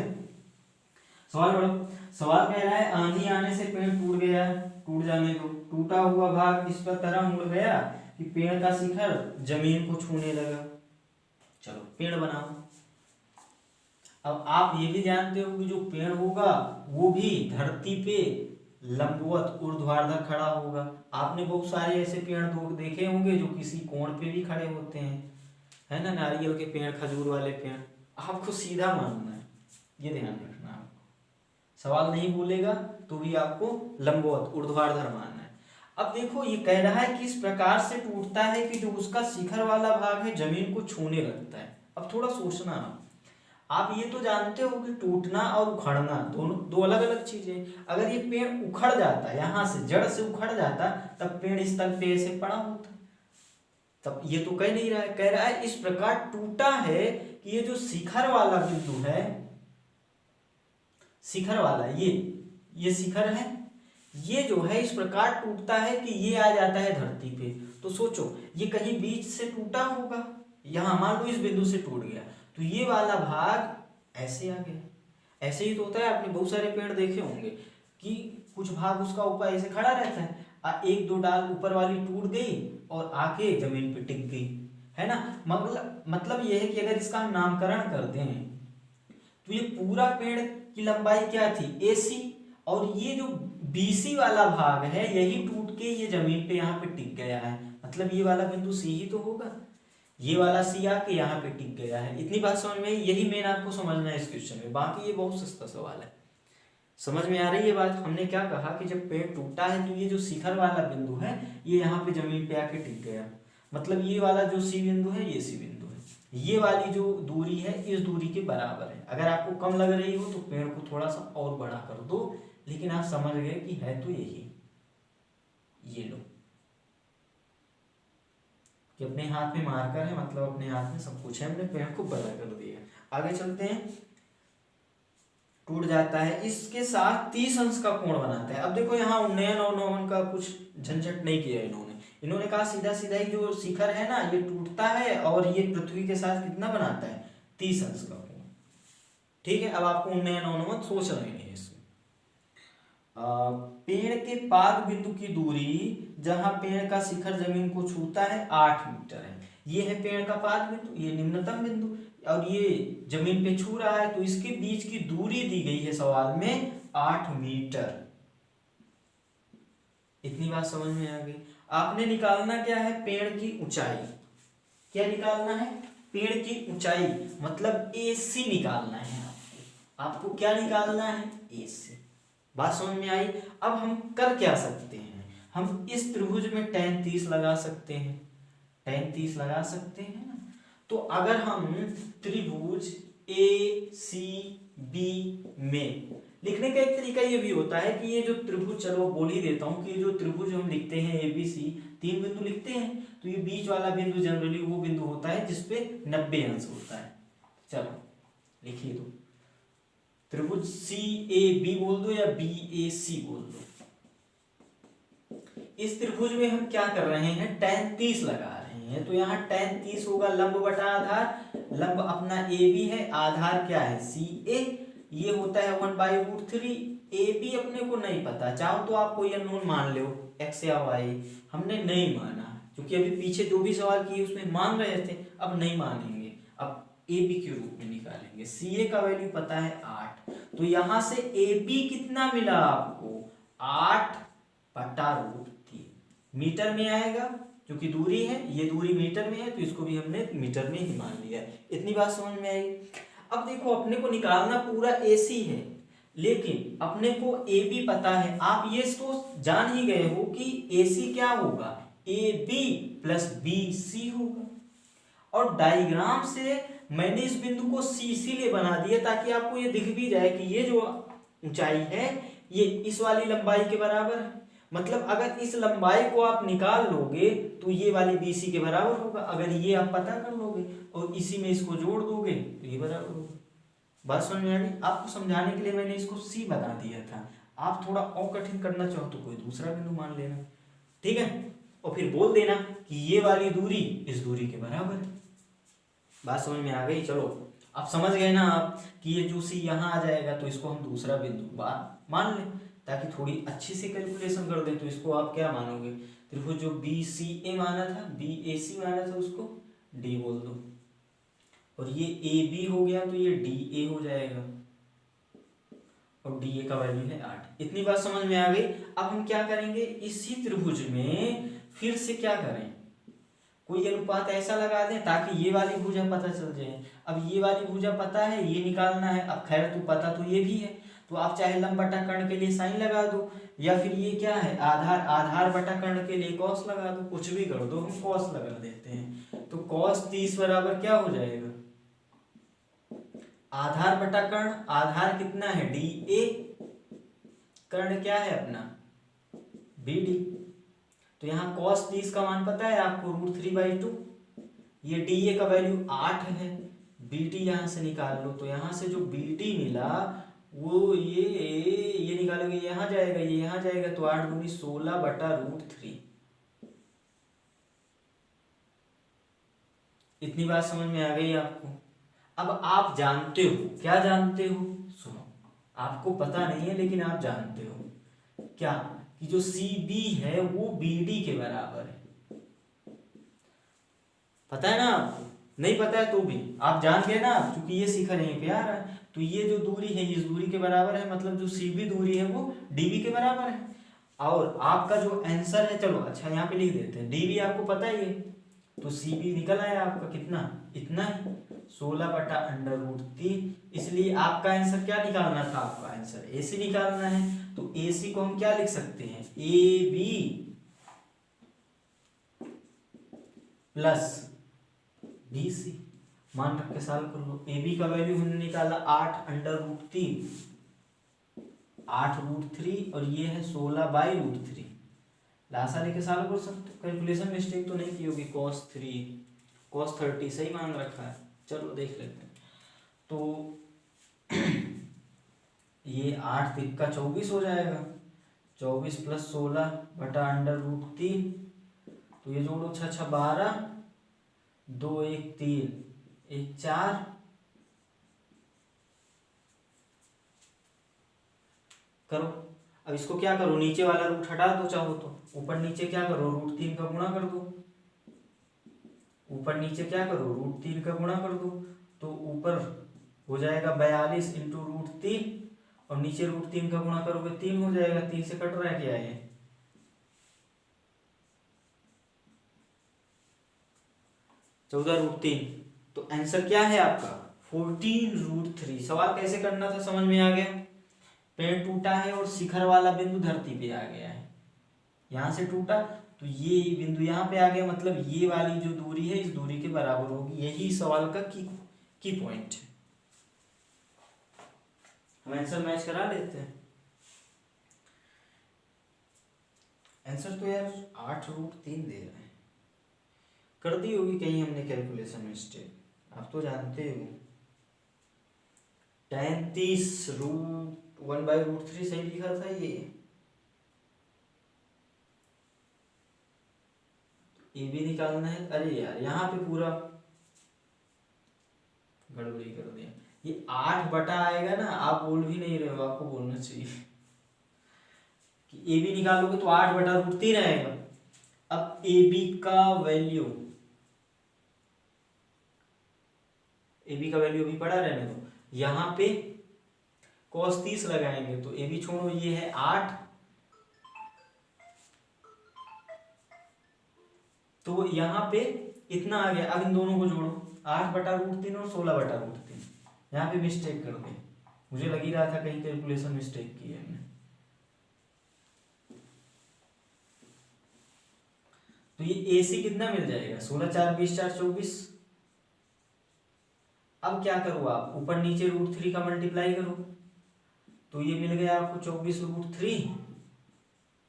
सवाल पढ़ो, सवाल कह रहा है आंधी आने से पेड़ टूट गया, टूट जाने दो, टूटा हुआ भाग इस पर तरह मुड़ गया कि पेड़ का शिखर जमीन को छूने लगा। चलो पेड़ बनाओ। अब आप ये भी जानते हो कि जो पेड़ होगा वो भी धरती पे लंबवत ऊर्ध्वाधर खड़ा होगा। आपने बहुत सारे ऐसे पेड़ देखे होंगे जो किसी कोण पे भी खड़े होते हैं, है ना, नारियल के पेड़, खजूर वाले पेड़, आपको सीधा मानना है, ये ध्यान रखना। आपको सवाल नहीं बोलेगा तो भी आपको लंबवत ऊर्ध्वाधर मानना है। अब देखो ये कह रहा है कि इस प्रकार से टूटता है कि जो उसका शिखर वाला भाग है जमीन को छूने लगता है। अब थोड़ा सोचना, आप ये तो जानते हो कि टूटना और उखड़ना दोनों दो अलग अलग चीजें। अगर ये पेड़ उखड़ जाता, यहाँ से जड़ से उखड़ जाता, तब पेड़ इस तल पे ऐसे पड़ा होता, तब ये तो कह नहीं रहा है, कह रहा है इस प्रकार टूटा है कि ये जो शिखर वाला बिंदु है, शिखर वाला ये शिखर है, ये जो है इस प्रकार टूटता है कि ये आ जाता है धरती पे। तो सोचो ये कहीं बीच से टूटा होगा, यहाँ मान लो इस बिंदु से टूट गया, तो ये वाला भाग ऐसे आ गया। ऐसे ही तो होता है, आपने बहुत सारे पेड़ देखे होंगे कि कुछ भाग उसका ऊपर ऐसे खड़ा रहता है, एक दो डाल ऊपर वाली टूट गई और आके जमीन पे टिक गई, है ना। मतलब ये है कि अगर इसका हम नामकरण कर दें तो ये पूरा पेड़ की लंबाई क्या थी AC, और ये जो BC वाला भाग है यही टूट के ये जमीन पे यहाँ पे टिक गया है, मतलब ये वाला बिंदु C ही तो होगा, ये वाला C आके यहाँ पे टिक गया है। इतनी बात समझ में, यही मेन आपको समझना है इस क्वेश्चन में, बाकी ये बहुत सस्ता सवाल है। समझ में आ रही है बात। हमने क्या कहा कि जब पेड़ टूटा है तो ये जो शिखर वाला बिंदु है ये यहाँ पे जमीन पे आके टिक गया, मतलब ये वाला जो C बिंदु है ये C बिंदु है, ये वाली जो दूरी है इस दूरी के बराबर है। अगर आपको कम लग रही हो तो पेड़ को थोड़ा सा और बड़ा कर दो, लेकिन आप समझ गए कि है तो यही, ये लो कि अपने हाथ में मार्कर है, मतलब अपने हाथ में सब कुछ है, हमने पेड़ को बड़ा कर दिया। आगे चलते हैं, टूट जाता है, इसके साथ 30 अंश का कोण बनाता है। अब देखो यहाँ उन्नयन और अवनमन का कुछ झंझट नहीं किया इन्होंने, इन्होंने कहा सीधा सीधा ही जो शिखर है ना ये टूटता है और ये पृथ्वी के साथ कितना बनाता है, 30 अंश का कोण। ठीक है, अब आपको उन्नयन अनुमत सोचना ही नहीं है इसमें। पेड़ के पाद बिंदु की दूरी जहां पेड़ का शिखर जमीन को छूता है 8 मीटर है। ये है पेड़ का पाद बिंदु, ये निम्नतम बिंदु और ये जमीन पे छू रहा है, तो इसके बीच की दूरी दी गई है सवाल में 8 मीटर। इतनी बात समझ में आ गई। आपने निकालना क्या है, पेड़ की ऊंचाई। क्या निकालना है, पेड़ की ऊंचाई, मतलब AC निकालना है आपको क्या निकालना है, AC। बात समझ में आई। अब हम कर क्या सकते हैं, हम इस त्रिभुज में tan 30 लगा सकते हैं, tan 30 लगा सकते हैं ना। तो अगर हम त्रिभुज ACB में, लिखने का एक तरीका ये भी होता है कि ये जो त्रिभुज, चलो बोल ही देता हूँ कि ये जो त्रिभुज हम लिखते हैं ABC, 3 बिंदु लिखते हैं, तो ये बीच वाला बिंदु जनरली वो बिंदु होता है जिसपे 90 अंश होता है। चलो लिखिए, दो त्रिभुज CAB बोल दो या BAC बोल दो। इस त्रिभुज में हम क्या कर रहे हैं, tan 30 लगा रहे हैं, तो यहाँ tan 30 होगा लंब बटा आधार। लंब अपना AB है, आधार क्या है CA, ये होता है 1/√3। AB अपने को नहीं पता, चाहो तो आप कोई अननोन मान लो x या y, हमने नहीं माना क्योंकि अभी पीछे जो भी सवाल किए उसमें मान रहे थे, अब नहीं मानेंगे, अब AB के रूप में निकालेंगे। CA का वैल्यू पता है 8, तो यहां से AB कितना मिला आपको, 8/√3 मीटर में आएगा, क्योंकि दूरी है, ये दूरी मीटर में है तो इसको भी हमने मीटर में ही मान लिया। इतनी बात समझ में आई। अब देखो, अपने को निकालना पूरा AC है, लेकिन अपने को AB पता है। आप ये तो जान ही गए हो कि AC क्या होगा, AB + BC होगा। और डायग्राम से मैंने इस बिंदु को C इसीलिए बना दिया ताकि आपको ये दिख भी जाए कि ये जो ऊंचाई है ये इस वाली लंबाई के बराबर है। मतलब अगर इस लंबाई को आप निकाल लोगे तो ये वाली BC के बराबर होगा। अगर ये आप पता कर लोगे और इसी में इसको जोड़ दोगे तो ये बराबर होगा। बात समझ में आ गई। आपको समझाने के लिए मैंने इसको C बना दिया था, आप थोड़ा और कठिन करना चाहो तो कोई दूसरा बिंदु मान लेना, ठीक है, और फिर बोल देना कि ये वाली दूरी इस दूरी के बराबर है। बात समझ में आ गई। चलो अब समझ गए ना आप कि ये जो C यहाँ आ जाएगा तो इसको हम दूसरा बिंदु मान लें, ताकि थोड़ी अच्छी से कैलकुलेशन कर दें। तो इसको आप क्या मानोगे, त्रिभुज जो BCA माना था, BAC माना था, उसको D बोल दो, और ये AB हो गया तो ये DA हो जाएगा, और DA का वैल्यू है 8। इतनी बात समझ में आ गई। अब हम क्या करेंगे, इसी त्रिभुज में फिर से क्या करें, कोई अनुपात ऐसा लगा दें ताकि ये वाली भुजा पता चल जाए। अब ये वाली भुजा पता है, ये निकालना है। अब खैर तो पता तो ये भी है, तो आप चाहे लंब बटा कर्ण के लिए साइन लगा दो, या फिर ये क्या है आधार बटा कर्ण के लिए कॉस लगा दो, कुछ भी कर दो, हम कॉस लगा देते हैं। तो cos 30 बराबर क्या हो जाएगा, आधार बटा कर्ण, आधार कितना है DA, कर्ण क्या है अपना BD। तो यहाँ cos 30 का मान पता है आपको, √3/2। ये DA का वैल्यू 8 है, BD यहाँ से निकाल लो, तो यहाँ से जो BD मिला वो ये निकालोगे, यहाँ जाएगा, ये यहाँ जाएगा, तो 8 दूनी 16/√3। इतनी बात समझ में आ गई आपको। अब आप जानते हो, क्या जानते हो, सुनो, आपको पता नहीं है लेकिन आप जानते हो क्या, कि जो CB है वो BD के बराबर है। पता है ना आपको, नहीं पता है तो भी आप जान गए ना, क्योंकि ये शिखर यहीं पे आ रहा है, तो ये जो दूरी है इस दूरी के बराबर है, मतलब जो CB दूरी है वो DB के बराबर है। और आपका जो आंसर है, चलो अच्छा यहाँ पे लिख देते हैं, DB आपको पता ही है, तो CB निकल आया आपका कितना, इतना ही 16/√3। इसलिए आपका आंसर क्या निकालना था, आपका आंसर AC निकालना है। तो AC को हम क्या लिख सकते हैं, AB + BC। मान रख के सॉल्व कर लो। AB का वैल्यू हमने निकाला 8/√3, 8√3, और ये है 16/√3। लासा लेके सॉल्व कर सकते हो, कैलकुलेशन मिस्टेक तो नहीं की होगी। cos 30 सही मान रखा है। चलो देख लेते हैं। तो ये 8 × 24 हो जाएगा, 24 + 16/√3, तो ये जोड़ो 6 6 12, 2 1 3, 1 4, करो। अब इसको क्या करो, नीचे वाला रूट हटा दो, चाहो तो ऊपर नीचे क्या करो, √3 का गुणा कर दो। ऊपर नीचे क्या करो, √3 का गुणा कर दो। तो ऊपर हो जाएगा 42 इंटू √3, और नीचे √3 का गुणा करोगे 3 हो जाएगा। 3 से कट रहा है क्या ये, 14√3। तो आंसर क्या है आपका 14√3। सवाल कैसे करना था समझ में आ गया। पेड़ टूटा है और शिखर वाला बिंदु धरती पे आ गया है, यहां से टूटा तो ये बिंदु यहाँ पे आ गया, मतलब ये वाली जो दूरी है इस दूरी के बराबर होगी। यही सवाल का की पॉइंट है। हम आंसर मैच करा लेते हैं। आंसर तो यार 8√3 दे रहा है, कर दी होगी कहीं हमने कैलकुलेशन मिस्टेक, आप तो जानते हो। 33√1/√3 सही लिखा था ये भी निकालना है। अरे यार यहाँ पे पूरा गड़बड़ी कर दिया। ये 8 बटा आएगा ना, आप बोल भी नहीं रहे हो, आपको बोलना चाहिए कि ए बी निकालोगे तो 8/√3 आएगा। अब ए बी का वैल्यू अभी पड़ा रहने दो। यहाँ पे cos 30 लगाएंगे तो ए बी छोड़ो, ये है 8, तो यहाँ पे इतना आ गया। अब इन दोनों को जोड़ो, 8/√3 और 16/√3। यहाँ पे मिस्टेक कर दी, मुझे लग ही रहा था कहीं कैलकुलेशन मिस्टेक की है हमने। तो ये AC कितना मिल जाएगा, 16 4 20 4 24। अब क्या करो, आप ऊपर नीचे √3 का मल्टीप्लाई करो, तो ये मिल गया आपको 24√3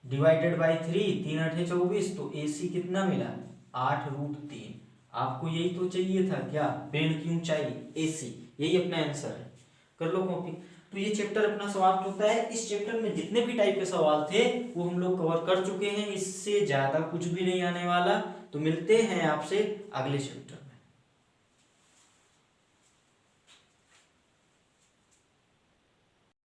डिवाइडेड बाई 3, 3 8 24। तो AC कितना मिला, 8√3। आपको यही तो चाहिए था क्या, पेड़ की ऊंचाई AC, यही अपना आंसर है। कर लो कॉपी। तो ये चैप्टर अपना समाप्त होता है। इस चैप्टर में जितने भी टाइप के सवाल थे वो हम लोग कवर कर चुके हैं, इससे ज्यादा कुछ भी नहीं आने वाला। तो मिलते हैं आपसे अगले चैप्टर।